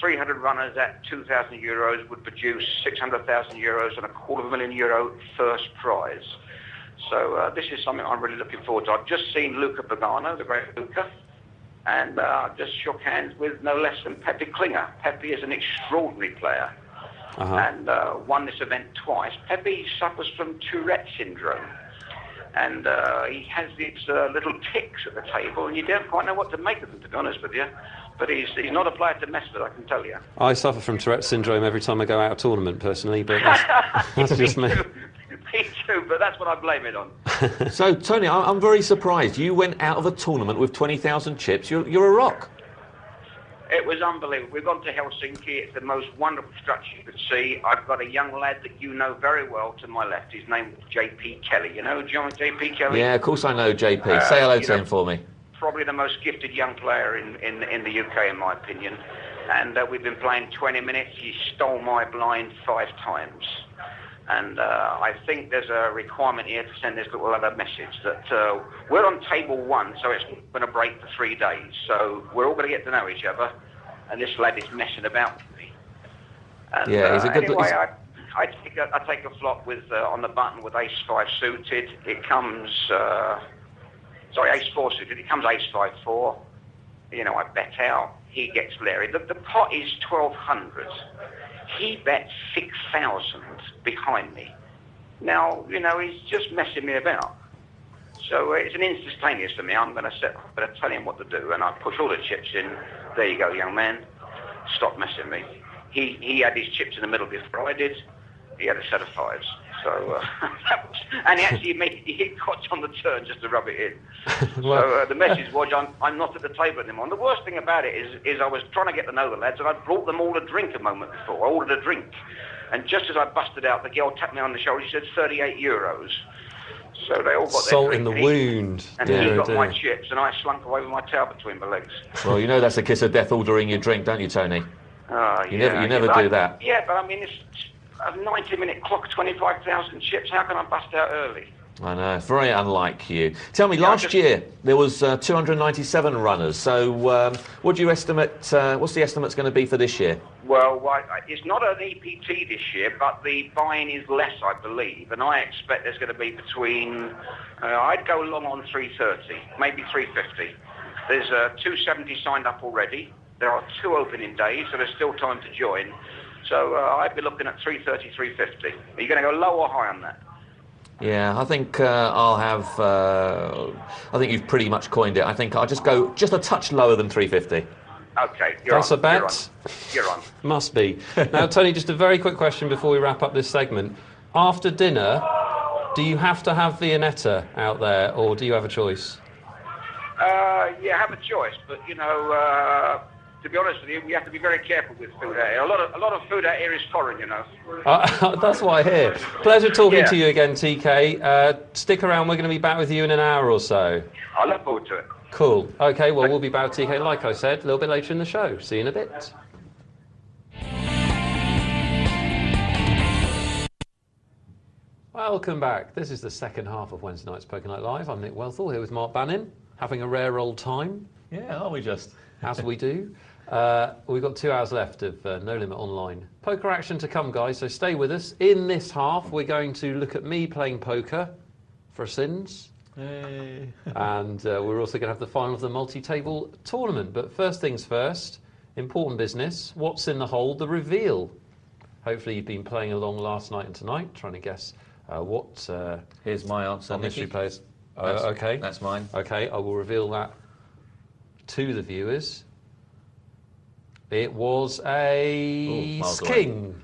300 runners at €2,000 would produce €600,000 and €250,000 first prize. So this is something I'm really looking forward to. I've just seen Luca Pagano, the great Luca, and just shook hands with no less than Pepe Klinger. Pepe is an extraordinary player and won this event twice. Pepe suffers from Tourette syndrome. And he has these little tics at the table, and you don't quite know what to make of them, to be honest with you. But he's not a player to mess with, I can tell you. I suffer from Tourette syndrome every time I go out of tournament, personally, but that's just me. Me too, but that's what I blame it on. So, Tony, I'm very surprised. You went out of a tournament with 20,000 chips. You're a rock. It was unbelievable. We've gone to Helsinki. It's the most wonderful structure you could see. I've got a young lad that you know very well to my left. His name is JP Kelly. You know JP Kelly? Yeah, of course I know JP. Say hello to him for me. Probably the most gifted young player in the UK, in my opinion. And we've been playing 20 minutes. He stole my blind 5 times. And I think there's a requirement here to send this little other message that we're on table 1, so it's going to break for 3 days. So we're all going to get to know each other. And this lad is messing about with me. And, Yeah, he's a good... anyway, I take a flop with on the button with ace-5 suited. It comes... ace-4 suited. It comes ace-5-4. You know, I bet out. He gets Larry. The pot is 1,200. He bets 6,000 behind me. Now, you know, he's just messing me about. So it's an instantaneous for me. I'm going to tell him what to do, and I push all the chips in. There you go, young man. Stop messing me. He had his chips in the middle before I did. He had a set of 5s. So, and he actually he got on the turn just to rub it in. Well, So the message was, I'm not at the table anymore. And the worst thing about it is I was trying to get to know the lads, and I brought them all a drink a moment before. I ordered a drink. And just as I busted out, the girl tapped me on the shoulder. She said, €38. So they all got salt their in the drink. wound. And Dear, he got dear. my chips, and I slunk away with my tail between my legs. Well, you know that's a kiss of death ordering your drink, don't you, Tony? You never do that. Yeah, but I mean, it's a 90-minute clock, 25,000 chips. How can I bust out early? I know, it's very unlike you. Tell me, last year there was 297 runners. So, what do you estimate? What's the estimate's going to be for this year? Well, it's not an EPT this year, but the buy-in is less, I believe, and I expect there's going to be between. I'd go long on 330, maybe 350. There's 270 signed up already. There are 2 opening days, so there's still time to join. So I'd be looking at 330, 350. Are you going to go low or high on that? Yeah, I think I'll have. I think you've pretty much coined it. I think I'll just go just a touch lower than 350. Okay, That's a bet. You're on. Must be. Now, Tony, just a very quick question before we wrap up this segment. After dinner, do you have to have Viennetta out there, or do you have a choice? Yeah, have a choice, but you know, to be honest with you, we have to be very careful with food out here. A lot of food out here is foreign, you know. That's what I hear. Pleasure talking Yeah. to you again, TK. Stick around. We're going to be back with you in an hour or so. I look forward to it. Cool. Okay, well, we'll be back with TK, like I said, a little bit later in the show. See you in a bit. Welcome back. This is the second half of Wednesday night's Poker Night Live. I'm Nick Wealthall here with Mark Banin, having a rare old time. Yeah, aren't we just? As we do. We've got 2 hours left of No Limit Online. Poker action to come, guys, so stay with us. In this half, we're going to look at me playing poker for sins. Hey. And we're also going to have the final of the multi-table tournament. But first things first, important business. What's in the hole? The reveal. Hopefully you've been playing along last night and tonight, trying to guess what Here's my answer, our mystery Nicky. players. That's- Okay. That's mine. Okay, I will reveal that to the viewers. It was a Ooh, miles away. king.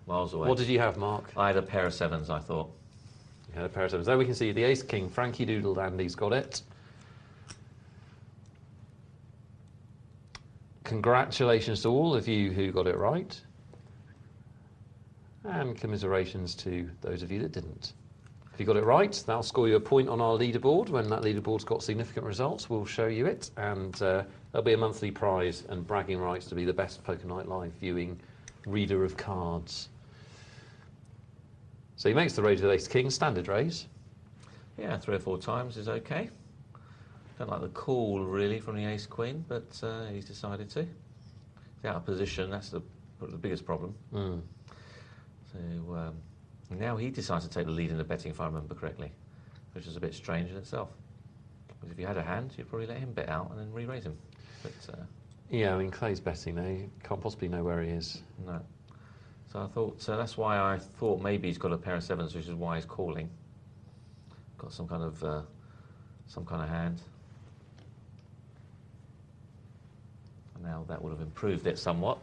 Miles away. What did you have, Mark? I had a pair of sevens, I thought. You had a pair of sevens. There we can see the ace king. Frankie Doodle Andy's got it. Congratulations to all of you who got it right. And commiserations to those of you that didn't. If you got it right, that'll score you a point on our leaderboard. When that leaderboard's got significant results, we'll show you it. And there'll be a monthly prize and bragging rights to be the best Poker Night Live viewing reader of cards. So he makes the raise with ace king, standard raise. Yeah, 3 or 4 times is okay. Don't like the call really from the ace queen, but he's decided to. He's out of position. That's the biggest problem. Mm. So now he decides to take the lead in the betting, if I remember correctly, which is a bit strange in itself. Because if you had a hand, you'd probably let him bet out and then re-raise him. But Yeah, I mean, Clay's betting now. You can't possibly know where he is. no. So I thought that's why I thought maybe he's got a pair of sevens, which is why he's calling. Got some kind of hand. And now that would have improved it somewhat.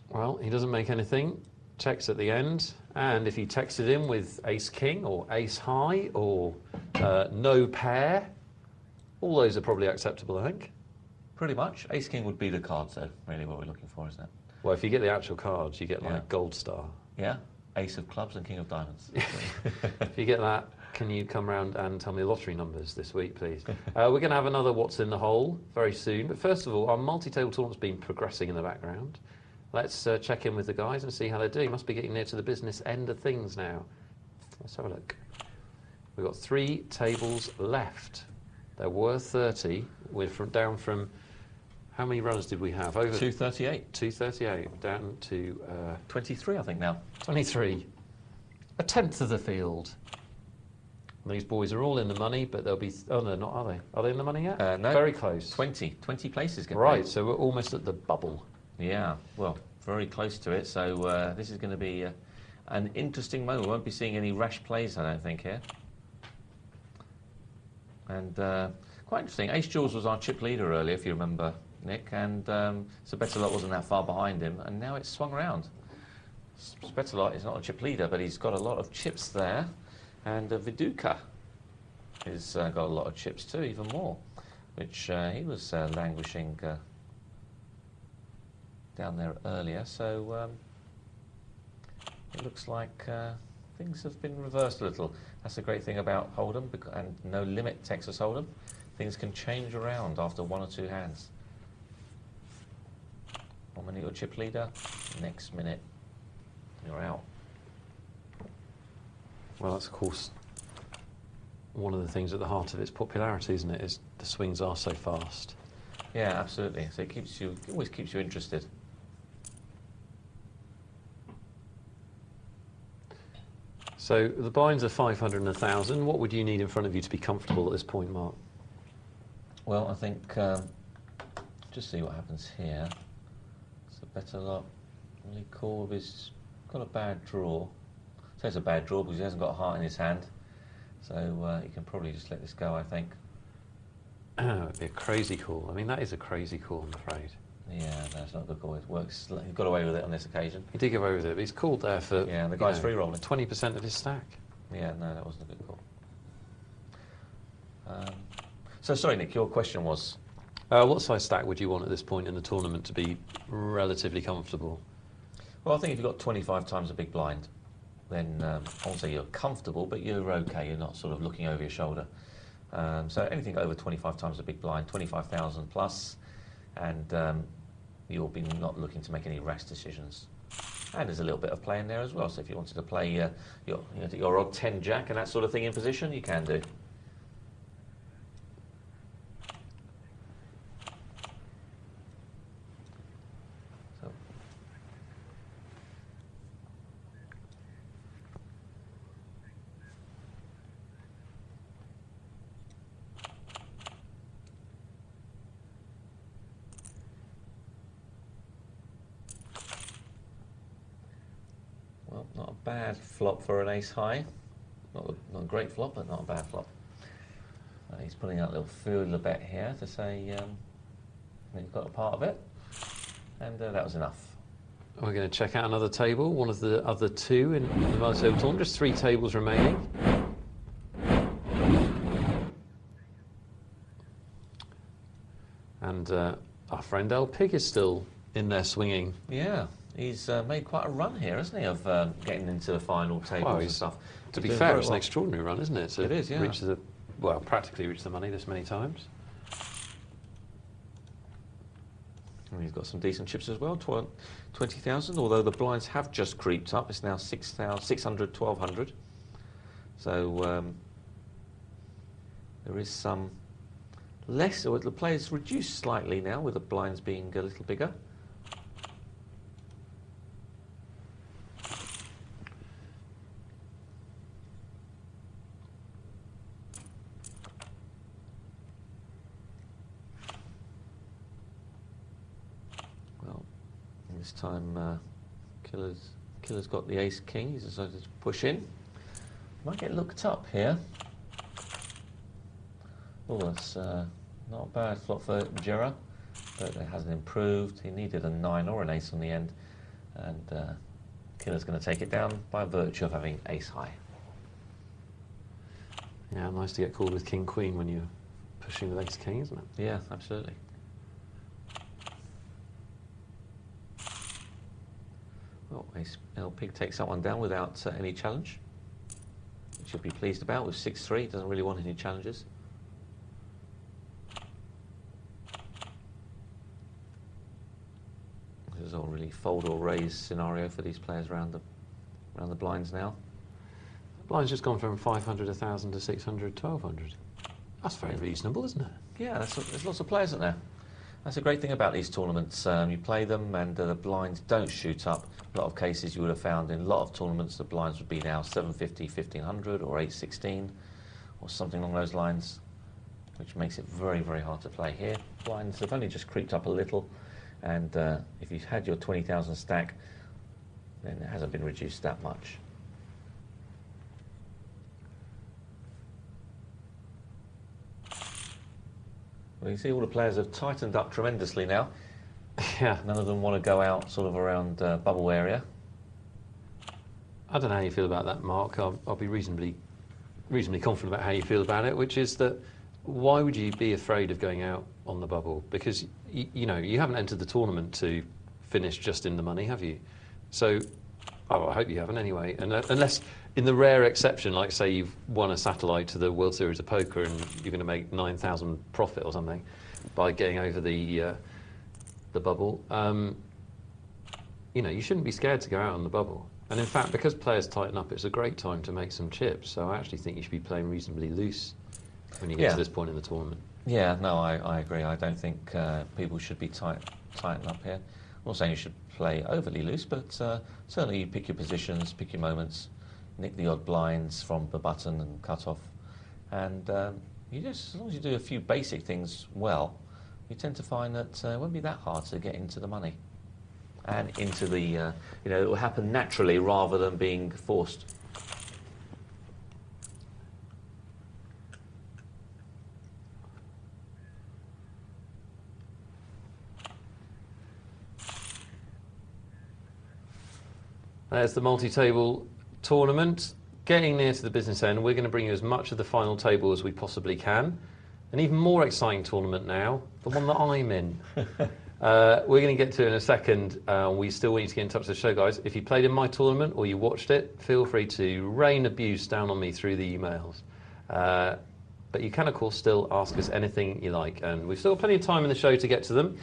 Well, he doesn't make anything. Checks at the end. And if you texted him with ace king or ace high or no pair, all those are probably acceptable, I think. Pretty much. Ace king would be the card, so really what we're looking for, isn't it? Well, if you get the actual cards, you get like Yeah. gold star. Yeah. Ace of clubs and king of diamonds. If you get that, can you come round and tell me the lottery numbers this week, please? We're going to have another What's in the Hole very soon. But first of all, our multi-table tournament's been progressing in the background. Let's check in with the guys and see how they're doing. Must be getting near to the business end of things now. Let's have a look. We've got 3 tables left. There were 30. We're down from... How many runners did we have? Over 238. 238. Down to 23, I think, now. 23. A tenth of the field. These boys are all in the money, but they'll be... Oh, no, not, are they? Are they in the money yet? No. Very close. 20 places get Right, paid. so we're almost at the bubble. Yeah, well, very close to it. So this is going to be an interesting moment. We won't be seeing any rash plays, I don't think, here. And quite interesting. Ace Jaws was our chip leader earlier, if you remember, Nick. And so Bettelot wasn't that far behind him. And now it's swung around. Bettelot is not a chip leader, but he's got a lot of chips there. And Viduka has got a lot of chips too, even more. Which he was languishing... down there earlier, so it looks like things have been reversed a little. That's the great thing about Hold'em, and No Limit Texas Hold'em. Things can change around after 1 or 2 hands. 1 minute you're chip leader, next minute you're out. Well, that's, of course, one of the things at the heart of its popularity, isn't it? Is the swings are so fast. Yeah, absolutely. So it always keeps you interested. So the blinds are 500 and 1,000. What would you need in front of you to be comfortable at this point, Mark? Well, I think just see what happens here. It's a better lot. Really cool with his got a bad draw. So it's a bad draw because he hasn't got a heart in his hand. So he can probably just let this go, I think. It'd be a crazy call. I mean, that is a crazy call, I'm afraid. Yeah, that's not a good call. It works. He got away with it on this occasion. He did go away with it, but he's called there for... Yeah, the guy's free rolling. 20% of his stack. Yeah, no, that wasn't a good call. So sorry, Nick, your question was? What size stack would you want at this point in the tournament to be relatively comfortable? Well, I think if you've got 25 times a big blind, then I won't say you're comfortable, but you're okay. You're not sort of looking over your shoulder. So anything over 25 times a big blind, 25,000 plus, and you'll be not looking to make any rash decisions. And there's a little bit of play in there as well. So if you wanted to play your odd 10 jack and that sort of thing in position, you can do. So. Well, not a bad flop for an ace high. Not a great flop, but not a bad flop. He's putting out a little feeler bet here to say he's got a part of it, and that was enough. We're going to check out another table, one of the other two in the multi-table tournament. Just 3 tables remaining. And our friend El Pig is still in there swinging. Yeah, he's made quite a run here, hasn't he, of getting into the final tables and stuff. To be fair, it's an extraordinary run, isn't it? It is, yeah. Practically reached the money this many times. And he's got some decent chips as well, 20,000, although the blinds have just creeped up. It's now 600, 1,200. So there is some less, or the players reduced slightly now with the blinds being a little bigger. This time, Killer's got the ace king. He's decided to push in. Might get looked up here. Oh, that's not a bad flop for Jera, but it hasn't improved. He needed a 9 or an ace on the end, and Killer's going to take it down by virtue of having ace high. Yeah, nice to get called with king queen when you're pushing with ace king, isn't it? Yeah, absolutely. Well, El Pig takes that one down without any challenge, which he'll be pleased about with 6-3. Doesn't really want any challenges. This is all really fold or raise scenario for these players around the blinds now. The blind's just gone from 500, 1,000 to 600, 1,200. That's very reasonable, isn't it? Yeah, there's lots of players in there. That's a great thing about these tournaments. You play them and the blinds don't shoot up. A lot of cases you would have found in a lot of tournaments the blinds would be now 750, 1,500 or 816 or something along those lines, which makes it very, very hard to play here. Blinds have only just creeped up a little, and if you've had your 20,000 stack, then it hasn't been reduced that much. Well, you see all the players have tightened up tremendously now. Yeah. None of them want to go out sort of around bubble area. I don't know how you feel about that, Mark. I'll be reasonably confident about how you feel about it, which is that why would you be afraid of going out on the bubble? Because, you know, you haven't entered the tournament to finish just in the money, have you? So, I hope you haven't anyway. And unless, in the rare exception, like say you've won a satellite to the World Series of Poker and you're going to make 9,000 profit or something by getting over the bubble, you know, you shouldn't be scared to go out on the bubble. And in fact, because players tighten up, it's a great time to make some chips. So I actually think you should be playing reasonably loose when you get to this point in the tournament. Yeah, no, I agree. I don't think people should be tighten up here. I'm not saying you should play overly loose, but certainly you pick your positions, pick your moments, nick the odd blinds from the button and cut off. And you just, as long as you do a few basic things well, you tend to find that it won't be that hard to get into the money. And into the, you know, it will happen naturally rather than being forced. There's the multi-table tournament. Getting near to the business end, we're going to bring you as much of the final table as we possibly can. an even more exciting tournament now, the one that I'm in. We're going to get to it in a second. We still want you to get in touch with the show, guys. If you played in my tournament or you watched it, feel free to rain abuse down on me through the emails. But you can, of course, still ask us anything you like. And we've still got plenty of time in the show to get to them.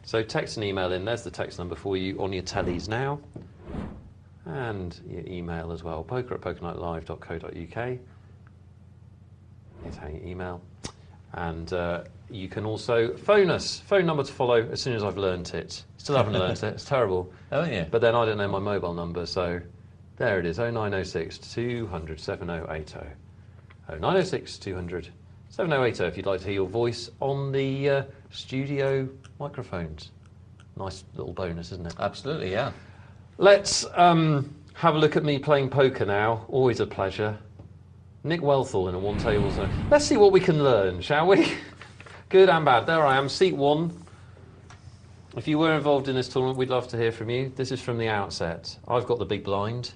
So text and email in. There's the text number for you on your tellies now. And your email as well, poker@pokernightlive.co.uk. Here's how you email. And you can also phone us. Phone number to follow as soon as I've learnt it. Still haven't learnt it. It's terrible. Oh, yeah. But then I don't know my mobile number, so there it is, 0906 200 7080. 0906 200 7080 if you'd like to hear your voice on the studio microphones. Nice little bonus, isn't it? Absolutely, yeah. Let's have a look at me playing poker now. Always a pleasure. Nick Wealthall in a one table zone. Let's see what we can learn, shall we? Good and bad. There I am, seat 1. If you were involved in this tournament, we'd love to hear from you. This is from the outset. I've got the big blind.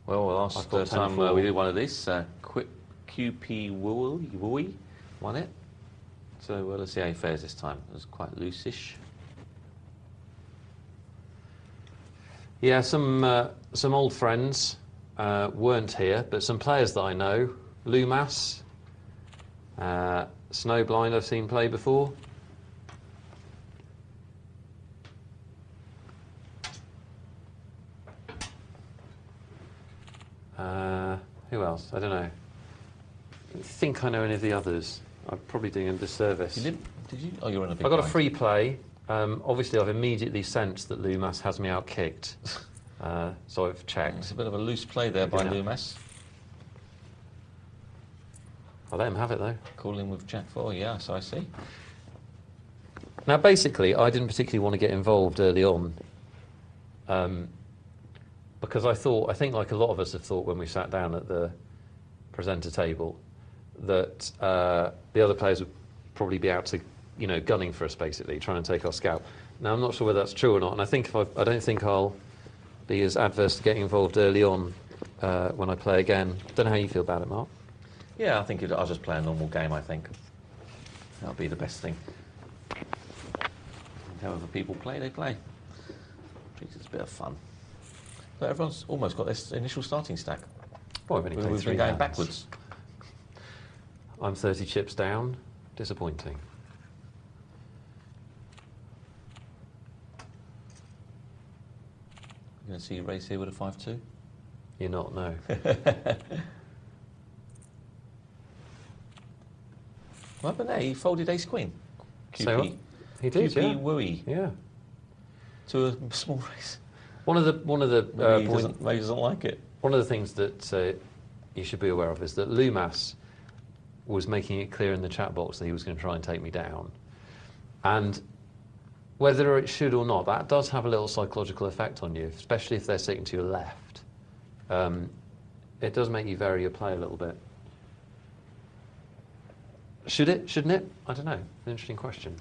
Well, last time we did one of these, Quick QP Wooey won it. So let's see how he fares this time. It was quite loose-ish. Yeah, some old friends weren't here, but some players that I know. Lumas, Snowblind I've seen play before. Who else? I don't know. I don't think I know any of the others. I'm probably doing a disservice. Did you? Oh, you're in a big I got a blind. free play. Obviously, I've immediately sensed that Lumas has me out-kicked. So I've checked. It's a bit of a loose play there by Lumas. I'll let him have it, though. Calling with Jack 4, yeah, so I see. Now, basically, I didn't particularly want to get involved early on. Because I think like a lot of us have thought when we sat down at the presenter table, that the other players would probably be out to, gunning for us, basically, trying to take our scalp. Now, I'm not sure whether that's true or not, and I don't think I'll be as adverse to getting involved early on when I play again. Don't know how you feel about it, Mark. Yeah, I think I'll just play a normal game, I think. That'll be the best thing. However people play, they play. Treats it as a bit of fun. But everyone's almost got their initial starting stack. Well, I've only played We've 3 been going hands. backwards. I'm 30 chips down. Disappointing. You're going to see Race here with a 5-2? You're not, no. What happened there? He folded ace queen. Say what? He did, QP yeah. Wooey Yeah. to a small race. One of the Maybe he doesn't like it. one of the things that you should be aware of is that Lumas was making it clear in the chat box that he was going to try and take me down, and whether it should or not, that does have a little psychological effect on you, especially if they're sitting to your left. It does make you vary your play a little bit. Should it? Shouldn't it? I don't know. An interesting question.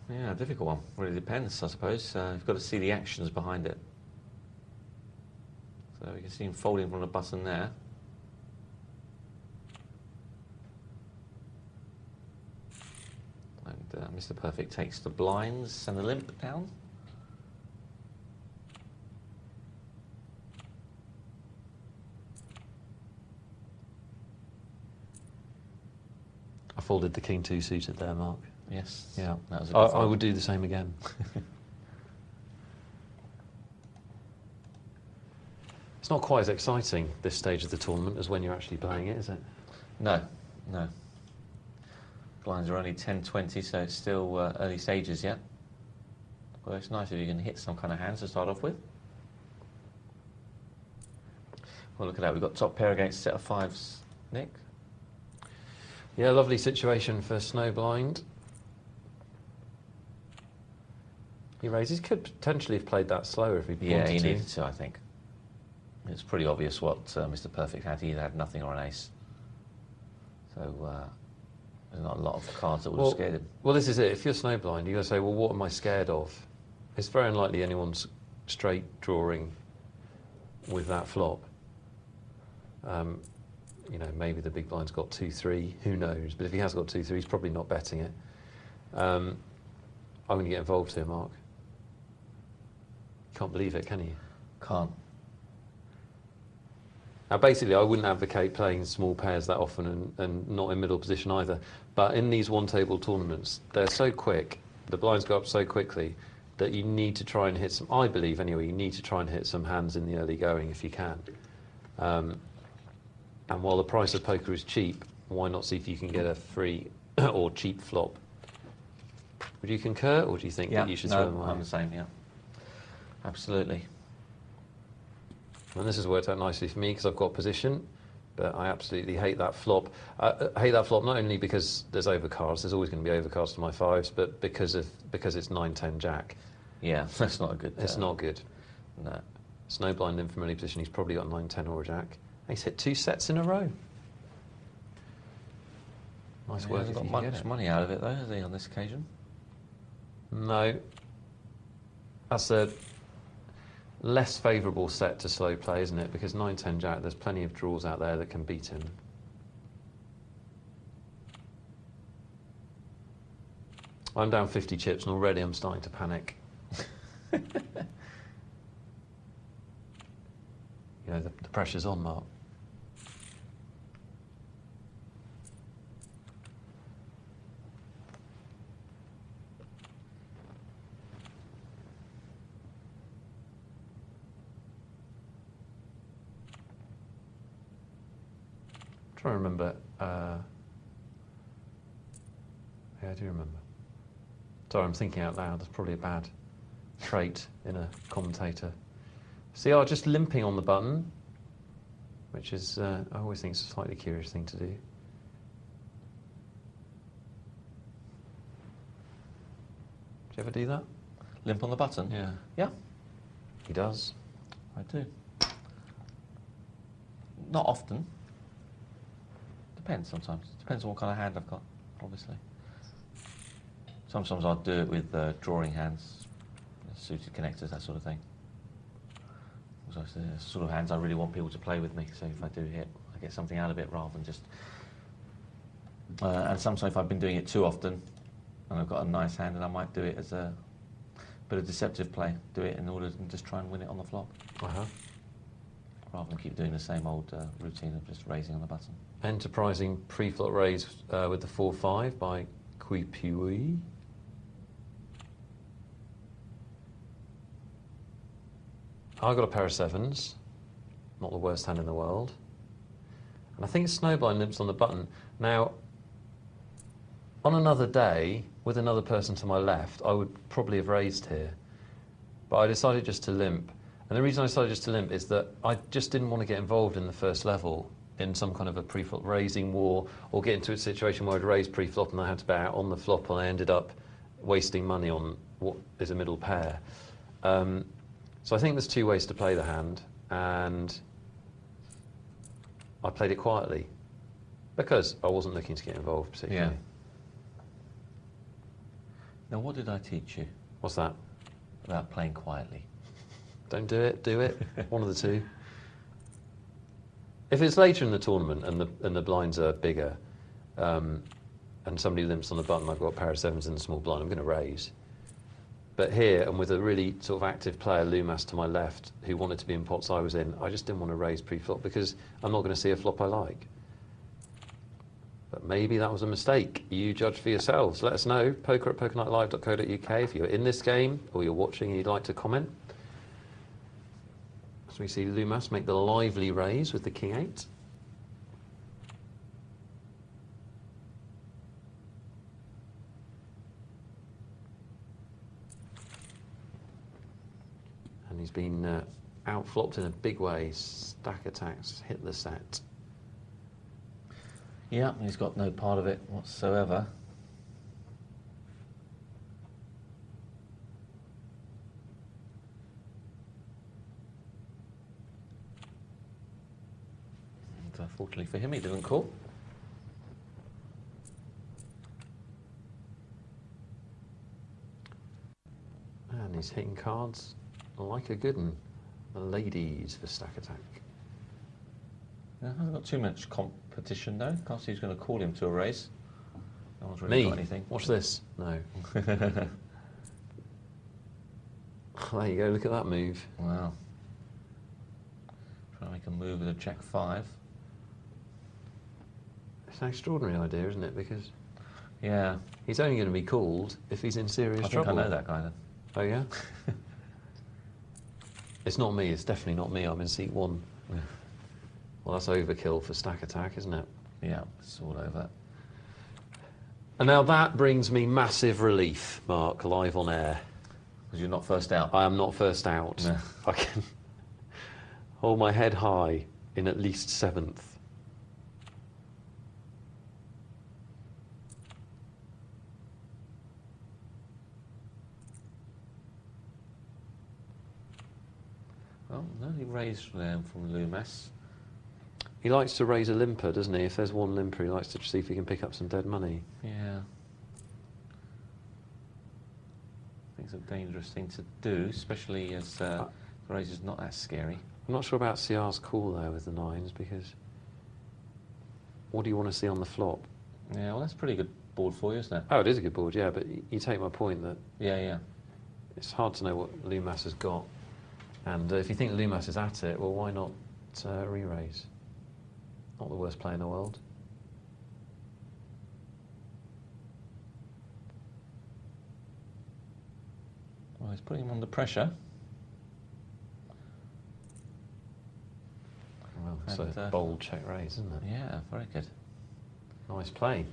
Yeah, difficult one. Really depends, I suppose. You've got to see the actions behind it. So you can see him folding from the button there. And Mr. Perfect takes the blinds and the limp down. I folded the king 2 suited there, Mark. Yes. Yeah, that was a good I fold. would do the same again. It's not quite as exciting this stage of the tournament as when you're actually playing it, is it? No, no. Blinds are only 10-20, so it's still early stages yet. Well, it's nice if you can hit some kind of hands to start off with. Well, look at that. We've got top pair against set of fives, Nick. Yeah, lovely situation for Snowblind. He raises. Could potentially have played that slower if he wanted to. Yeah, he needed to, I think. It's pretty obvious what Mr. Perfect had. He either had nothing or an ace. So there's not a lot of cards that would have scared him. Well, this is it. If you're Snowblind, you're going to say, well, what am I scared of? It's very unlikely anyone's straight drawing with that flop. you know, maybe the big blind's got 2-3, who knows? But if he has got 2-3, he's probably not betting it. I'm going to get involved here, Mark. Can't believe it, can you? Can't. Now, basically, I wouldn't advocate playing small pairs that often and not in middle position either. But in these one-table tournaments, they're so quick, the blinds go up so quickly, that you need to try and hit some, I believe anyway, you need to try and hit some hands in the early going if you can. And while the price of poker is cheap, why not see if you can get a free or cheap flop? Would you concur, or do you think that you should throw them away? I'm the same, yeah. Absolutely. And this has worked out nicely for me because I've got position, but I absolutely hate that flop. I hate that flop not only because there's overcards, there's always going to be overcards to my fives, but because it's 9-10 jack. Yeah, that's not a good... It's not good. No. Snow blind in from early position, he's probably got 9-10 or a jack. He's hit 2 sets in a row. Nice work. He hasn't got much money out of it though, has he, on this occasion? No. That's a less favourable set to slow play, isn't it? Because 9-10 jack, there's plenty of draws out there that can beat him. I'm down 50 chips and already I'm starting to panic. You know, the pressure's on, Mark. Trying to remember. Yeah, I do remember. Sorry, I'm thinking out loud. That's probably a bad trait in a commentator. CR just limping on the button, which is, I always think it's a slightly curious thing to do. Do you ever do that? Limp on the button? Yeah. Yeah, He does. I do. Not often. Depends sometimes. Depends on what kind of hand I've got, obviously. Sometimes I'll do it with drawing hands, suited connectors, that sort of thing. So it's the sort of hands I really want people to play with me. So if I do hit, I get something out of it rather than just... and sometimes if I've been doing it too often, and I've got a nice hand, and I might do it as a bit of deceptive play. Do it in order to just try and win it on the flop. Rather than keep doing the same old routine of just raising on the button. Enterprising pre-flop raise with the 4-5 by Kui Pui. I got a pair of sevens, not the worst hand in the world. And I think Snowblind limps on the button. Now, on another day, with another person to my left, I would probably have raised here. But I decided just to limp. And the reason I decided just to limp is that I just didn't want to get involved in the first level in some kind of a pre-flop raising war, or get into a situation where I'd raise pre-flop and I had to bet out on the flop and I ended up wasting money on what is a middle pair. So I think there's 2 ways to play the hand, and I played it quietly because I wasn't looking to get involved particularly. Yeah. Now, what did I teach you What's that? about playing quietly? Don't do it, do it. One of the two. If it's later in the tournament and the blinds are bigger, and somebody limps on the button, I've got a pair of sevens in the small blind, I'm going to raise. But here, and with a really sort of active player, Lumas, to my left, who wanted to be in pots I was in, I just didn't want to raise pre-flop because I'm not going to see a flop I like. But maybe that was a mistake. You judge for yourselves. Let us know. poker@pokernightlive.co.uk if you're in this game or you're watching and you'd like to comment. So we see Lumas make the lively raise with the king 8. And he's been outflopped in a big way. Stack attacks, hit the set. Yeah, he's got no part of it whatsoever. And fortunately for him, he didn't call. And he's hitting cards like a good one. The ladies for stack attack. Hasn't got too much competition though. Can't see who's going to call him to a raise. No one's really got anything. Watch this. No. There you go. Look at that move. Wow. Trying to make a move with a Jack 5. It's an extraordinary idea, isn't it? Because yeah, he's only going to be called if he's in serious trouble. I think I know that guy then. Oh yeah. It's not me. It's definitely not me. I'm in seat 1. Yeah. Well, that's overkill for stack attack, isn't it? Yeah, it's all over. And now that brings me massive relief, Mark, live on air. Because you're not first out. I am not first out. No. I can hold my head high in at least 7th. Well, no, he raised from Loomis. He likes to raise a limper, doesn't he? If there's one limper, he likes to see if he can pick up some dead money. Yeah. I think it's a dangerous thing to do, especially as the raise is not that scary. I'm not sure about CR's call there with the 9s, because what do you want to see on the flop? Yeah, well, that's a pretty good board for you, isn't it? Oh, it is a good board, yeah, but you take my point that Yeah. it's hard to know what Loomis has got. And if you think Loomis is at it, well, why not re-raise? Not the worst play in the world. Well, he's putting him under pressure. Well, it's a bold check raise, isn't it? Yeah, very good. Nice play.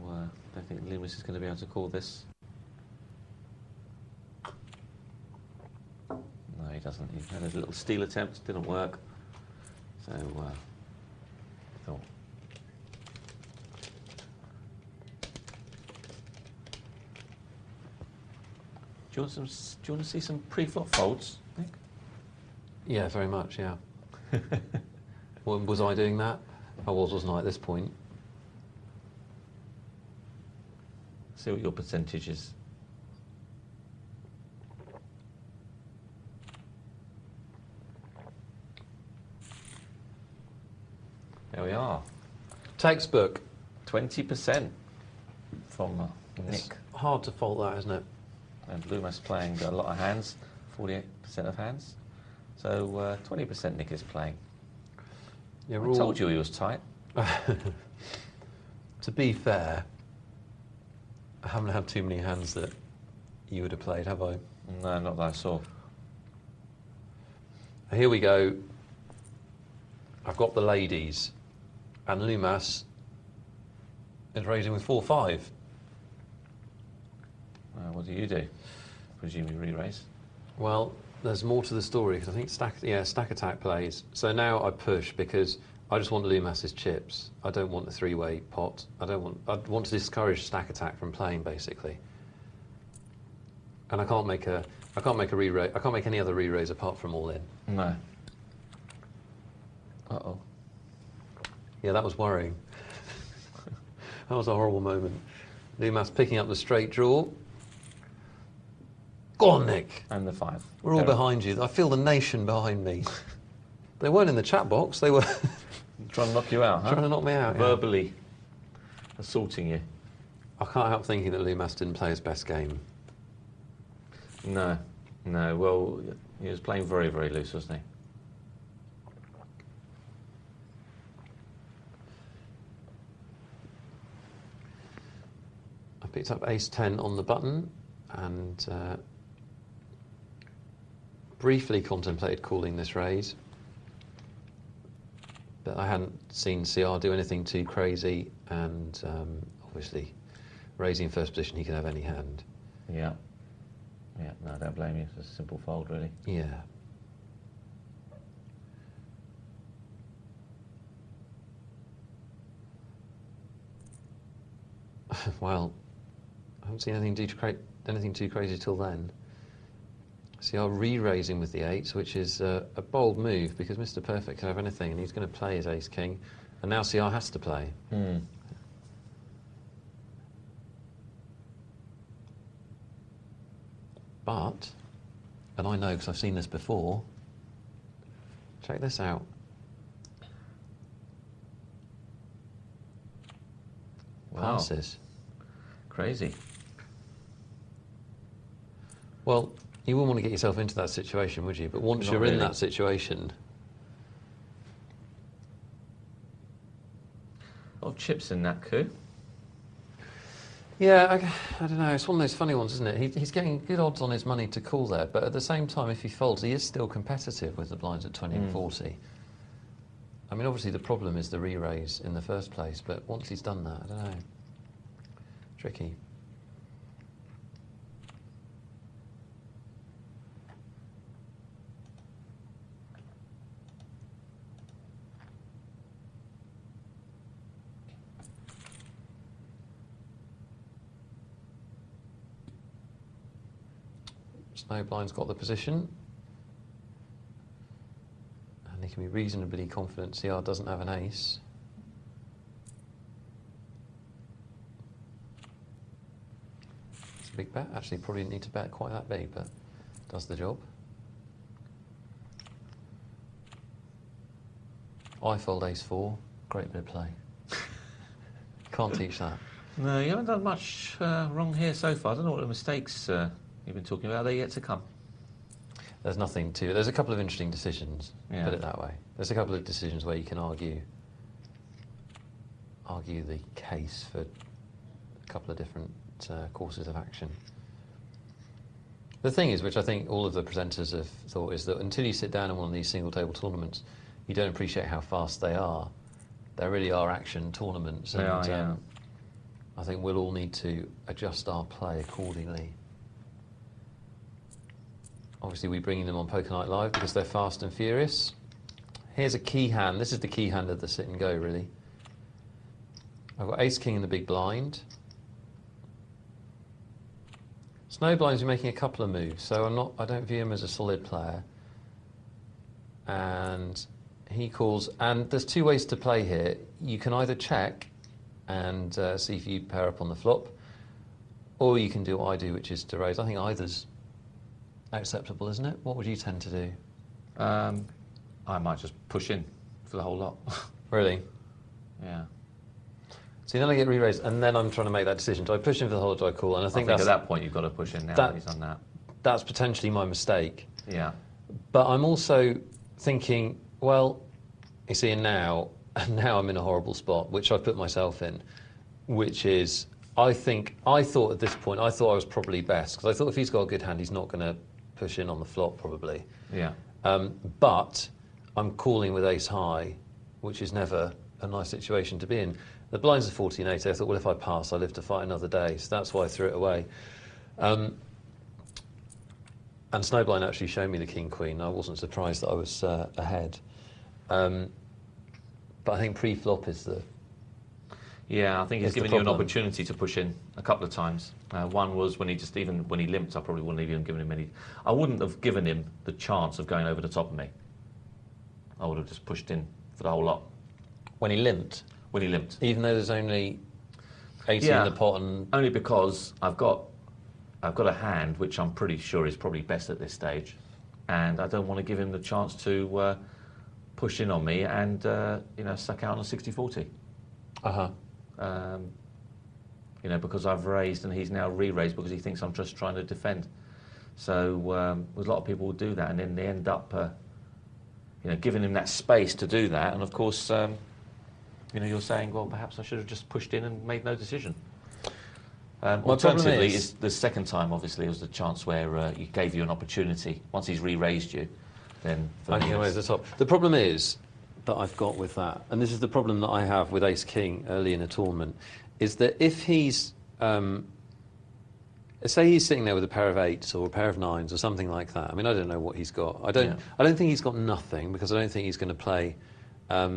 Well, I don't think Loomis is going to be able to call this. No, he doesn't. He had a little steal attempt, didn't work. So, thought. Do you want to see some pre-flop folds, Nick? Yeah, very much, yeah. Well, was I doing that? I wasn't I, at this point? See what your percentage is. There we are. Textbook. 20% from Nick. It's hard to fault that, isn't it? And Loomis playing a lot of hands, 48% of hands. So 20% Nick is playing. Yeah, I told you he was tight. To be fair, I haven't had too many hands that you would have played, have I? No, not that I saw. Here we go. I've got the ladies, and Loomis is raising with 4-5. What do you do? Presume you re-raise. Well, there's more to the story because I think stack attack plays. So now I push because I just want Loomis's chips. I don't want the 3-way pot. I want to discourage stack attack from playing basically. And I can't make re-raise. I can't make any other re-raise apart from all in. No. Uh-oh. Yeah, that was worrying. That was a horrible moment. Loomis picking up the straight draw. Go on, Nick. And the 5. We're all behind you. I feel the nation behind me. They weren't in the chat box. They were trying to knock you out, huh? Trying to knock me out. Verbally assaulting you. I can't help thinking that Loomis didn't play his best game. No. Well, he was playing very, very loose, wasn't he? I picked up ace-10 on the button and briefly contemplated calling this raise, but I hadn't seen CR do anything too crazy, and obviously raising first position, he can have any hand. Yeah, no, I don't blame you. It's a simple fold, really. Yeah. Well, I haven't seen anything too crazy till then. CR re-raising with the 8s, which is a bold move because Mr. Perfect can have anything and he's going to play his ace-king, and now CR has to play. But, and I know because I've seen this before, check this out. Wow. passes. Crazy. Well, you wouldn't want to get yourself into that situation, would you? But once Not you're in really. that situation... Oh, chips in that coup. Yeah, I don't know. It's one of those funny ones, isn't it? He's getting good odds on his money to call there, but at the same time, if he folds, he is still competitive with the blinds at 20 and 40. I mean, obviously the problem is the re-raise in the first place, but once he's done that, I don't know. Tricky. Snowblind's got the position. And he can be reasonably confident CR doesn't have an ace. It's a big bet. Actually, probably didn't need to bet quite that big, but does the job. I fold ace 4. Great bit of play. Can't teach that. No, you haven't done much wrong here so far. I don't know what the mistakes you've been talking about. They're yet to come. There's nothing to... There's a couple of interesting decisions, Yeah. put it that way. There's a couple of decisions where you can argue the case for a couple of different courses of action. The thing is, which I think all of the presenters have thought, is that until you sit down in one of these single table tournaments, you don't appreciate how fast they are. They really are action tournaments. They are, yeah. I think we'll all need to adjust our play accordingly. Obviously, we're bringing them on Poker Night Live because they're fast and furious. Here's a key hand. This is the key hand of the sit and go, really. I've got ace king in the big blind. Snowblind's making a couple of moves, so I don't view him as a solid player. And he calls, and there's two ways to play here. You can either check and see if you pair up on the flop, or you can do what I do, which is to raise. I think either's acceptable, isn't it? What would you tend to do? I might just push in for the whole lot. Really? Yeah. See, then I get re-raised, and then I'm trying to make that decision. Do I push in for the whole, or do I call? And I think at that's, that point you've got to push in now that he's done that. That's potentially my mistake. Yeah. But I'm also thinking, well, you see, and now I'm in a horrible spot, which I put myself in, which is, I thought at this point, I thought I was probably best, because I thought if he's got a good hand, he's not going to push in on the flop, probably. Yeah. But I'm calling with ace high, which is never a nice situation to be in. The blinds are 14-80. I thought, well, if I pass, I live to fight another day. So that's why I threw it away. And Snowblind actually showed me the king-queen. I wasn't surprised that I was ahead. But I think pre-flop is the... Yeah, I think he's It's the given you an problem. opportunity to push in a couple of times. One was when when he limped, I probably wouldn't have even given him any... I wouldn't have given him the chance of going over the top of me. I would have just pushed in for the whole lot. When he limped? When he limped. Even though there's only 80 in the pot and... Only because I've got a hand which I'm pretty sure is probably best at this stage, and I don't want to give him the chance to push in on me and suck out on a 60-40. Because I've raised and he's now re-raised because he thinks I'm just trying to defend. So a lot of people will do that, and then they end up giving him that space to do that. And of course, you're saying, well, perhaps I should have just pushed in and made no decision. Alternatively, is the second time, obviously, it was the chance where he gave you an opportunity. Once he's re-raised you, then... I can go over the top. The problem is that I've got with that, and this is the problem that I have with ace-king early in a tournament, is that if he's... say he's sitting there with a pair of 8s or a pair of 9s or something like that. I mean, I don't know what he's got. I don't think he's got nothing, because I don't think he's going to play... I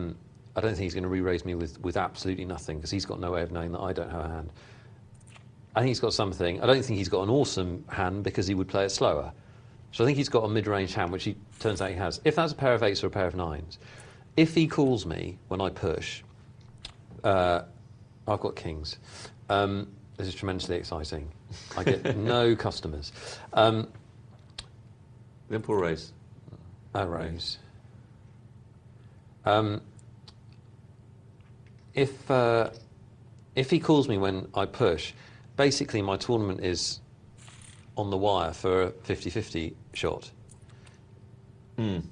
don't think he's going to re-raise me with absolutely nothing, because he's got no way of knowing that I don't have a hand. I think he's got something. I don't think he's got an awesome hand, because he would play it slower. So I think he's got a mid-range hand, which he turns out he has. If that's a pair of 8s or a pair of 9s, if he calls me when I push, I've got kings. This is tremendously exciting. I get no customers. Limp or raise? A raise. If if he calls me when I push, basically my tournament is on the wire for a 50-50 shot. And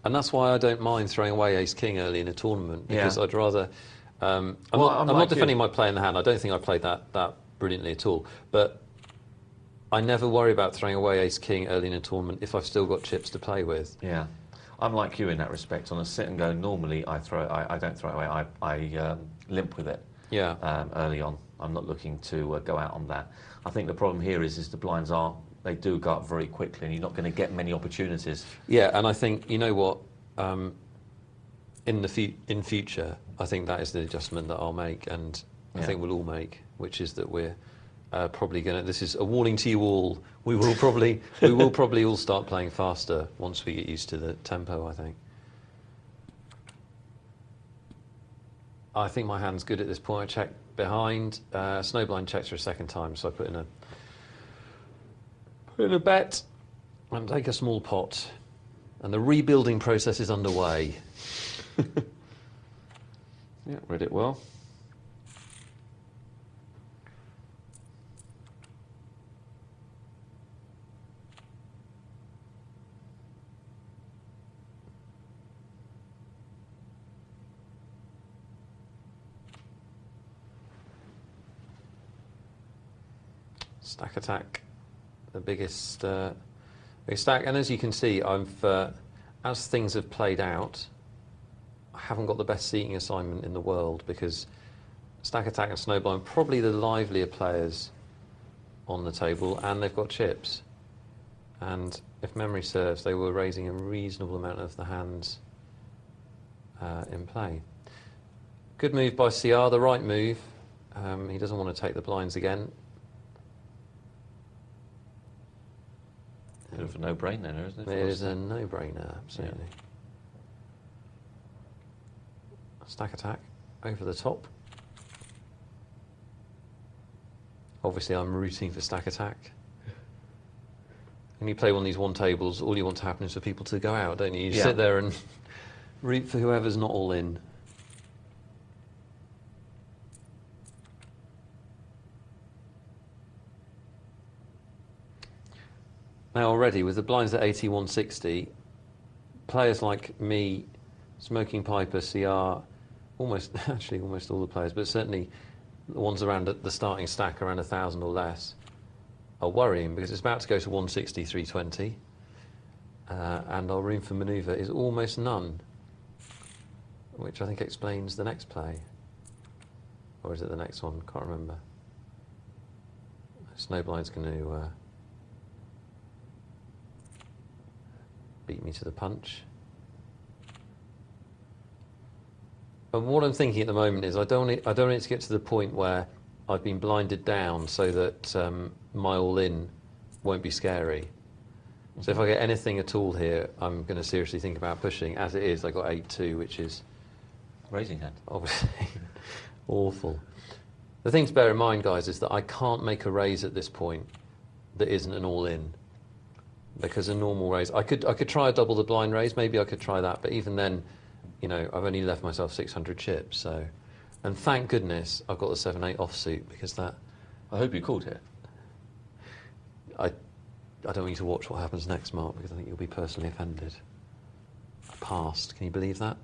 that's why I don't mind throwing away ace-king early in a tournament, because I'd rather... I'm not defending my play in the hand. I don't think I played that brilliantly at all. But I never worry about throwing away ace-king early in a tournament if I've still got chips to play with. Yeah. I'm like you in that respect. On a sit and go, normally I don't throw it away. I limp with it. Early on. I'm not looking to go out on that. I think the problem here is the blinds they do go up very quickly, and you're not going to get many opportunities. Yeah, and I think, you know what, in future, I think that is the adjustment that I'll make, and I think we'll all make, which is that we're probably going to. This is a warning to you all. We will probably all start playing faster once we get used to the tempo, I think. I think my hand's good at this point. I check behind. Snowblind checks for a second time, so I put in a bet and take a small pot. And the rebuilding process is underway. Yeah, read it well. Stack attack, the biggest stack, and as you can see, as things have played out, I haven't got the best seating assignment in the world, because stack attack and snowblind probably the livelier players on the table, and they've got chips. And if memory serves, they were raising a reasonable amount of the hands in play. Good move by CR, the right move. He doesn't want to take the blinds again. Bit of a no-brainer, isn't it? It is a no-brainer, absolutely. Yeah. Stack attack over the top. Obviously, I'm rooting for stack attack. When you play one of these one tables, all you want to happen is for people to go out, don't you? You sit there and root for whoever's not all in. Now already, with the blinds at 80, 160, players like me, Smoking Piper, CR, almost all the players, but certainly the ones around the starting stack around 1,000 or less, are worrying, because it's about to go to 160, 320, and our room for manoeuvre is almost none, which I think explains the next play. Or is it the next one? Can't remember. Snowblind's going to beat me to the punch. And what I'm thinking at the moment is I don't want it to get to the point where I've been blinded down so that my all-in won't be scary. So if I get anything at all here, I'm going to seriously think about pushing. As it is, I got 8-2, which is raising hand. Obviously awful. The thing to bear in mind, guys, is that I can't make a raise at this point that isn't an all-in. Because a normal raise, I could try a double the blind raise, maybe I could try that, but even then, you know, I've only left myself 600 chips, so. And thank goodness I've got the 7-8 offsuit, because that... I hope you called it. I don't want you to watch what happens next, Mark, because I think you'll be personally offended. I passed, can you believe that?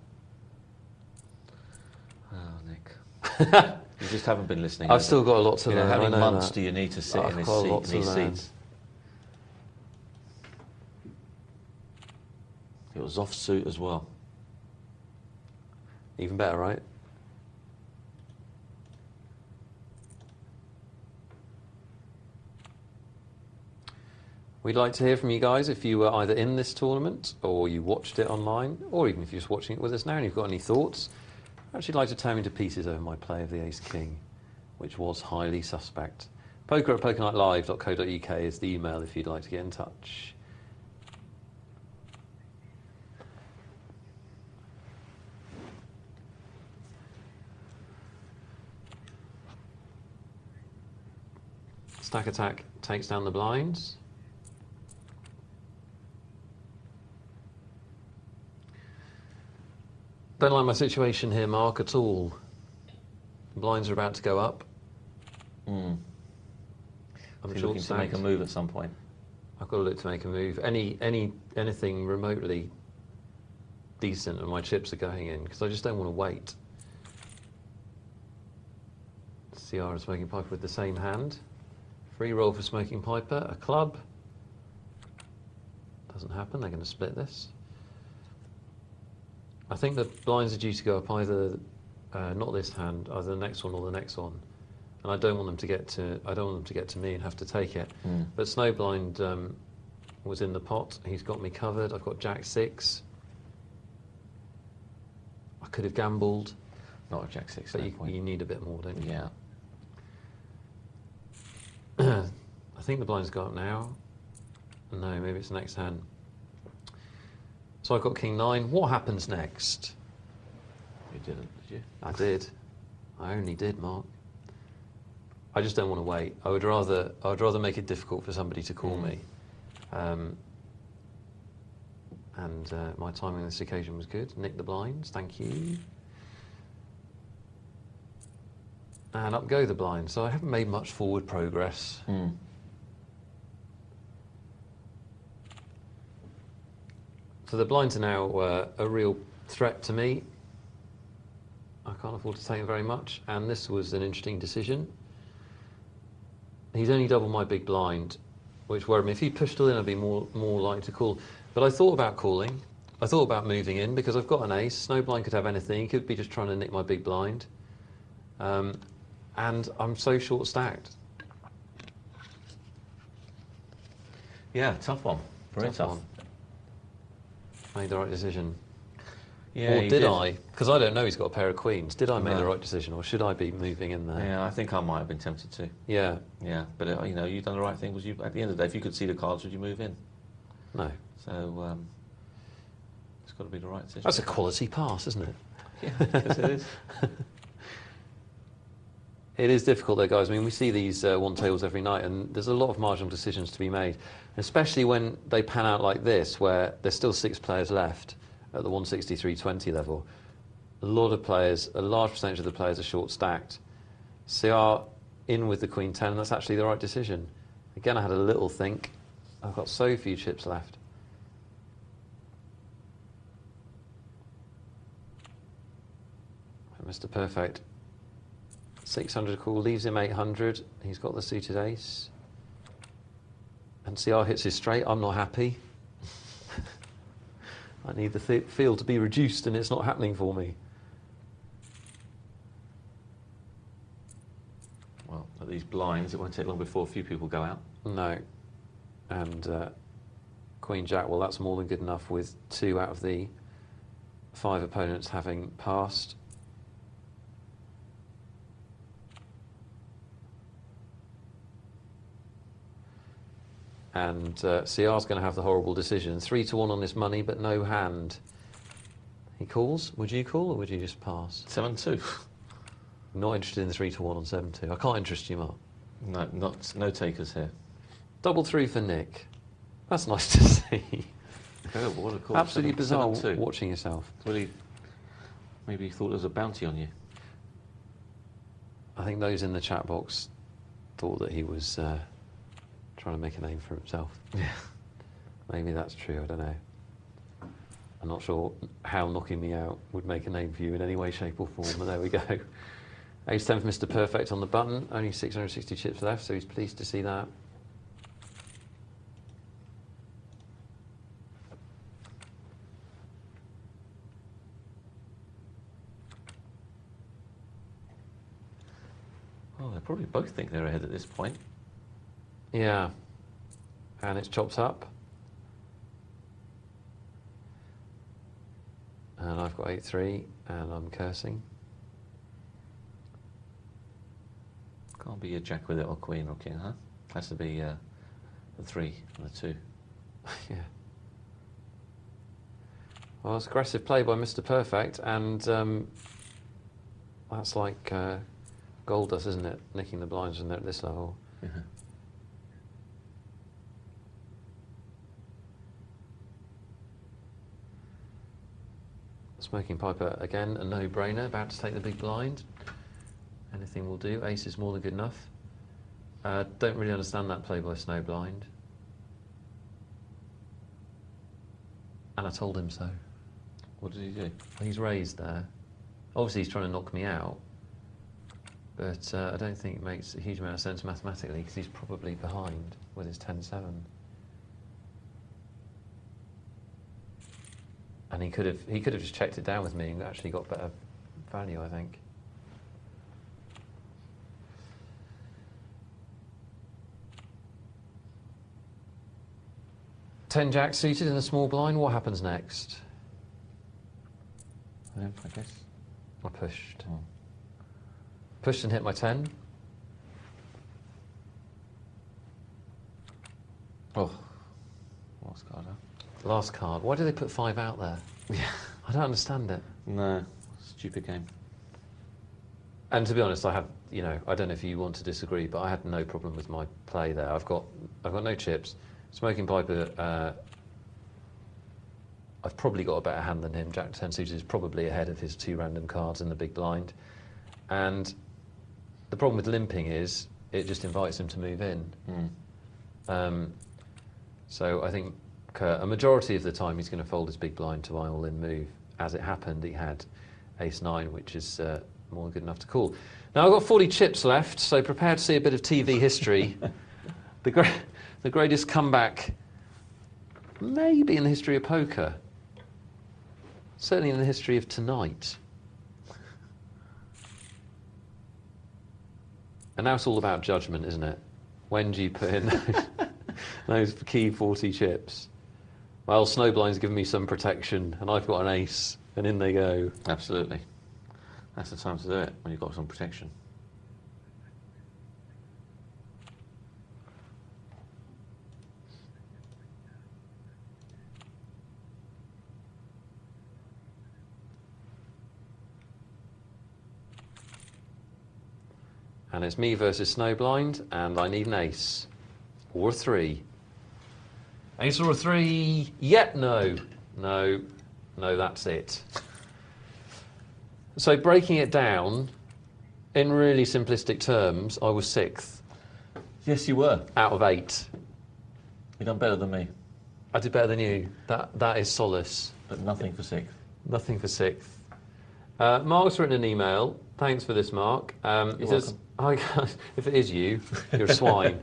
Oh, Nick. You just haven't been listening. I've still got a lot to learn. How many months do you need to sit in these seats? It was offsuit as well. Even better, right? We'd like to hear from you guys if you were either in this tournament or you watched it online, or even if you're just watching it with us now and you've got any thoughts. I'd actually like to tear me to pieces over my play of the ace-king, which was highly suspect. poker@pokernightlive.co.uk is the email if you'd like to get in touch. Stack attack takes down the blinds. Don't like my situation here, Mark, at all. Blinds are about to go up. Mm. I'm So you're short looking to make a stacked. move at some point. I've got to look to make a move. Anything remotely decent, and my chips are going in because I just don't want to wait. CR and Smoking Piper with the same hand. Free roll for Smoking Piper. A club. Doesn't happen. They're going to split this. I think the blinds are due to go up either, not this hand, either the next one or the next one. And I don't want them to get to. I don't want them to get to me and have to take it. Mm. But Snowblind was in the pot. He's got me covered. I've got Jack 6. I could have gambled, Not a Jack 6 but at that point. you need a bit more, don't you? Yeah. I think the blinds go up now. No, maybe it's next hand. So I've got King 9. What happens next? You didn't, did you? I did. I only did, Mark. I just don't want to wait. I would rather make it difficult for somebody to call me. And my timing on this occasion was good. Nick the blinds, thank you. And up go the blinds. So I haven't made much forward progress. Mm. So the blinds are now a real threat to me. I can't afford to take them very much, and this was an interesting decision. He's only doubled my big blind, which worried me. If he pushed all in, I'd be more likely to call. But I thought about calling. I thought about moving in because I've got an ace. Snowblind could have anything. He could be just trying to nick my big blind. And I'm so short stacked. Yeah, tough one. Very tough. one. Made the right decision. Yeah, Or you did I? Because I don't know he's got a pair of queens. Did I make No. the right decision, or should I be moving in there? Yeah, I think I might have been tempted to. Yeah. Yeah, but you know, you've done the right thing. Was you at the end of the day, if you could see the cards, would you move in? No. So it's got to be the right decision. That's a quality pass, isn't it? Yeah, because it is. It is difficult though, guys. I mean, we see these one tables every night, and there's a lot of marginal decisions to be made, especially when they pan out like this, where there's still 6 players left at the 163.20 level. A lot of players, a large percentage of the players are short stacked. CR in with the Queen 10, and that's actually the right decision. Again, I had a little think. I've got so few chips left. And Mr. Perfect, 600 call, leaves him 800. He's got the suited ace. And CR hits his straight. I'm not happy. I need the field to be reduced, and it's not happening for me. Well, at these blinds, it won't take long before a few people go out. No. And Queen Jack, well, that's more than good enough with 2 out of the 5 opponents having passed. And CR's going to have the horrible decision. 3-1 on this money, but no hand. He calls. Would you call, or would you just pass? 7-2. Not interested in the 3-1 on 7-2. I can't interest you, Mark. No, no takers here. Double 3 for Nick. That's nice to see. Incredible, what a call. Absolutely bizarre 7-2. watching yourself. Really, maybe he thought there was a bounty on you. I think those in the chat box thought that he was trying to make a name for himself. Yeah. Maybe that's true, I don't know. I'm not sure how knocking me out would make a name for you in any way, shape or form, but there we go. Ace 10 for Mr. Perfect on the button. Only 660 chips left, so he's pleased to see that. Oh, they probably both think they're ahead at this point. Yeah. And it's chopped up. And I've got 8-3, and I'm cursing. Can't be a jack with it or queen or king, huh? Has to be the 3 and the 2. Yeah. Well, it's aggressive play by Mr. Perfect, and that's like gold dust, isn't it? Nicking the blinds when they're at this level. Yeah. Smoking Piper again, a no-brainer, about to take the big blind. Anything will do. Ace is more than good enough. Don't really understand that play by Snowblind. And I told him so. What did he do? He's raised there. Obviously, he's trying to knock me out. But I don't think it makes a huge amount of sense mathematically because he's probably behind with his 10-7. And he could have just checked it down with me and actually got better value, I think. Ten jack suited in a small blind. What happens next? I guess. I pushed. Oh. Pushed and hit my 10. Oh, last card, huh? Last card. Why do they put 5 out there? Yeah. I don't understand it. No, stupid game. And to be honest, I have, I don't know if you want to disagree, but I had no problem with my play there. I've got no chips. Smoking Piper, I've probably got a better hand than him. Jack 10 suited is probably ahead of his 2 random cards in the big blind. And the problem with limping is it just invites him to move in. So I think a majority of the time he's going to fold his big blind to my all-in move. As it happened, he had ace-9, which is more than good enough to call. Now, I've got 40 chips left, so prepare to see a bit of TV history. The greatest comeback, maybe in the history of poker. Certainly in the history of tonight. And now it's all about judgment, isn't it? When do you put in those key 40 chips? Well, Snowblind's given me some protection, and I've got an ace, and in they go. Absolutely. That's the time to do it, when you've got some protection. And it's me versus Snowblind, and I need an ace. Or a 3. Ace or a 3? Yep, no. No, that's it. So breaking it down, in really simplistic terms, I was 6th. Yes, you were. Out of 8. You've done better than me. I did better than you. That is solace. But nothing for 6th. Nothing for 6th. Mark's written an email. Thanks for this, Mark. He says, "Hi guys, if it is you, you're a swine."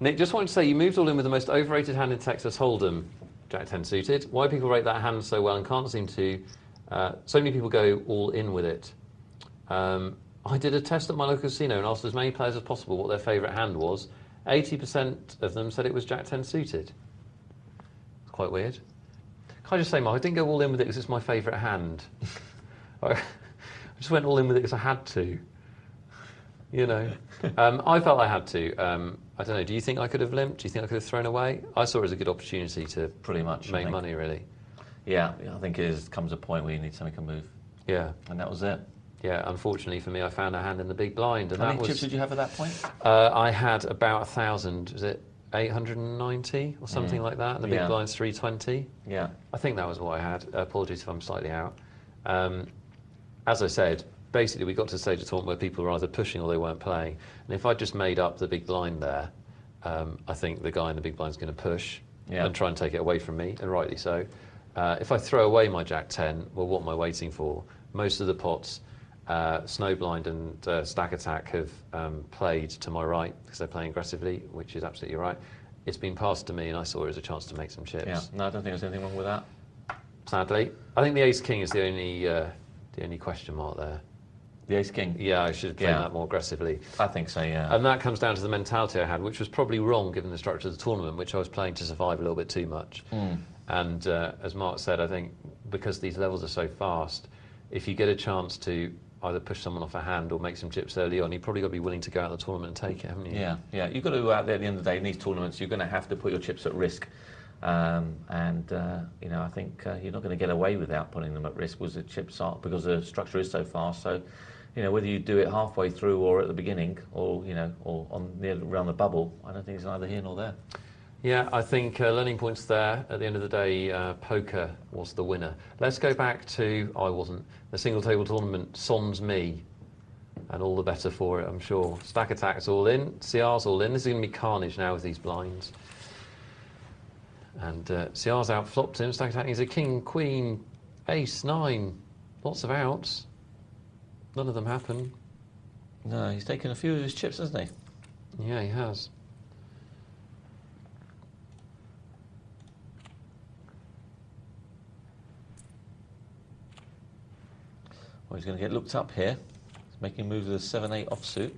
Nick, just wanted to say you moved all in with the most overrated hand in Texas Hold'em, Jack 10 suited. Why people rate that hand so well and can't seem to. So many people go all in with it. I did a test at my local casino and asked as many players as possible what their favourite hand was. 80% of them said it was Jack 10 suited. It's quite weird. Can I just say, Mark, I didn't go all in with it because it's my favourite hand. I just went all in with it because I had to. I felt I had to. I don't know, do you think I could have limped? Do you think I could have thrown away? I saw it as a good opportunity to pretty much make money, really. Yeah, I think it comes a point where you need something to move. Yeah. And that was it. Yeah, unfortunately for me, I found a hand in the big blind. And how many chips did you have at that point? I had about 1,000. Was it 890 or something like that? And the big blind's 320. Yeah. I think that was what I had. Apologies if I'm slightly out. As I said, basically we got to the stage of the tournament where people were either pushing or they weren't playing. And if I just made up the big blind there, I think the guy in the big blind is going to push and try and take it away from me, and rightly so. If I throw away my Jack 10, well, what am I waiting for? Most of the pots, Snowblind and Stack Attack have played to my right because they're playing aggressively, which is absolutely right. It's been passed to me, and I saw it as a chance to make some chips. Yeah, no, I don't think there's anything wrong with that. Sadly, I think the Ace King is the only question mark there. The Ace King? Yeah, I should have played that more aggressively. I think so, yeah. And that comes down to the mentality I had, which was probably wrong given the structure of the tournament, which I was playing to survive a little bit too much. And as Mark said, I think because these levels are so fast, if you get a chance to either push someone off a hand or make some chips early on, you've probably got to be willing to go out of the tournament and take it, haven't you? Yeah, yeah. You've got to go out there at the end of the day in these tournaments. You're going to have to put your chips at risk. I think you're not going to get away without putting them at risk because the structure is so fast. So, whether you do it halfway through or at the beginning or around the bubble, I don't think it's neither here nor there. Yeah, I think learning points there. At the end of the day, poker was the winner. Let's go back to, the single table tournament, Sans Me. And all the better for it, I'm sure. Stack attack's all in. CR's all in. This is going to be carnage now with these blinds. And CR's out flopped him. Stack attack is a king, queen, ace, 9. Lots of outs. None of them happen. No, he's taken a few of his chips, hasn't he? Yeah, he has. Well, he's going to get looked up here. He's making moves with a 7-8 offsuit.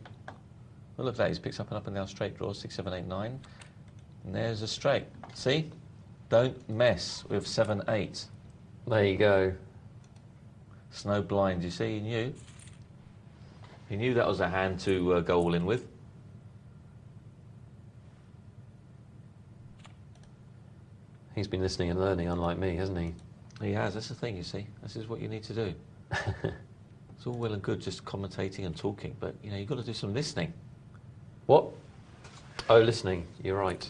Well, look at that. He's picks up an up and down straight draw, 6, 7, 8, 9. And there's a straight. See? Don't mess with 7, 8. There you go. Snow blind. You see, he knew. He knew that was a hand to go all in with. He's been listening and learning, unlike me, hasn't he? He has. That's the thing, you see. This is what you need to do. It's all well and good just commentating and talking, but you know you've got to do some listening. What? Oh, listening. You're right.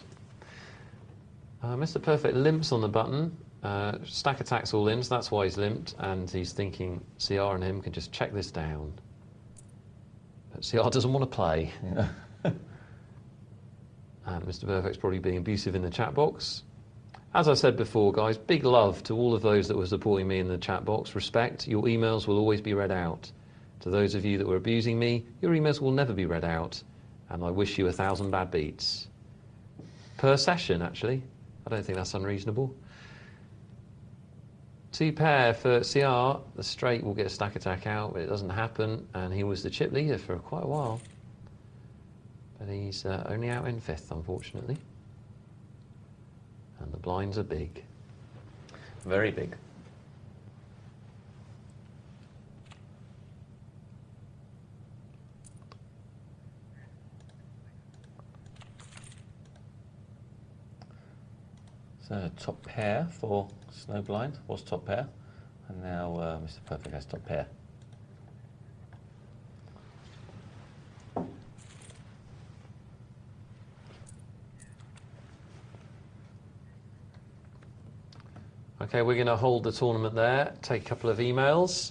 Mr. Perfect limps on the button. Stack attack's all in, so that's why he's limped, and he's thinking CR and him can just check this down. But CR doesn't want to play. And Mr. Perfect's probably being abusive in the chat box. As I said before, guys, big love to all of those that were supporting me in the chat box. Respect. Your emails will always be read out. To those of you that were abusing me, your emails will never be read out. And I wish you 1,000 bad beats. Per session, actually. I don't think that's unreasonable. 2 pair for CR. The straight will get a stack attack out, but it doesn't happen. And he was the chip leader for quite a while. But he's only out in 5th, unfortunately. And the blinds are big. Very big. So top pair for Snow Blind was top pair, and now Mr. Perfect has top pair. Okay, we're going to hold the tournament there, take a couple of emails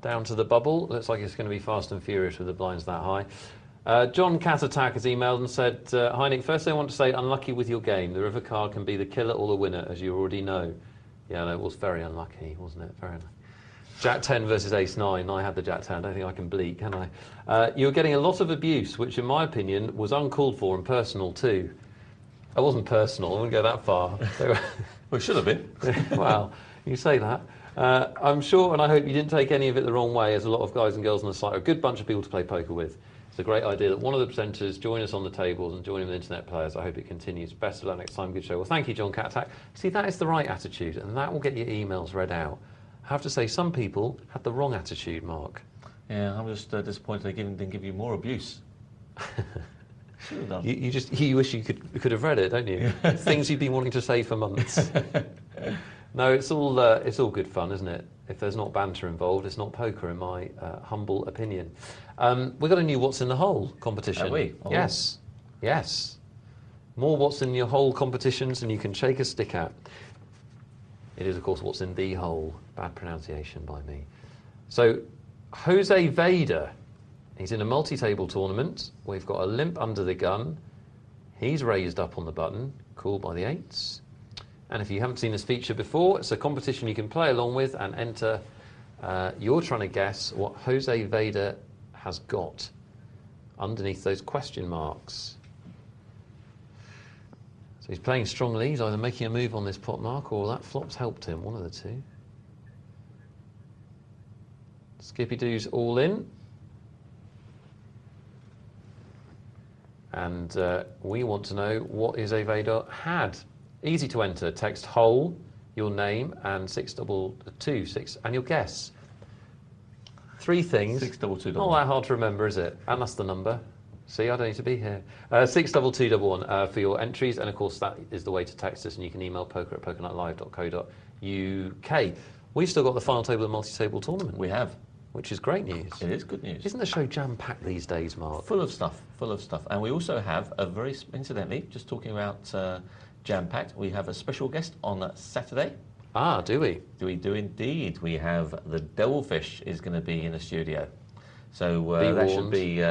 down to the bubble. Looks like it's going to be fast and furious with the blinds that high. John Catattack has emailed and said, hi Nick, first I want to say unlucky with your game. The river card can be the killer or the winner, as you already know. Yeah, no, it was very unlucky, wasn't it? Very unlucky. Jack 10 versus Ace 9. I had the Jack 10. I don't think I can bleed, can I? You were getting a lot of abuse, which in my opinion was uncalled for and personal too. It wasn't personal, I wouldn't go that far. Well, it should have been. Well, you say that. I'm sure and I hope you didn't take any of it the wrong way, as a lot of guys and girls on the site are a good bunch of people to play poker with. It's a great idea that one of the presenters join us on the tables and join in with internet players. I hope it continues. Best of luck next time. Good show. Well, thank you, John Catattack. See, that is the right attitude, and that will get your emails read out. I have to say, some people had the wrong attitude, Mark. Yeah, I'm just disappointed they didn't give you more abuse. Should have done. You wish you could have read it, don't you? Things you've been wanting to say for months. No, it's all good fun, isn't it? If there's not banter involved, it's not poker, in my humble opinion. We've got a new What's in the Hole competition. Have we? Oh. Yes, yes. More What's in your Hole competitions than you can shake a stick at. It is, of course, What's in the Hole. Bad pronunciation by me. So, Jose Vader. He's in a multi-table tournament. We've got a limp under the gun. He's raised up on the button, called by the 8s. And if you haven't seen this feature before, it's a competition you can play along with and enter. You're trying to guess what Jose Vader has got underneath those question marks. So he's playing strongly. He's either making a move on this pot mark or that flop's helped him, one of the two. Skippy Doo's all in. And we want to know what Jose Vader had. Easy to enter. Text hole, your name, and 622, and your guess. 3 things. 622. Not that hard to remember, is it? And that's the number. See, I don't need to be here. 62211 for your entries, and of course that is the way to text us, and you can email poker@pokernightlive.co.uk. We've still got the final table of the multi-table tournament. We have. Which is great news. It is good news. Isn't the show jam-packed these days, Mark? Full of stuff, full of stuff. And we also have a very, incidentally, just talking about jam-packed, we have a special guest on Saturday. Ah, do we? We do indeed. We have the Devilfish is going to be in the studio. So that should be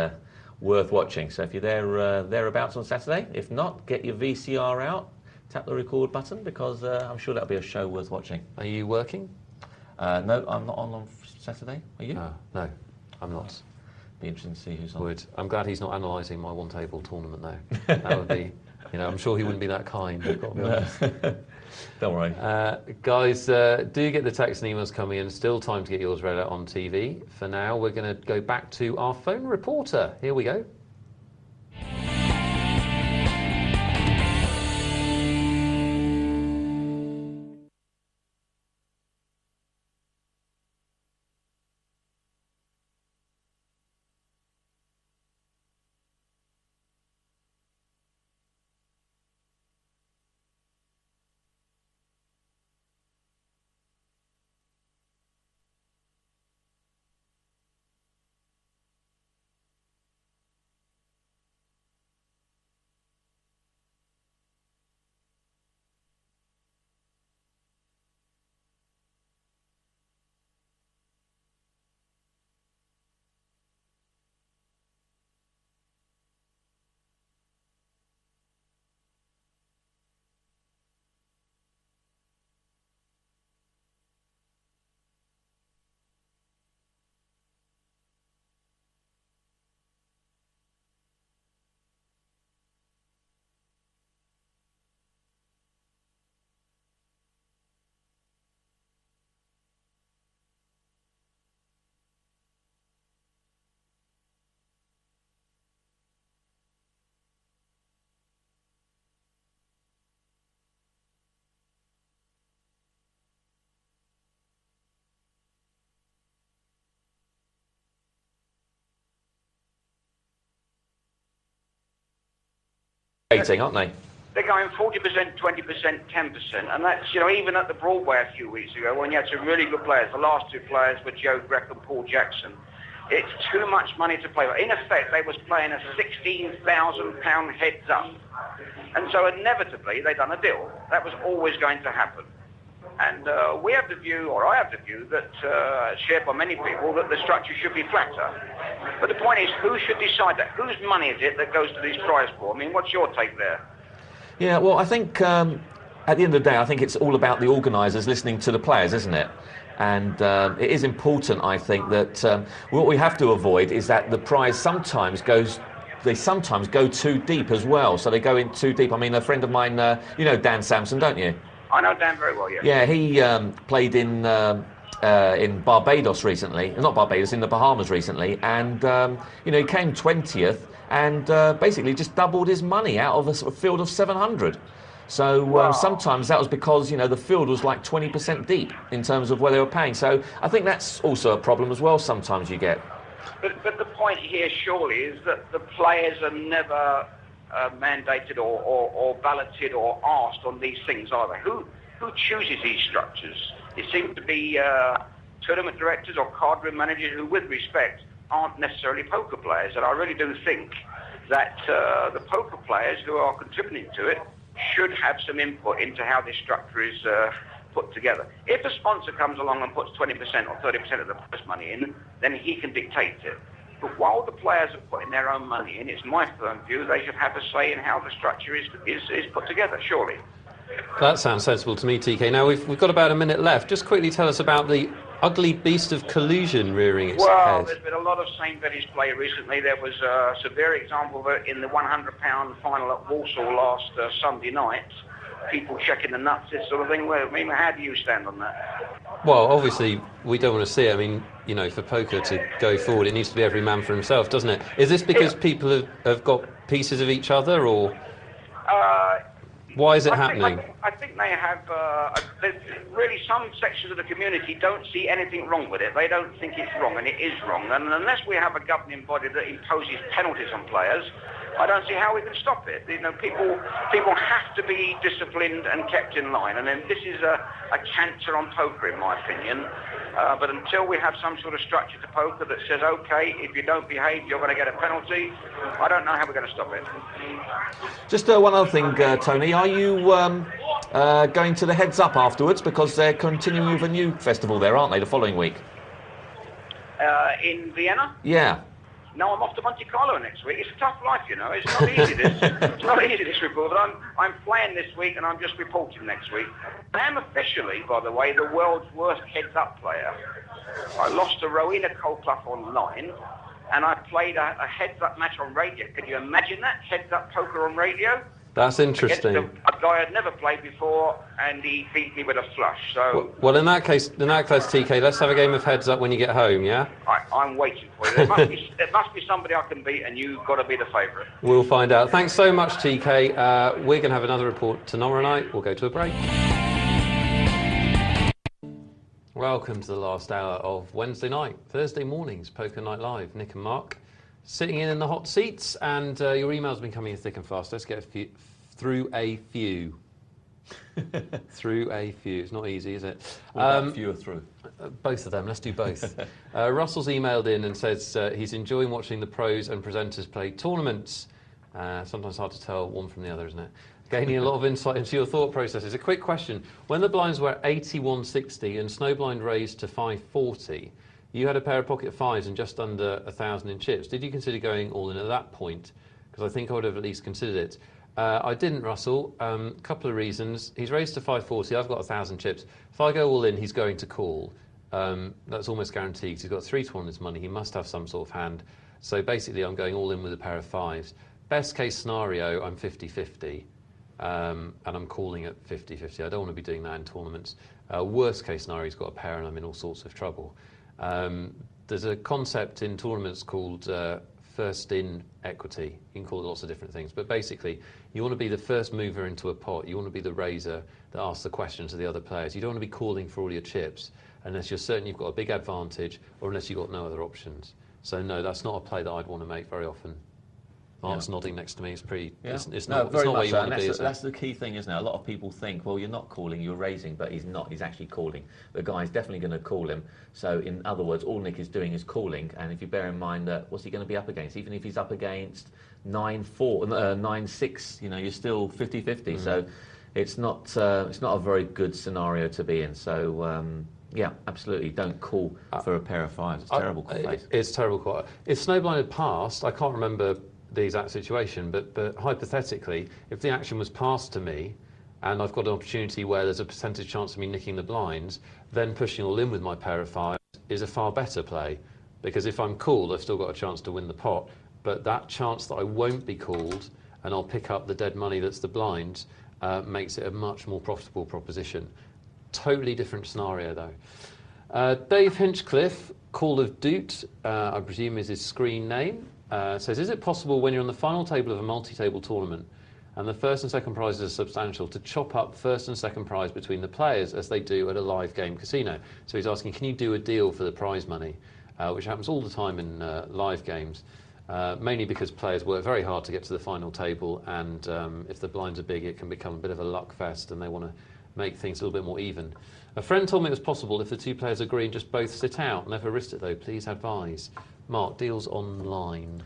worth watching. So if you're thereabouts on Saturday, if not, get your VCR out, tap the record button, because I'm sure that'll be a show worth watching. Are you working? No, I'm not on Saturday. Are you? No, I'm not. Be interesting to see who's on. I'm glad he's not analysing my one-table tournament now. That would be, I'm sure he wouldn't be that kind. I've got to be honest. Don't worry. Guys, do get the texts and emails coming in. Still time to get yours read out on TV. For now, we're going to go back to our phone reporter. Here we go. Aren't they? They're going 40%, 20%, 10%, and that's, even at the Broadway a few weeks ago when you had some really good players. The last two players were Joe Greck and Paul Jackson. It's too much money to play with. In effect, they was playing a £16,000 heads up. And so inevitably, they done a deal. That was always going to happen. And we have the view, or I have the view, that shared by many people, that the structure should be flatter. But the point is, who should decide that? Whose money is it that goes to these prize pools? I mean, what's your take there? Yeah, well, I think at the end of the day, I think it's all about the organisers listening to the players, isn't it? And it is important, I think, that what we have to avoid is that the prize sometimes go too deep as well. So they go in too deep. I mean, a friend of mine, you know Dan Sampson, don't you? I know Dan very well, yes. Yeah, he played in Barbados recently, not Barbados, in the Bahamas recently, and he came 20th and basically just doubled his money out of a sort of field of 700. So Wow. Sometimes that was because the field was like 20% deep in terms of where they were paying. So I think that's also a problem as well. Sometimes you get. But the point here surely is that the players are never mandated or balloted or asked on these things, are they? Who chooses these structures? It seems to be tournament directors or card room managers who, with respect, aren't necessarily poker players. And I really do think that the poker players who are contributing to it should have some input into how this structure is put together. If a sponsor comes along and puts 20% or 30% of the prize money in, then he can dictate it. But while the players are putting their own money in, it's my firm view they should have a say in how the structure is put together, surely. That sounds sensible to me, TK. Now, we've got about a minute left. Just quickly tell us about the ugly beast of collusion rearing its Well, head. there's been a lot of St. Betty's play recently. There was a severe example of it in the £100 final at Wealthall last Sunday night. People checking the nuts, this sort of thing. Well, I mean, how do you stand on that? Well, obviously, we don't want to see it. I mean, for poker to go forward, it needs to be every man for himself, doesn't it? Is this because people have got pieces of each other, or why is it happening? I think they have. Really, some sections of the community don't see anything wrong with it. They don't think it's wrong, and it is wrong. And unless we have a governing body that imposes penalties on players, I don't see how we can stop it. People have to be disciplined and kept in line. And then this is a cancer on poker, in my opinion. But until we have some sort of structure to poker that says, OK, if you don't behave, you're going to get a penalty, I don't know how we're going to stop it. Just one other thing, Tony. Are you going to the Heads Up afterwards? Because they're continuing with a new festival there, aren't they, the following week? In Vienna? Yeah. No, I'm off to Monte Carlo next week. It's a tough life, you know. It's not easy, it's not easy, this report. But I'm playing this week, and I'm just reporting next week. I am officially, by the way, the world's worst heads-up player. I lost to Rowena Kolclough online, and I played a heads-up match on radio. Can you imagine that? Heads-up poker on radio? That's interesting. Against a guy I'd never played before, and he beat me with a flush. So, well, in that case, TK, let's have a game of heads up when you get home, yeah? I'm waiting for you. There must be somebody I can beat, and you've got to be the favourite. We'll find out. Thanks so much, TK. We're going to have another report tomorrow night. We'll go to a break. Welcome to the last hour of Wednesday night, Thursday mornings, Poker Night Live. Nick and Mark sitting in the hot seats, and your emails have been coming in thick and fast. Let's get through a few. Through a few. It's not easy, is it? Few or through? Both of them. Let's do both. Russell's emailed in and says he's enjoying watching the pros and presenters play tournaments. Sometimes hard to tell one from the other, isn't it? Gaining a lot of insight into your thought processes. A quick question. When the blinds were 8160 and snowblind raised to 540, you had a pair of pocket fives and just under 1,000 in chips. Did you consider going all in at that point? Because I think I would have at least considered it. I didn't, Russell. Couple of reasons. He's raised to 540. I've got 1,000 chips. If I go all in, he's going to call. That's almost guaranteed. He's got 3 to 1 on his money. He must have some sort of hand. So basically, I'm going all in with a pair of fives. Best case scenario, I'm 50-50. And I'm calling at 50-50. I don't want to be doing that in tournaments. Worst case scenario, he's got a pair and I'm in all sorts of trouble. There's a concept in tournaments called first in equity. You can call it lots of different things, but basically you want to be the first mover into a pot. You want to be the raiser that asks the questions to the other players. You don't want to be calling for all your chips unless you're certain you've got a big advantage or unless you've got no other options. So no, that's not a play that I'd want to make very often. Mark's nodding next to me. It's pretty. Yeah. It's not where you want to be. That's the key thing, isn't it? A lot of people think, well, you're not calling, you're raising, but he's not. He's actually calling. The guy's definitely going to call him. So, in other words, all Nick is doing is calling. And if you bear in mind that, what's he going to be up against? Even if he's up against 9-4, 9-6, you know, you're still 50-50. So, it's not a very good scenario to be in. So. Yeah, absolutely. Don't call for a pair of fives. It's terrible call. It's terrible call. If Snowblind had passed, I can't remember the exact situation, but hypothetically, if the action was passed to me and I've got an opportunity where there's a percentage chance of me nicking the blinds, then pushing all in with my pair of fives is a far better play, because if I'm called, I've still got a chance to win the pot, but that chance that I won't be called and I'll pick up the dead money that's the blinds makes it a much more profitable proposition. Totally different scenario though. Dave Hinchcliffe, Call of Doot, I presume is his screen name, says, is it possible when you're on the final table of a multi-table tournament and the first and second prizes are substantial to chop up first and second prize between the players as they do at a live game casino? So he's asking, can you do a deal for the prize money, which happens all the time in live games, mainly because players work very hard to get to the final table, and if the blinds are big, it can become a bit of a luck fest and they want to make things a little bit more even. A friend told me it was possible if the two players agree and just both sit out. Never risked it though, please advise. Mark, deals online.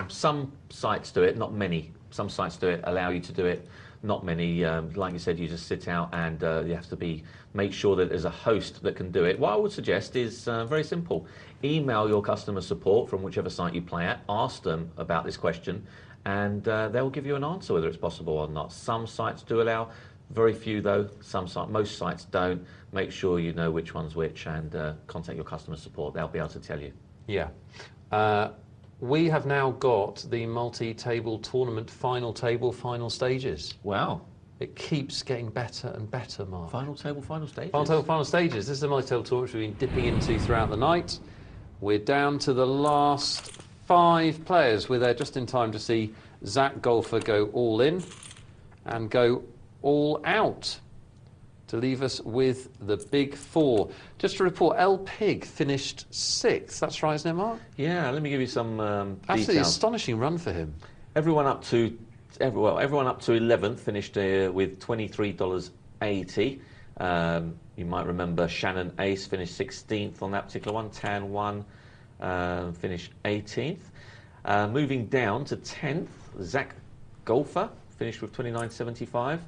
Some sites do it, not many. Some sites do it, allow you to do it, not many. Like you said, you just sit out and you have to make sure that there's a host that can do it. What I would suggest is very simple. Email your customer support from whichever site you play at, ask them about this question, and they'll give you an answer whether it's possible or not. Some sites do allow, very few though. Most sites don't. Make sure you know which one's which and contact your customer support. They'll be able to tell you. Yeah. We have now got the multi-table tournament final stages. Wow. It keeps getting better and better, Mark. Final table, final stages? Final table, final stages. This is the multi-table tournament we've been dipping into throughout the night. We're down to the last 5 players. We're there just in time to see Zach Golfer go all in and go all out to leave us with the big 4. Just to report, El Pig finished 6th. That's right, isn't it, Mark? Yeah, let me give you some Absolutely details. Astonishing run for him. Everyone up to 11th finished with $23.80. You might remember Shannon Ace finished 16th on that particular one. Tan 1 finished 18th. Moving down to 10th, Zach Golfer finished with $29.75.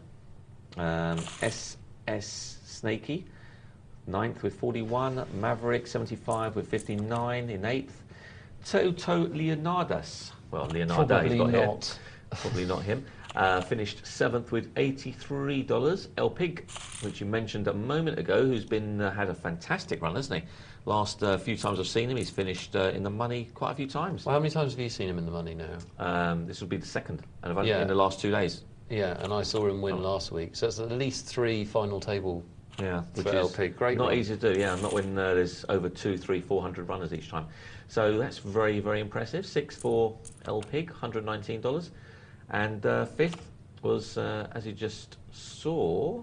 SS Snakey 9th with 41. Maverick 75 with 59 in 8th. Toto Leonardas. Well, Leonardo he's Probably got not. here. Probably not him. Finished 7th with $83. El Pig, which you mentioned a moment ago, who's been had a fantastic run, hasn't he? Last few times I've seen him, he's finished in the money quite a few times. Well, how many times have you seen him in the money now? This will be the second, and I've only Yeah. in the last 2 days. Yeah, and I saw him win last week. So it's at least 3 final table. Yeah, which For is LP. Great not run. easy to do. Yeah, not when there's over 200, 300, 400 runners each time. So that's very, very impressive. 6 for El Pig, $119, and 5th was, as you just saw,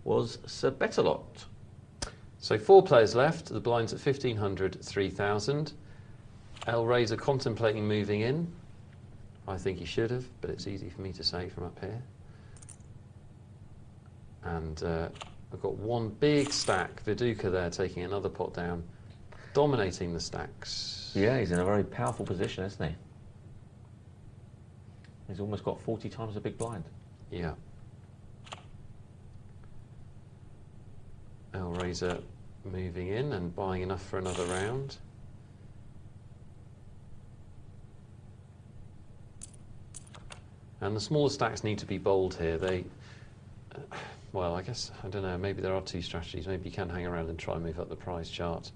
was Sir Bettelot. So 4 players left. The blinds at 1,500, 3,000. El Razor contemplating moving in. I think he should have, but it's easy for me to say from up here. And I've got one big stack. Viduka there taking another pot down, dominating the stacks. Yeah, he's in a very powerful position, isn't he? He's almost got 40 times the big blind. Yeah. El Razor moving in and buying enough for another round. And the smaller stacks need to be bold here. They, well, I guess, I don't know, maybe there are 2 strategies. Maybe you can hang around and try and move up the prize chart.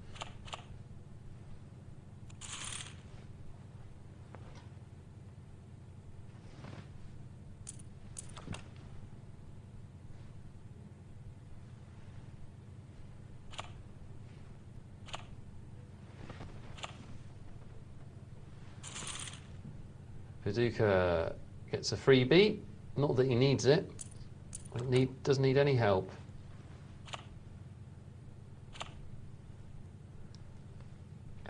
Viduka gets a freebie. Not that he needs it. Doesn't need any help.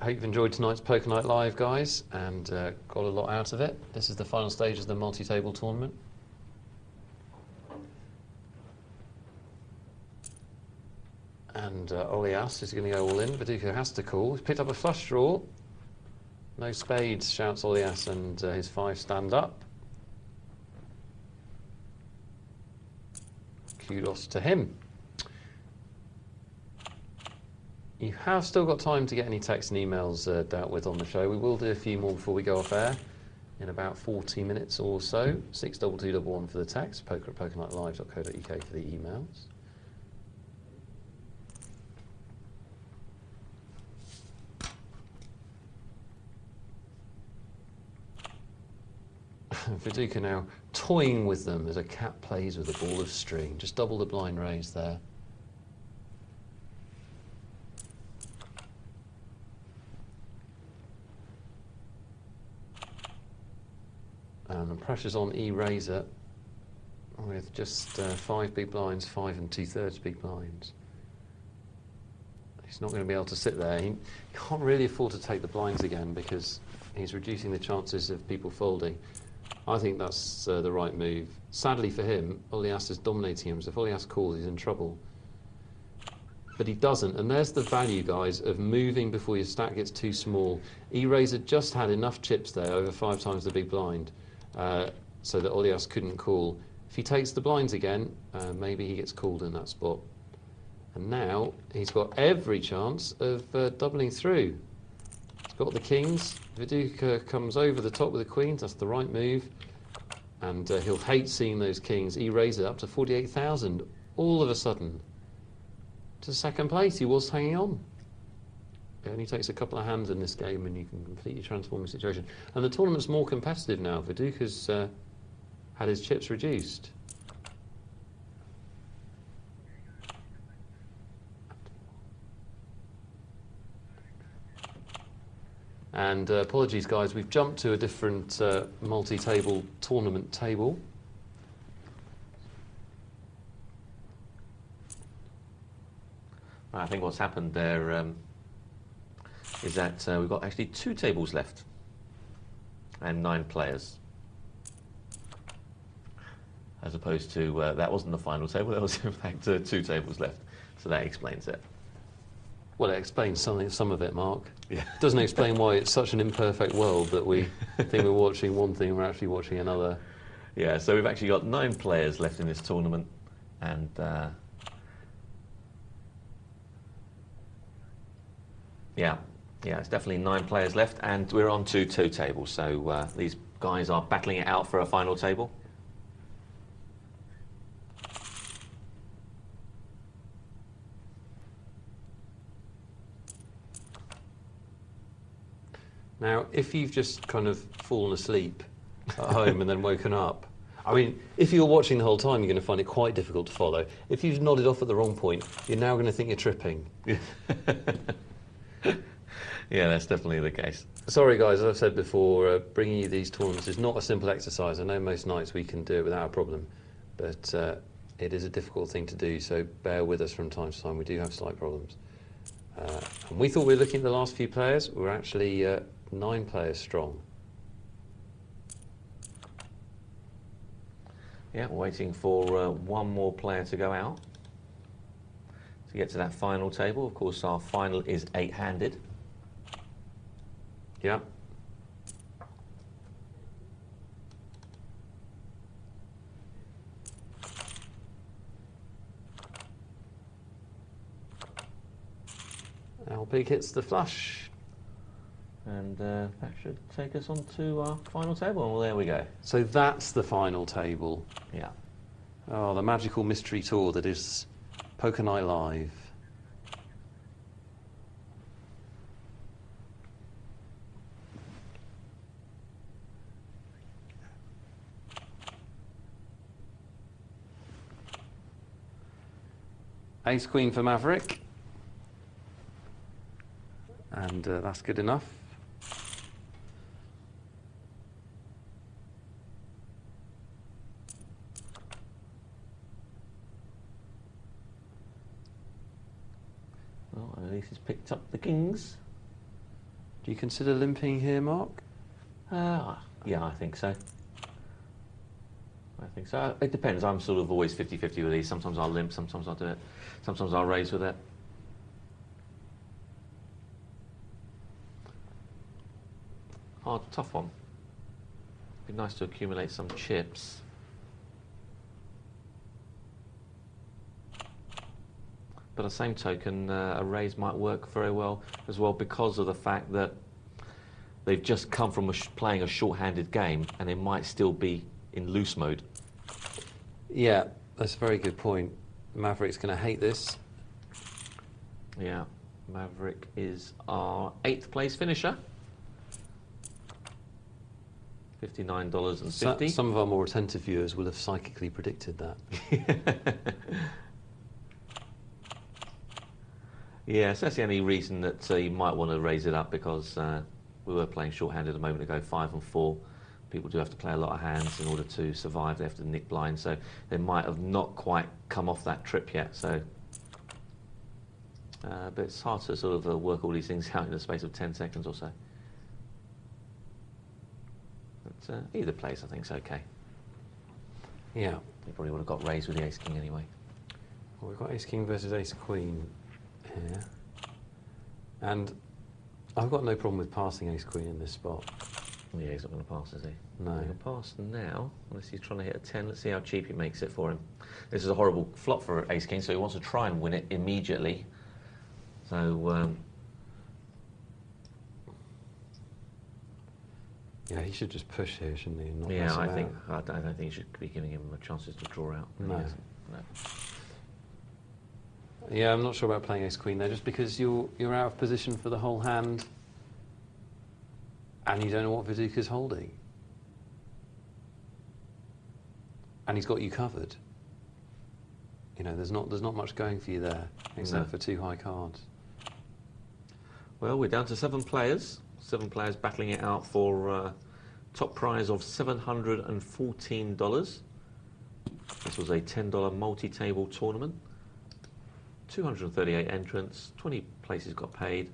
I hope you've enjoyed tonight's Poker Night Live, guys, and got a lot out of it. This is the final stage of the multi-table tournament. And Olias is going to go all in. Viduka has to call. He's picked up a flush draw. No spades, shouts Olias, and his 5 stand up. Kudos to him. You have still got time to get any texts and emails dealt with on the show. We will do a few more before we go off air in about 40 minutes or so. 62211 for the text, poker@pokernightlive.co.uk for the emails. Viduka now toying with them as a cat plays with a ball of string. Just double the blind raise there. And the pressure's on E-Razor with just 5 big blinds, 5 2/3 big blinds. He's not going to be able to sit there. He can't really afford to take the blinds again because he's reducing the chances of people folding. I think that's the right move. Sadly for him, Olias is dominating him, so if Olias calls, he's in trouble. But he doesn't, and there's the value, guys, of moving before your stack gets too small. E-Razor just had enough chips there, over 5 times the big blind, so that Olias couldn't call. If he takes the blinds again, maybe he gets called in that spot. And now he's got every chance of doubling through. He's got the kings. Viduka comes over the top with the queens. That's the right move. And he'll hate seeing those kings. E-Razor up to 48,000 all of a sudden. To second place, he was hanging on. It only takes a couple of hands in this game and you can completely transform the situation. And the tournament's more competitive now. Viduka's had his chips reduced. And apologies, guys, we've jumped to a different multi-table tournament table. I think what's happened there is that we've got actually 2 tables left and 9 players. As opposed to, that wasn't the final table, there was in fact 2 tables left. So that explains it. Well, it explains some of it, Mark. Yeah. It doesn't explain why it's such an imperfect world that we think we're watching one thing and we're actually watching another. Yeah, so we've actually got 9 players left in this tournament, and Yeah, yeah, it's definitely 9 players left, and we're on to 2 tables, so these guys are battling it out for a final table. Now, if you've just kind of fallen asleep at home and then woken up, I mean, if you're watching the whole time, you're going to find it quite difficult to follow. If you've nodded off at the wrong point, you're now going to think you're tripping. Yeah, that's definitely the case. Sorry, guys, as I've said before, bringing you these tournaments is not a simple exercise. I know most nights we can do it without a problem, but it is a difficult thing to do, so bear with us from time to time. We do have slight problems. And we thought we were looking at the last few players. We're actually 9 players strong. Yeah, we're waiting for one more player to go out to get to that final table. Of course, our final is 8-handed. Yeah. Our big hits the flush. And that should take us on to our final table. Well, there we go. So that's the final table. Yeah. Oh, the magical mystery tour that is Poker Night Live. Ace Queen for Maverick. And that's good enough. Well, at least he's picked up the kings. Do you consider limping here, Mark? Yeah, I think so. I think so. It depends. I'm sort of always 50-50 with these. Sometimes I'll limp, sometimes I'll do it. Sometimes I'll raise with it. Hard, tough one. Be nice to accumulate some chips. But at the same token, a raise might work very well as well because of the fact that they've just come from playing a short-handed game and they might still be in loose mode. Yeah, that's a very good point. Maverick's going to hate this. Yeah, Maverick is our 8th place finisher. $59.50. Some of our more attentive viewers will have psychically predicted that. Yeah, so that's the only reason that you might want to raise it up, because we were playing short-handed a moment ago, 5 and 4. People do have to play a lot of hands in order to survive. They have to nick blind, so they might have not quite come off that trip yet. So, but it's hard to sort of work all these things out in the space of 10 seconds or so. But either place, I think, is okay. Yeah. They probably would have got raised with the Ace King anyway. Well, we've got Ace King versus Ace Queen here. And I've got no problem with passing Ace Queen in this spot. Yeah, he's not going to pass, is he? No. He'll pass now, unless he's trying to hit a 10. Let's see how cheap he makes it for him. This is a horrible flop for Ace King, so he wants to try and win it immediately. So, yeah, he should just push here, shouldn't he? And not yeah, mess I about. don't think you should be giving him chances to draw out. No. No. Yeah, I'm not sure about playing Ace Queen there, just because you're out of position for the whole hand, and you don't know what Viduka's holding, and he's got you covered. You know, there's not much going for you there, except for 2 high cards. Well, we're down to 7 players. 7 players battling it out for top prize of $714. This was a $10 multi-table tournament. 238 entrants, 20 places got paid,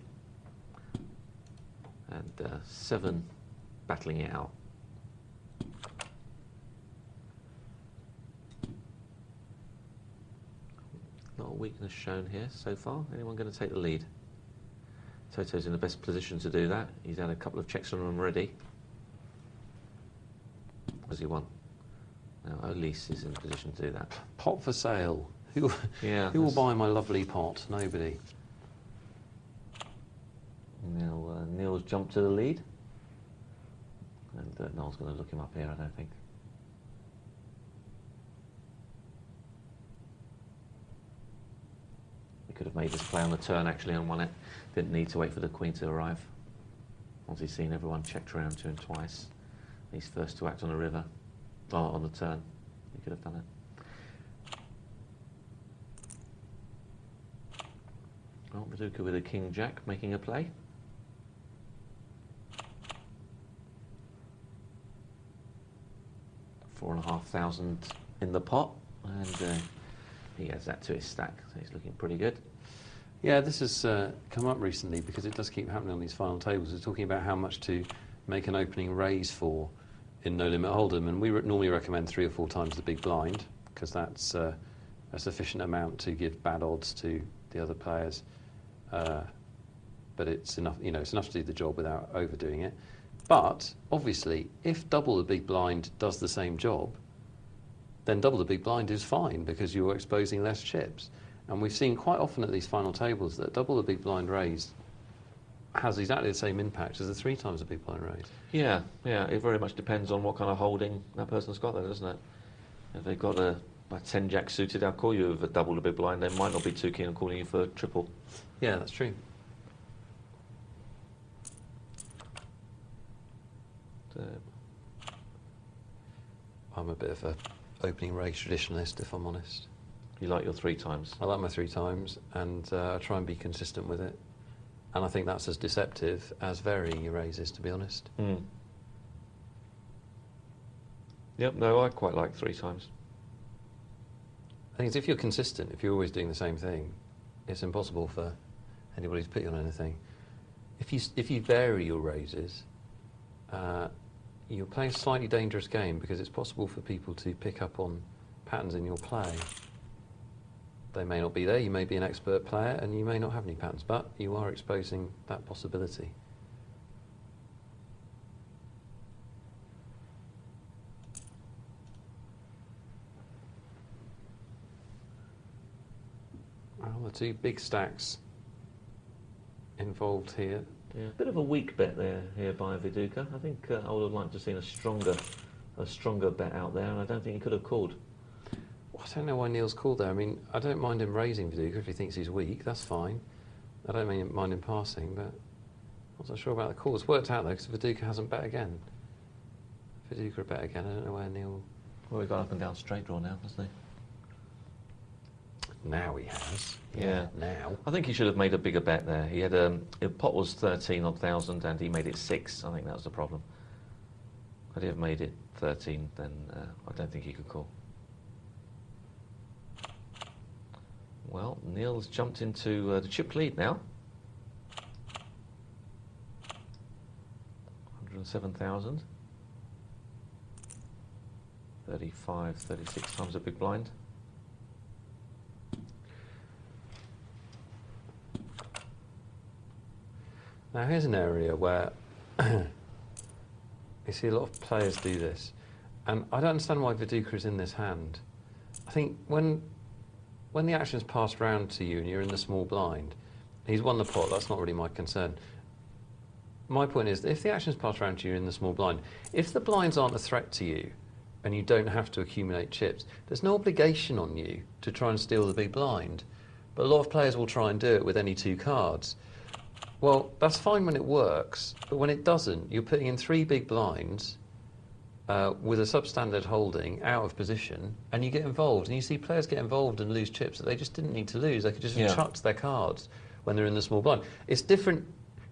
and 7 battling it out. Not a weakness shown here so far. Anyone going to take the lead? Toto's in the best position to do that. He's had a couple of checks on him already. What does he want? Now, Elise is in position to do that. Pot for sale. Who Yeah, will buy my lovely pot? Nobody. Neil's jumped to the lead. And Noel's going to look him up here, I don't think. He could have made this play on the turn actually and won it. Didn't need to wait for the queen to arrive. Once he's seen everyone checked around to him twice, he's first to act on the river, on the turn. He could have done it. Well, Viduka with a king-jack making a play. $4,500 in the pot, and he adds that to his stack, so he's looking pretty good. Yeah, this has come up recently because it does keep happening on these final tables. We're talking about how much to make an opening raise for in No Limit Hold'em, and we normally recommend 3 or 4 times the big blind because that's a sufficient amount to give bad odds to the other players. But it's enough, you know, it's enough to do the job without overdoing it. But obviously, if double the big blind does the same job, then double the big blind is fine because you're exposing less chips. And we've seen quite often at these final tables that double the big blind raise has exactly the same impact as the 3 times the big blind raise. Yeah, yeah, it very much depends on what kind of holding that person's got there, doesn't it? If they've got a 10-jack suited, I'll call you with a double the big blind. They might not be too keen on calling you for a triple. Yeah, that's true. I'm a bit of a opening raise traditionalist, if I'm honest. You like your 3 times? I like my 3 times, and I try and be consistent with it. And I think that's as deceptive as varying your raises, to be honest. Mm. Yep, no, I quite like 3 times. I think if you're consistent, if you're always doing the same thing, it's impossible for anybody to put you on anything. If you vary your raises, you're playing a slightly dangerous game because it's possible for people to pick up on patterns in your play. They may not be there, you may be an expert player and you may not have any patterns, but you are exposing that possibility. Well, the 2 big stacks involved here. Yeah, a bit of a weak bet there here by Viduka. I think I would have liked to have seen a stronger bet out there, and I don't think he could have called. Well, I don't know why Neil's called there. I mean, I don't mind him raising Viduka if he thinks he's weak. That's fine. I don't mind him passing, but I'm not so sure about the call. It's worked out though because Viduka hasn't bet again. Viduka bet again. I don't know where Neil. Well, we've gone up and down straight draw now, hasn't he? Now he has. Yeah. Now. I think he should have made a bigger bet there. He had the pot was 13,000 and he made it 6. I think that was the problem. Had he have made it 13, then I don't think he could call. Well, Neil's jumped into the chip lead now. 107,000. 35, 36 times a big blind. Now here's an area where you see a lot of players do this, and I don't understand why Viduka is in this hand. I think when the action's passed round to you and you're in the small blind, he's won the pot, that's not really my concern. My point is, if the action's passed round to you in the small blind, if the blinds aren't a threat to you and you don't have to accumulate chips, there's no obligation on you to try and steal the big blind. But a lot of players will try and do it with any 2 cards. Well, that's fine when it works, but when it doesn't, you're putting in 3 big blinds with a substandard holding out of position, and you get involved. And you see players get involved and lose chips that they just didn't need to lose. They could just have chucked their cards when they're in the small blind. It's different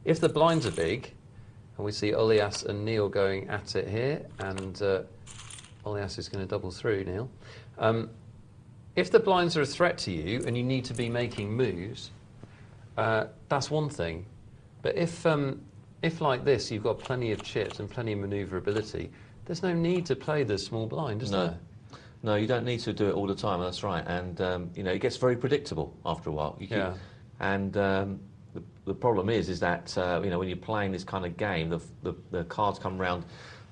if the blinds are big, and we see Olias and Neil going at it here, and Olias is going to double through, Neil. If the blinds are a threat to you and you need to be making moves, that's one thing. But if like this, you've got plenty of chips and plenty of manoeuvrability, there's no need to play the small blind, is there? No, you don't need to do it all the time. That's right, and you know, it gets very predictable after a while. And the problem is that you know, when you're playing this kind of game, the cards come round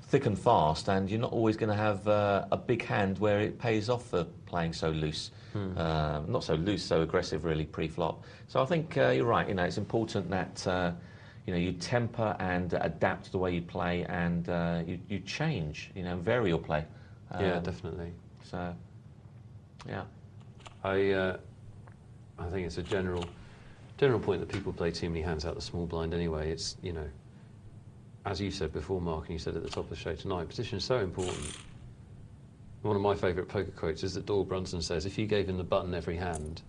thick and fast, and you're not always going to have a big hand where it pays off for playing so loose. Not so loose, so aggressive, really, pre-flop. So I think you're right. You know, it's important that you know, you temper and adapt the way you play, and you change, you know, vary your play. Yeah, definitely. So, yeah. I think it's a general point that people play too many hands out the small blind anyway. It's, you know, as you said before, Mark, and you said at the top of the show tonight, position is so important. One of my favourite poker quotes is that Doyle Brunson says, if you gave him the button every hand,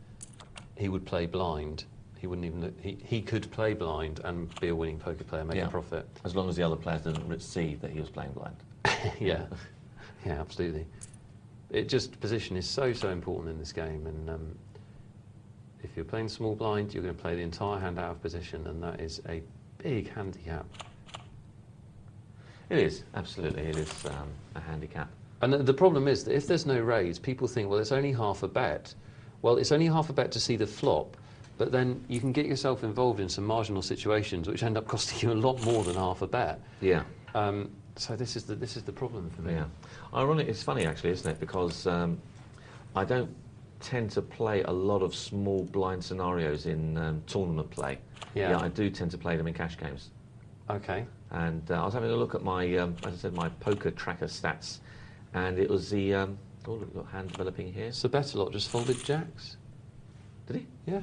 he would play blind. He wouldn't even. He could play blind and be a winning poker player, make a profit. As long as the other players didn't see that he was playing blind. Yeah, yeah, absolutely. Position is so important in this game, and if you're playing small blind, you're going to play the entire hand out of position, and that is a big handicap. It is, absolutely, it is a handicap. And the problem is that if there's no raise, people think, well, it's only half a bet. Well, it's only half a bet to see the flop, but then you can get yourself involved in some marginal situations which end up costing you a lot more than half a bet. Yeah. So this is the problem for me. Yeah. Ironic, it's funny actually, isn't it? Because I don't tend to play a lot of small blind scenarios in tournament play. Yeah. I do tend to play them in cash games. Okay. And I was having a look at my, as I said, my poker tracker stats, and it was the, oh, we've got hand developing here. So Bettelot just folded jacks. Did he? Yeah,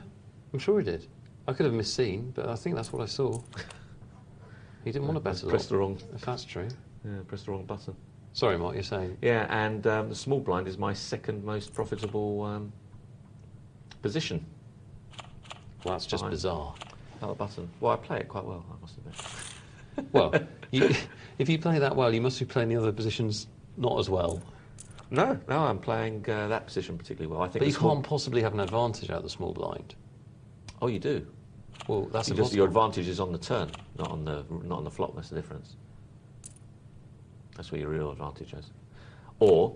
I'm sure he did. I could have misseen, but I think that's what I saw. He didn't want to bet a lot. Pressed the wrong. If that's true. Yeah, pressed the wrong button. Sorry, Mark, you're saying. Yeah, and the small blind is my second most profitable position. Well, that's just bizarre. Another button. Well, I play it quite well, I must admit. Well, if you play that well, you must be playing the other positions not as well. No, I'm playing that position particularly well. I think. But you can't possibly have an advantage out of the small blind. Oh, you do. Well, that's just your advantage is on the turn, not on the flop. That's the difference. That's where your real advantage is. Or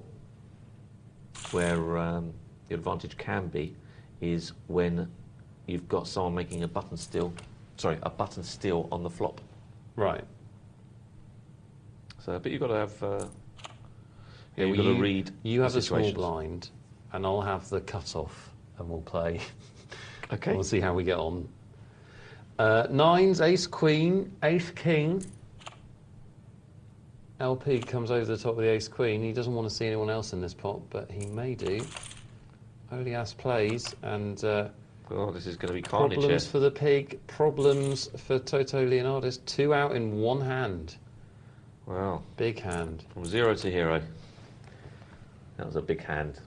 where the advantage can be is when you've got someone making a button steal on the flop. Right. So, but you've got to have. You've got to read. You have the small situations. blind, and I'll have the cut-off, and we'll play. Okay. We'll see how we get on. Nines, ace, queen, ace, king. LP comes over the top of the ace, queen. He doesn't want to see anyone else in this pot, but he may do. Olias plays, and Oh, this is going to be carnage here. problems for the pig, problems for Toto Leonardis. 2 out in one hand. Wow. Big hand. From 0 to hero. That was a big hand.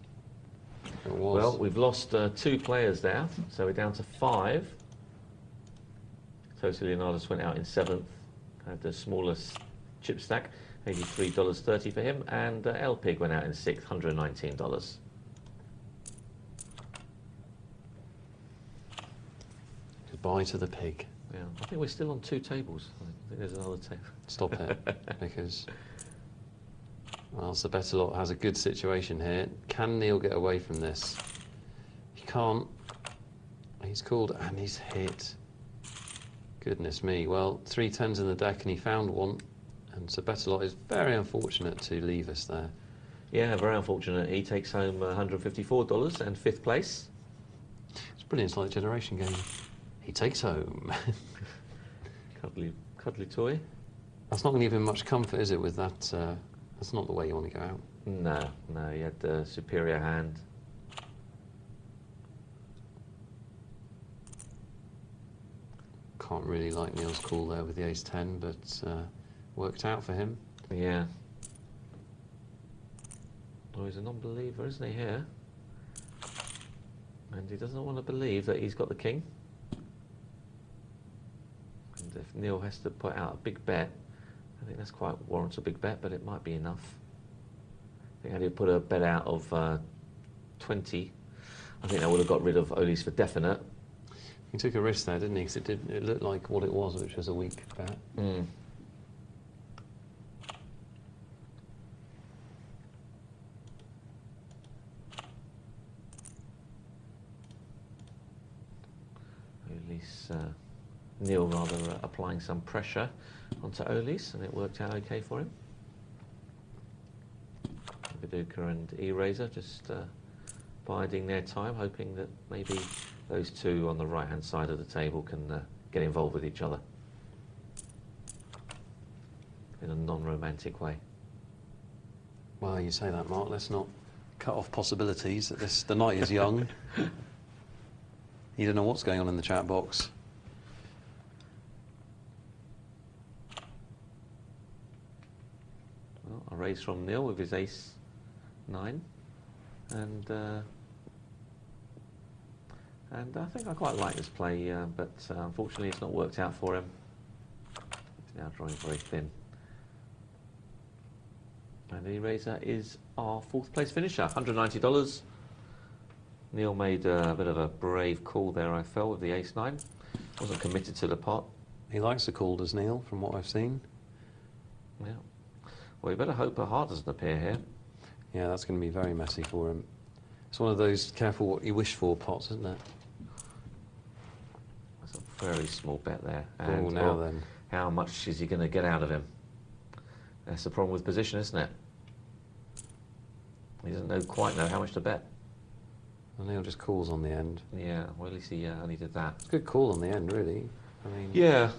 It was. Well, we've lost 2 players now, so we're down to 5. Toto Leonardis went out in 7th, had the smallest chip stack, $83.30 for him, and L Pig went out in 6th, $119. Goodbye to the pig. Yeah, I think we're still on 2 tables. I think there's another table. Stop it, because well, Sir Bettelot has a good situation here. Can Neil get away from this? He can't. He's called and he's hit. Goodness me. Well, 3 10s in the deck and he found one. And Sir Bettelot is very unfortunate to leave us there. Yeah, very unfortunate. He takes home $154 and 5th place. It's brilliant. It's like the generation game. He takes home. Cuddly toy. That's not going to give him much comfort, is it, with that? That's not the way you want to go out. No, he had the superior hand. Can't really like Neil's call there with the ace-10, but worked out for him. Yeah. Oh, he's a non-believer, isn't he, here? And he doesn't want to believe that he's got the king. And if Neil has to put out a big bet, I think that's quite warrants a big bet, but it might be enough. I think had he put a bet out of 20, I think that would have got rid of Olis for definite. He took a risk there, didn't he? Because it looked like what it was, which was a weak bet. Mm. Olis, Neil rather applying some pressure onto Olis, and it worked out okay for him. Viduka and Eraser just biding their time, hoping that maybe those 2 on the right-hand side of the table can get involved with each other. in a non-romantic way. Well, you say that, Mark. Let's not cut off possibilities. The night is young. You don't know what's going on in the chat box. Well, a raise from Neil with his ace-9, and I think I quite like this play, but unfortunately it's not worked out for him. He's now drawing very thin. And the raiser is our 4th place finisher, $190. Neil made a bit of a brave call there, I felt, with the ace-9. Wasn't committed to the pot. He likes the call, does Neil, from what I've seen? Yeah. Well, you better hope a heart doesn't appear here. Yeah, that's going to be very messy for him. It's one of those careful what you wish for pots, isn't it? That's a very small bet there. Oh, And now then. how much is he going to get out of him? That's the problem with position, isn't it? He doesn't quite know how much to bet. And Neil just calls on the end. Yeah, well, at least he only did that. It's a good call on the end, really. I mean, Yeah.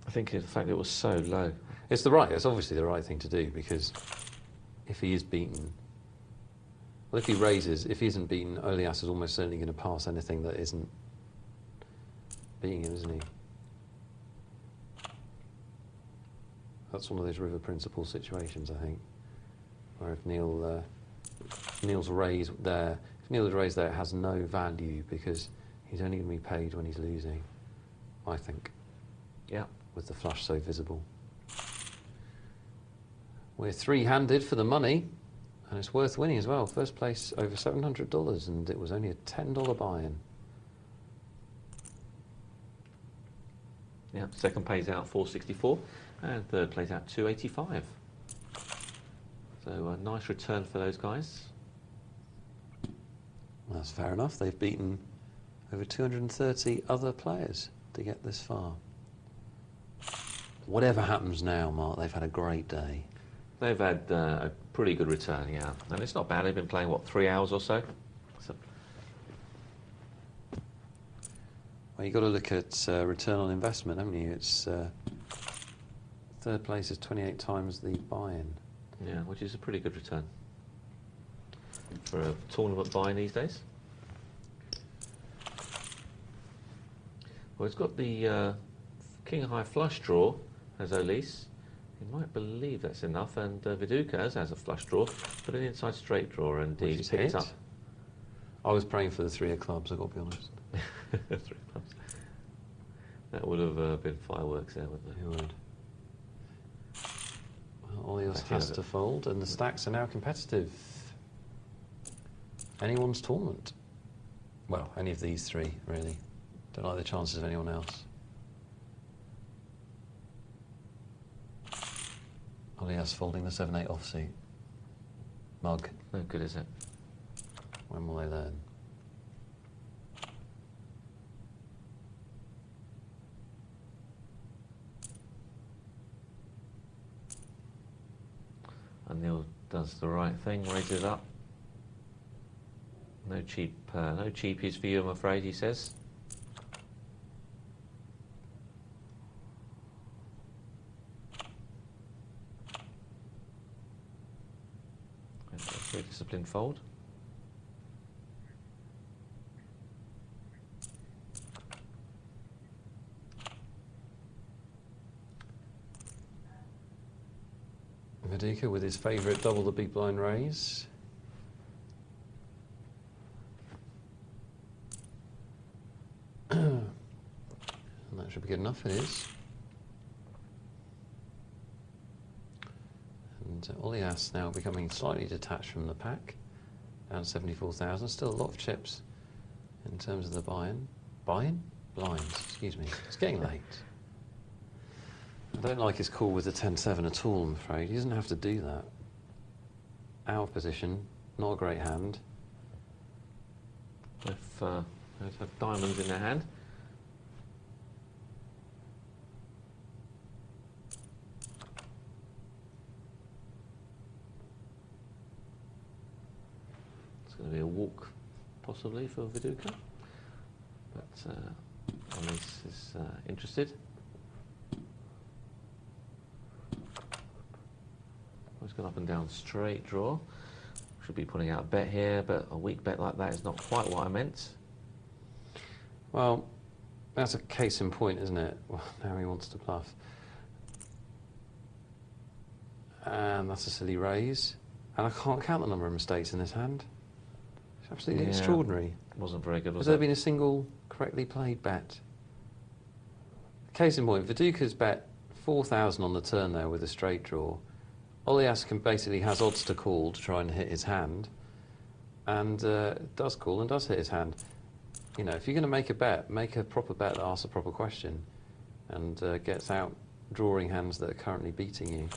I think the fact it was so low. it's obviously the right thing to do, because if he is beaten, well, if he raises, if he isn't beaten, Olias is almost certainly going to pass anything that isn't beating him, isn't he? That's one of those river principle situations, I think, where if Neil's raise there, if Neil's raise there, it has no value because he's only going to be paid when he's losing, I think. Yeah. With the flush so visible. We're three-handed for the money, and it's worth winning as well. First place over $700, and it was only a $10 buy-in. Yeah, second pays out $464, and third plays out $285. So a nice return for those guys. That's fair enough. They've beaten over 230 other players to get this far. Whatever happens now, Mark, they've had a great day. They've had a pretty good return, yeah. And it's not bad. They've been playing, what, 3 hours or so? Well, you've got to look at return on investment, haven't you? It's third place is 28 times the buy-in. Yeah, which is a pretty good return for a tournament buy-in these days. Well, it's got the king high flush draw as Elise. You might believe that's enough, and Viduka has a flush draw, but an inside straight draw, and Which he's is picked hit. up. I was praying for the 3 of clubs, I've got to be honest. 3 clubs. That would have been fireworks there, wouldn't it? Who would? Well, Olios Actually, has to fold, and the stacks are now competitive. Anyone's tournament. Well, any of these 3, really. Don't like the chances of anyone else. Olias folding the 7-8 offsuit. Mug. No good, is it? When will they learn? And Neil does the right thing, raises it up. No cheapies for you, I'm afraid, he says. Very disciplined fold. Viduka with his favourite double the big blind raise. And that should be good enough, it is. And Olias now becoming slightly detached from the pack, down 74,000. Still a lot of chips in terms of the buy-in. Buy-in? Blinds, excuse me. It's getting late. I don't like his call with the 10-7 at all, I'm afraid. He doesn't have to do that. Out of position, not a great hand. If they have diamonds in their hand. It's going to be a walk, possibly, for Viduka. But Alice is interested. It's gone up and down straight draw. Should be putting out a bet here, but a weak bet like that is not quite what I meant. Well, that's a case in point, isn't it? Well, now he wants to bluff. And that's a silly raise. And I can't count the number of mistakes in this hand. It's absolutely extraordinary. Wasn't very good, was Has there been a single correctly played bet? Case in point, Viduka's bet 4,000 on the turn there with a straight draw. Olias basically has odds to call to try and hit his hand, and does call and does hit his hand. You know, if you're going to make a bet, make a proper bet that asks a proper question and gets out drawing hands that are currently beating you.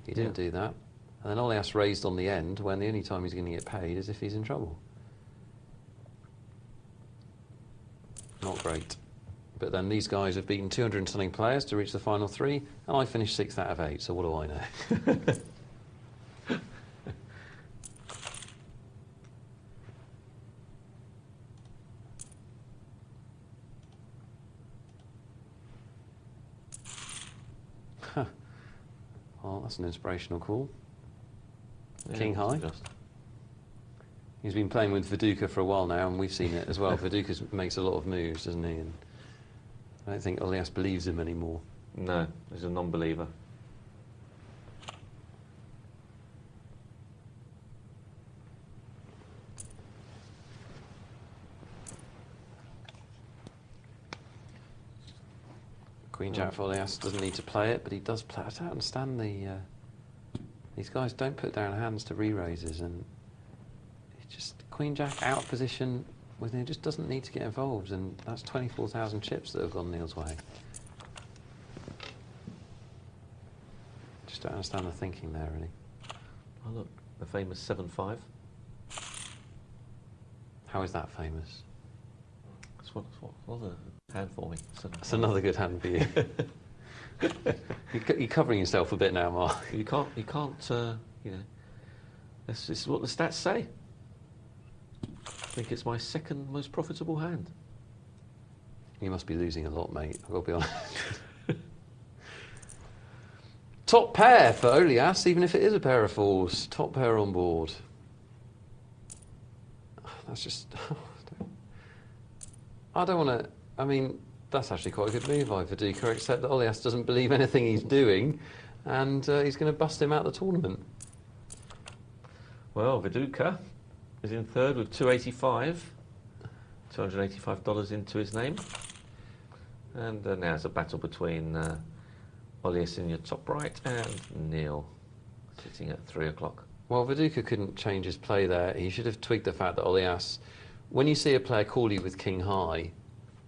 He didn't do that. And then Olias raised on the end when the only time he's going to get paid is if he's in trouble. Not great. But then these guys have beaten 200 and something players to reach the final 3, and I finished 6th out of 8, so what do I know? Well, that's an inspirational call. Yeah, King high. He's been playing with Viduka for a while now, and we've seen it as well. Viduka makes a lot of moves, doesn't he? And I don't think Olias believes him anymore. No, he's a non-believer. Queen Jack for Olias doesn't need to play it, but he does play it. I don't understand the... these guys don't put down hands to re-raises, and it's just Queen Jack out of position with him, just doesn't need to get involved, and that's 24,000 chips that have gone Neil's way. Just don't understand the thinking there, really. Oh look, the famous 7-5. How is that famous? That's what a hand for me. 7-5. That's another good hand for you. You're covering yourself a bit now, Mark. You can't, you know, this is what the stats say. I think it's my second most profitable hand. You must be losing a lot, mate. I've got to be honest. Top pair for Olias, even if it is a pair of 4s. Top pair on board. That's just... I don't want to... I mean, that's actually quite a good move by Viduka, except that Olias doesn't believe anything he's doing, and he's going to bust him out of the tournament. Well, Viduka is in third with 285. $285 into his name. And now it's a battle between Olias in your top right and Neil sitting at 3 o'clock. Well, Viduka couldn't change his play there. He should have twigged the fact that Olias, when you see a player call you with king high,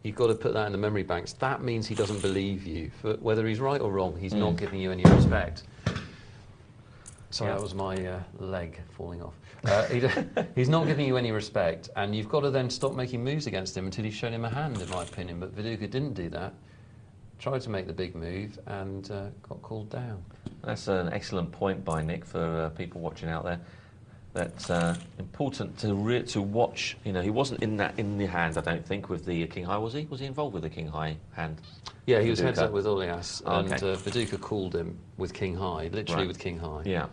you've got to put that in the memory banks. That means he doesn't believe you. For whether he's right or wrong, he's not giving you any respect. Sorry, that was my leg falling off. He's not giving you any respect, and you've got to then stop making moves against him until you've shown him a hand, in my opinion. But Viduka didn't do that. Tried to make the big move and got called down. That's an excellent point by Nick for people watching out there. That's important to watch. You know, he wasn't in the hand, I don't think, with the king high, was he? Was he involved with the king high hand? Yeah, he was heads up with Olias, and okay. Viduka called him with king high, literally with king high. Yeah.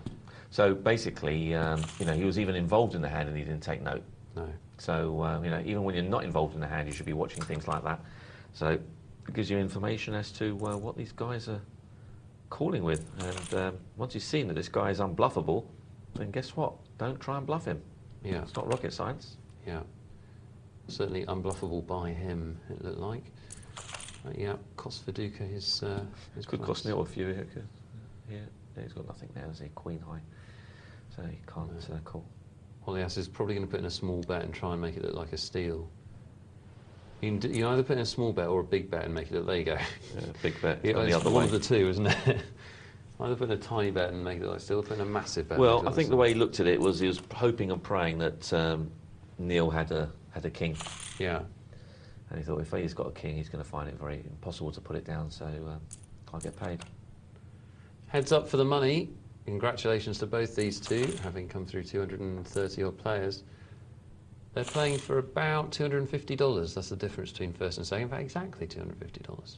So basically, you know, he was even involved in the hand and he didn't take note. No. So you know, even when you're not involved in the hand, you should be watching things like that. So it gives you information as to what these guys are calling with. And once you've seen that this guy is unbluffable, then guess what? Don't try and bluff him. Yeah. It's not rocket science. Yeah. Certainly unbluffable by him, it looked like. Yeah, cost Viduka his Could points. cost Neil a few here. Yeah, he's got nothing now, is he? Queen high. So he can't call. Olias is probably going to put in a small bet and try and make it look like a steal. You can either put in a small bet or a big bet and make it look... There you go. Yeah, big bet. Yeah, the it's other one way. of the two, isn't it? Either put in a tiny bet and make it look like a steal, or put in a massive bet. Well, I think the way he looked at it was he was hoping and praying that Neil had a king. Yeah. And he thought if he's got a king, he's going to find it very impossible to put it down, so I'll get paid. Heads up for the money. Congratulations to both these two, having come through 230 odd players. They're playing for about $250. That's the difference between first and second. In fact, exactly $250.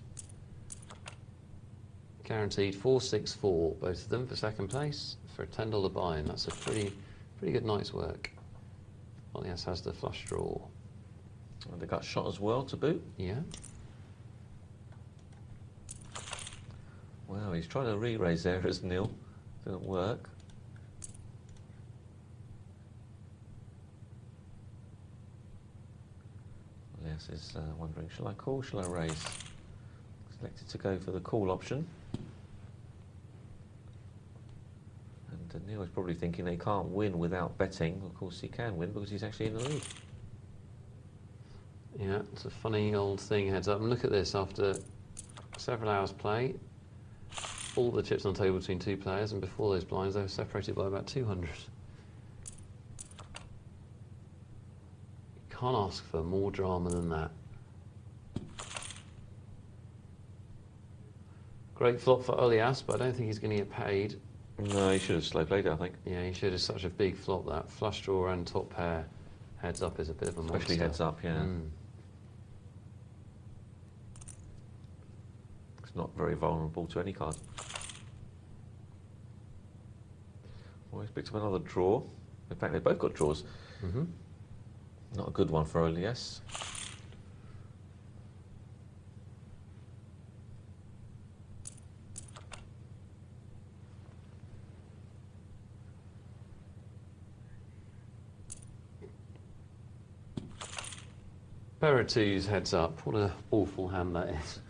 Guaranteed 464, both of them, for second place. for a $10 buy-in. That's a pretty good night's work. Olias has the flush draw. And they got shot as well to boot. Yeah. Wow, he's trying to re-raise there as nil. Didn't work. Yes, is wondering, shall I call, shall I raise? Selected to go for the call option. And Neil is probably thinking they can't win without betting. Of course he can win because he's actually in the lead. Yeah, it's a funny old thing, heads up. And look at this, after several hours play, all the chips on the table between two players, and before those blinds they were separated by about 200. You can't ask for more drama than that. Great flop for Olias, but I don't think he's going to get paid. No, he should have slow played it, I think. Yeah, he should have. Such a big flop, that. Flush draw and top pair. Heads up is a bit of a monster. Especially heads up, yeah. It's not very vulnerable to any card. Well, he's picked up another draw. In fact, they've both got draws. Not a good one for Olias. Pair of twos, heads up. What an awful hand that is.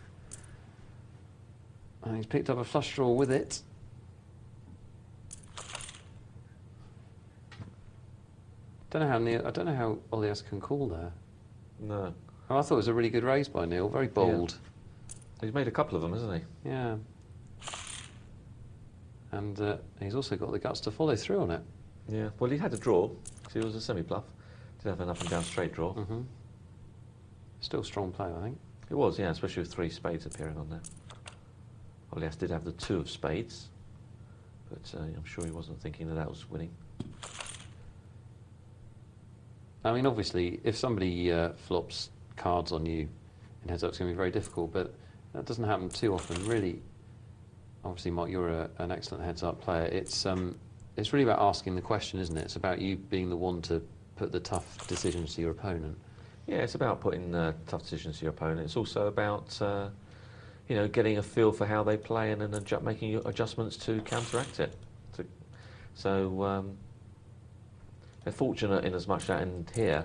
And he's picked up a flush draw with it. I don't know how Olias can call there. No. Oh, I thought it was a really good raise by Neil. Very bold. Yeah. He's made a couple of them, hasn't he? Yeah. And he's also got the guts to follow through on it. Yeah. Well, he had a draw, so he was a semi-bluff. Did have an up and down straight draw. Still strong play, I think. It was, yeah, especially with three spades appearing on there. Olias did have the two of spades, but I'm sure he wasn't thinking that that was winning. I mean, obviously, if somebody flops cards on you in heads up, it's going to be very difficult, but that doesn't happen too often. Really, obviously, Mark, you're an excellent heads up player. It's really about asking the question, isn't it? It's about you being the one to put the tough decisions to your opponent. Yeah, it's about putting tough decisions to your opponent. It's also about you know, getting a feel for how they play and then making adjustments to counteract it. So they're fortunate in as much that in here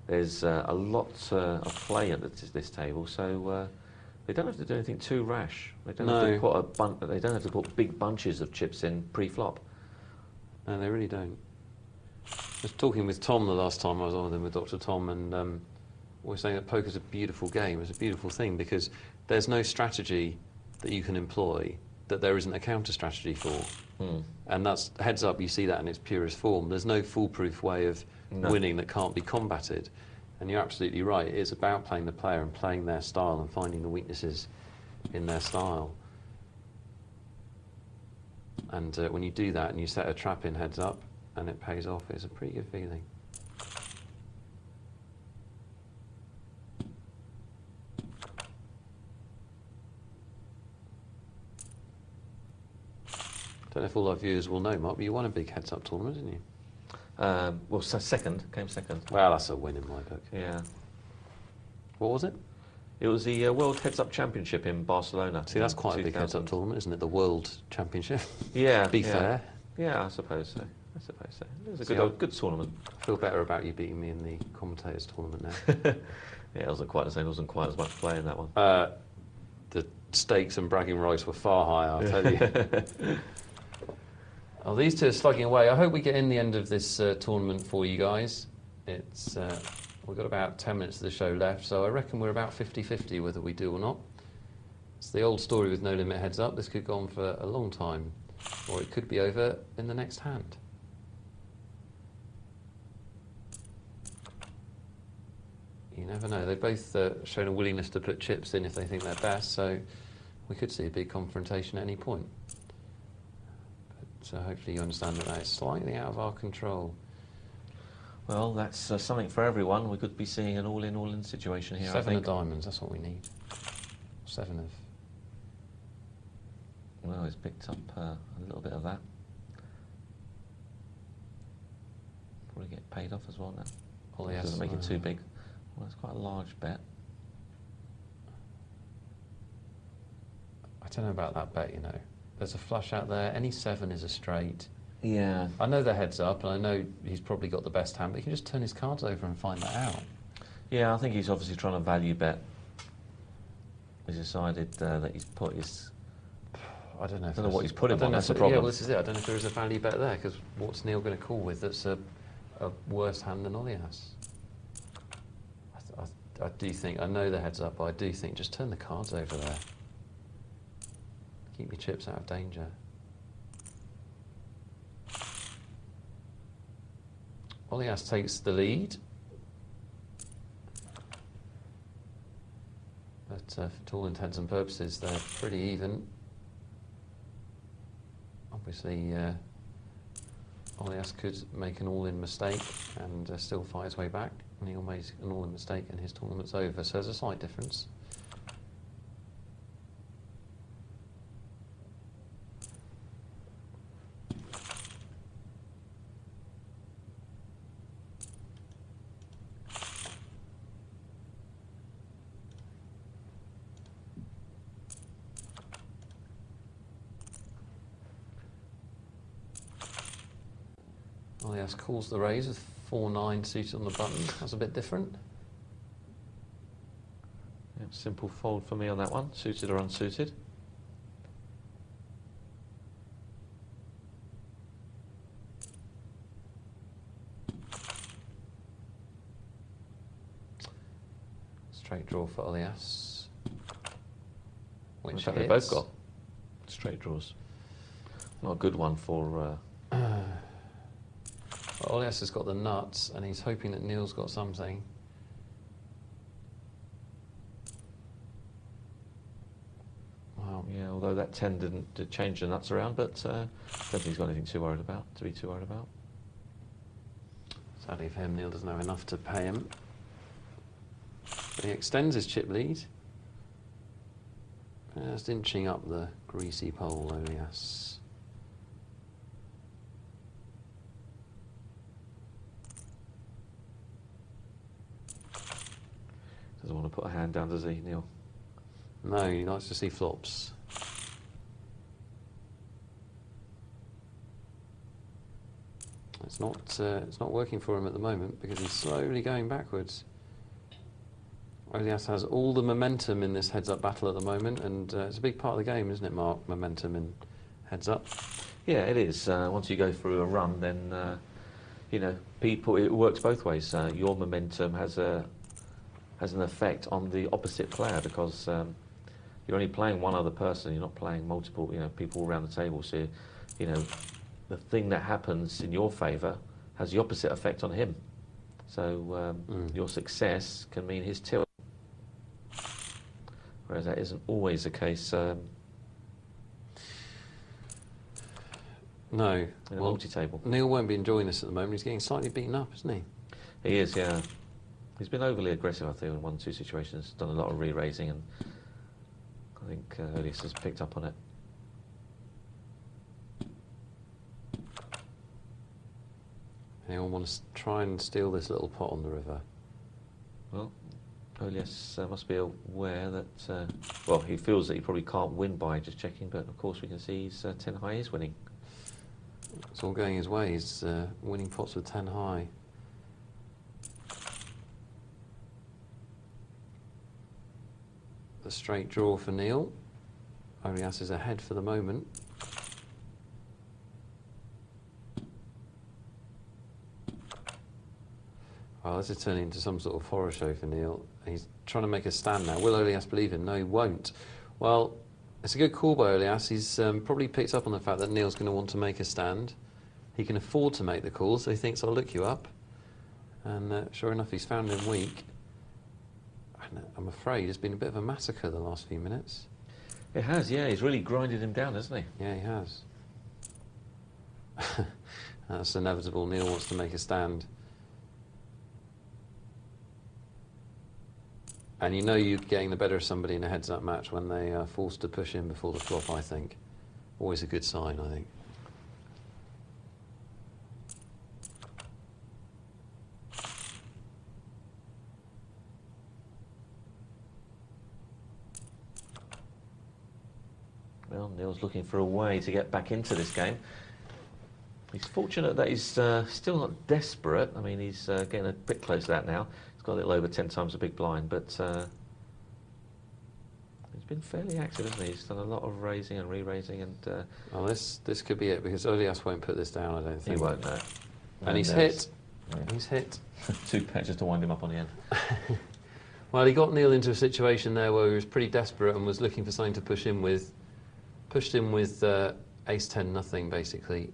there's a lot of play at this table, so they don't have to do anything too rash. They don't have to put they don't have to put big bunches of chips in pre-flop. No, they really don't. I was talking with Tom the last time I was on with him, with Dr. Tom, and we were saying that poker's a beautiful game. It's a beautiful thing because there's no strategy that you can employ that there isn't a counter strategy for. And that's heads up, you see that in its purest form. There's no foolproof way of winning that can't be combated. And you're absolutely right. It is about playing the player and playing their style and finding the weaknesses in their style. And when you do that and you set a trap in heads up and it pays off, it's a pretty good feeling. Don't know if all our viewers will know, Mark, but you won a big heads-up tournament, didn't you? Well, so came second. Well, that's a win in my book. Yeah. What was it? It was the World Heads-Up Championship in Barcelona. See, that's quite a big heads-up tournament, isn't it? The World Championship. Yeah. Be fair. Yeah, I suppose so. It was a good tournament. I feel better about you beating me in the commentators tournament now. Yeah, it wasn't quite the same. There wasn't quite as much play in that one. The stakes and bragging rights were far higher, I'll tell you. Oh, these two are slugging away. I hope we get in the end of this tournament for you guys. It's we've got about 10 minutes of the show left, so I reckon we're about 50-50 whether we do or not. It's the old story with no limit heads up. This could go on for a long time, or it could be over in the next hand. You never know. They've both shown a willingness to put chips in if they think they're best, so we could see a big confrontation at any point. So hopefully you understand that is slightly out of our control. Well, that's something for everyone. We could be seeing an all-in situation here, I think. 7 of diamonds, that's what we need. 7 of... Well, he's picked up a little bit of that. probably get paid off as well now. Oh, yes. Doesn't make it too big. Well, it's quite a large bet. I don't know about that bet, you know. There's a flush out there. Any 7 is a straight. Yeah. I know the heads up, and I know he's probably got the best hand, but he can just turn his cards over and find that out. Yeah, I think he's obviously trying to value bet. He's decided that he's put his... I don't know. I don't know what he's put him on, that's the problem. Yeah, well, this is it. I don't know if there is a value bet there, because what's Neil going to call with that's a worse hand than Olias? I do think, I know the heads up, but I do think just turn the cards over there. Keep your chips out of danger. Olias takes the lead. But for all intents and purposes, they're pretty even. Obviously, Olias could make an all-in mistake and still fight his way back. Neil made an all-in mistake and his tournament's over, so there's a slight difference. Olias calls the raise with 4-9 suited on the button. That's a bit different. Yeah, simple fold for me on that one, suited or unsuited. Straight draw for Olias. Which In fact, they both got straight draws. Not a good one for... Olias has got the nuts, and he's hoping that Neil's got something. Wow. Yeah, although that 10 didn't change the nuts around, but I don't think he's got anything to be too worried about. Sadly for him, Neil doesn't have enough to pay him. But he extends his chip lead. Just inching up the greasy pole, Olias. Doesn't want to put a hand down, does he, Neil? No, he likes to see flops. It's not working for him at the moment because he's slowly going backwards. Olias has all the momentum in this heads-up battle at the moment, and it's a big part of the game, isn't it, Mark? Momentum in heads-up. Yeah, it is. Once you go through a run, then you know, it works both ways. Your momentum has an effect on the opposite player because you're only playing one other person. You're not playing multiple, you know, people around the table. So, you know, the thing that happens in your favour has the opposite effect on him. So your success can mean his tilt, whereas that isn't always the case. No, in a multi-table. Neil won't be enjoying this at the moment. He's getting slightly beaten up, isn't he? He is, yeah. He's been overly aggressive, I think, in 1 or 2 situations. Done a lot of re-raising, and I think Olias has picked up on it. Anyone want to try and steal this little pot on the river? Well, Olias must be aware that, well, he feels that he probably can't win by just checking, but of course we can see he's 10 high is winning. It's all going his way. He's winning pots with 10 high. The straight draw for Neil. Olias is ahead for the moment. Oh, this is turning into some sort of horror show for Neil. He's trying to make a stand now. Will Olias believe him? No, he won't. Well, it's a good call by Olias. He's probably picked up on the fact that Neil's going to want to make a stand. He can afford to make the call, so he thinks, I'll look you up. And sure enough, he's found him weak. And I'm afraid it's been a bit of a massacre the last few minutes. It has, yeah. He's really grinded him down, hasn't he? Yeah, he has. That's inevitable. Neil wants to make a stand. And you know you're getting the better of somebody in a heads-up match when they are forced to push in before the flop, I think. Always a good sign, I think. Well, Neil's looking for a way to get back into this game. He's fortunate that he's still not desperate. I mean, he's getting a bit close to that now. He's got a little over 10 times the big blind, but he's been fairly active, hasn't he? He's done a lot of raising and re-raising, and well, this could be it, because Olias won't put this down, I don't think. he won't, no. And he's hit. Yeah. He's hit. 2 patches to wind him up on the end. Well, he got Neil into a situation there where he was pretty desperate and was looking for something to push him with. Pushed him with ace 10 nothing, basically.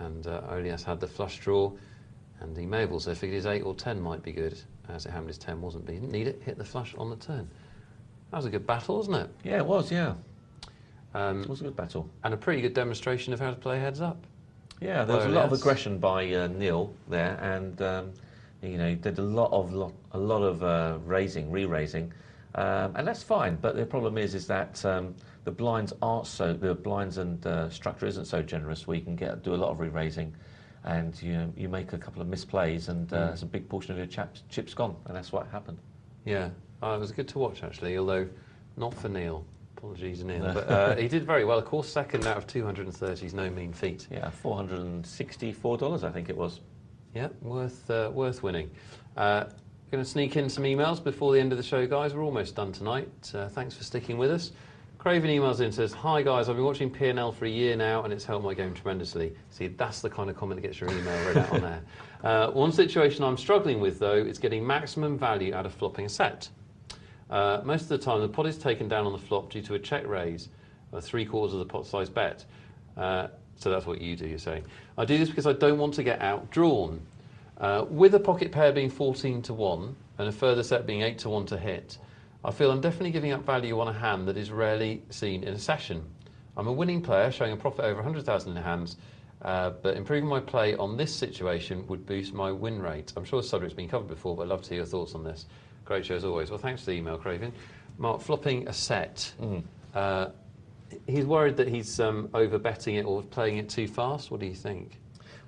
And Olias had the flush draw, and he may have also figured his 8 or 10 might be good. As it happened, his 10 wasn't, but he didn't need it. Hit the flush on the turn. That was a good battle, wasn't it? Yeah, it was, yeah. It was a good battle. And a pretty good demonstration of how to play heads up. Yeah, there was a lot of aggression by Neil there, and you know, he did a lot of raising, re-raising, and that's fine. But the problem is that the blinds and structure isn't so generous where you can do a lot of re-raising, and you make a couple of misplays, and it's a big portion of your chips gone, and that's what happened. Yeah, it was good to watch actually, although not for Neil. Apologies, Neil. No. But he did very well. Of course, second out of 230 is no mean feat. Yeah, $464, I think it was. Yeah, worth winning. Going to sneak in some emails before the end of the show, guys. We're almost done tonight. Thanks for sticking with us. Craven emails in and says, "Hi guys, I've been watching P&L for a year now and it's helped my game tremendously." See, that's the kind of comment that gets your email read out on there. One situation I'm struggling with though is getting maximum value out of flopping a set. Most of the time the pot is taken down on the flop due to a check raise, or 3/4 of the pot size bet. So that's what you do, you're saying. I do this because I don't want to get outdrawn. With a pocket pair being 14-1 and a further set being 8-1 to hit, I feel I'm definitely giving up value on a hand that is rarely seen in a session. I'm a winning player, showing a profit over 100,000 in hands, but improving my play on this situation would boost my win rate. I'm sure the subject's been covered before, but I'd love to hear your thoughts on this. Great show as always. Well, thanks for the email, Craven. Mark, flopping a set. He's worried that he's over-betting it or playing it too fast. What do you think?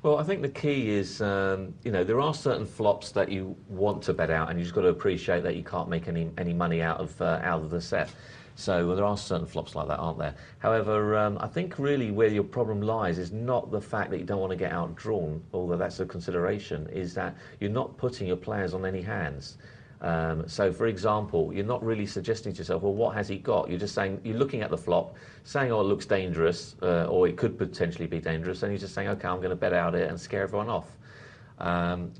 Well, I think the key is, there are certain flops that you want to bet out, and you've just got to appreciate that you can't make any money out of the set. So there are certain flops like that, aren't there? However, I think really where your problem lies is not the fact that you don't want to get outdrawn, although that's a consideration, is that you're not putting your players on any hands. So, for example, you're not really suggesting to yourself, well, what has he got? You're just saying, you're looking at the flop, saying, oh, it looks dangerous, or it could potentially be dangerous, and you're just saying, okay, I'm going to bet out it and scare everyone off.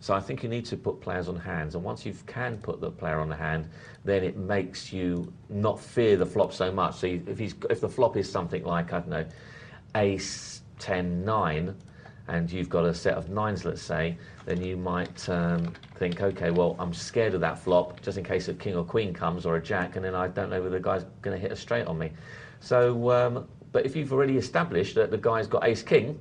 So I think you need to put players on hands, and once you can put the player on the hand, then it makes you not fear the flop so much. So if the flop is something like, I don't know, ace, 10, 9, and you've got a set of 9s, let's say, then you might think, okay, well, I'm scared of that flop, just in case a king or queen comes, or a jack, and then I don't know whether the guy's going to hit a straight on me. So, but if you've already established that the guy's got ace-king,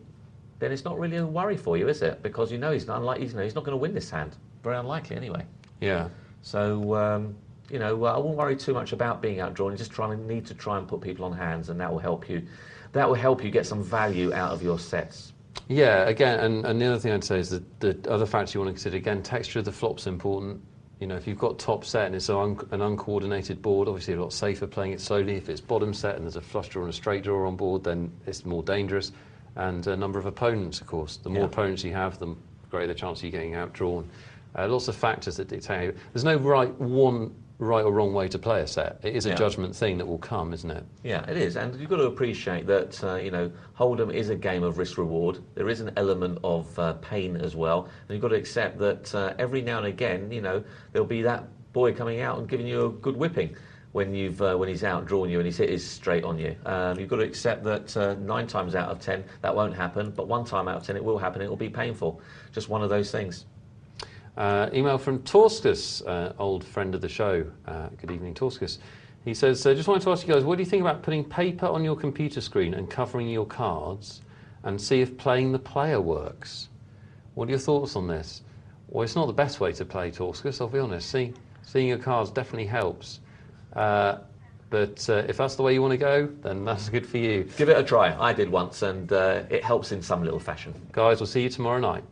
then it's not really a worry for you, is it? Because you know he's not going to win this hand. Very unlikely, anyway. Yeah. So, I won't worry too much about being outdrawn. You just need to try and put people on hands, and that will help you. That will help you get some value out of your sets. Yeah, again, and the other thing I'd say is that the other factor you want to consider, again, texture of the flop's important. You know, if you've got top set and it's an uncoordinated board, obviously a lot safer playing it slowly. If it's bottom set and there's a flush draw and a straight draw on board, then it's more dangerous. And a number of opponents, of course. The more opponents you have, the greater the chance of you getting outdrawn. Lots of factors that dictate. There's no right or wrong way to play a set. It is a judgment thing that will come, isn't it? Yeah, it is. And you've got to appreciate that, Hold'em is a game of risk-reward. There is an element of pain as well. And you've got to accept that every now and again, there'll be that boy coming out and giving you a good whipping when he's outdrawn you and he's hit his straight on you. You've got to accept that 9 times out of 10, that won't happen. But 1 time out of 10, it will happen. It will be painful. Just one of those things. Email from Torskus, old friend of the show. Good evening, Torskus. He says, just wanted to ask you guys, what do you think about putting paper on your computer screen and covering your cards and see if playing the player works? What are your thoughts on this? Well, it's not the best way to play, Torskus, I'll be honest. Seeing your cards definitely helps. But if that's the way you want to go, then that's good for you. Give it a try. I did once, and it helps in some little fashion. Guys, we'll see you tomorrow night.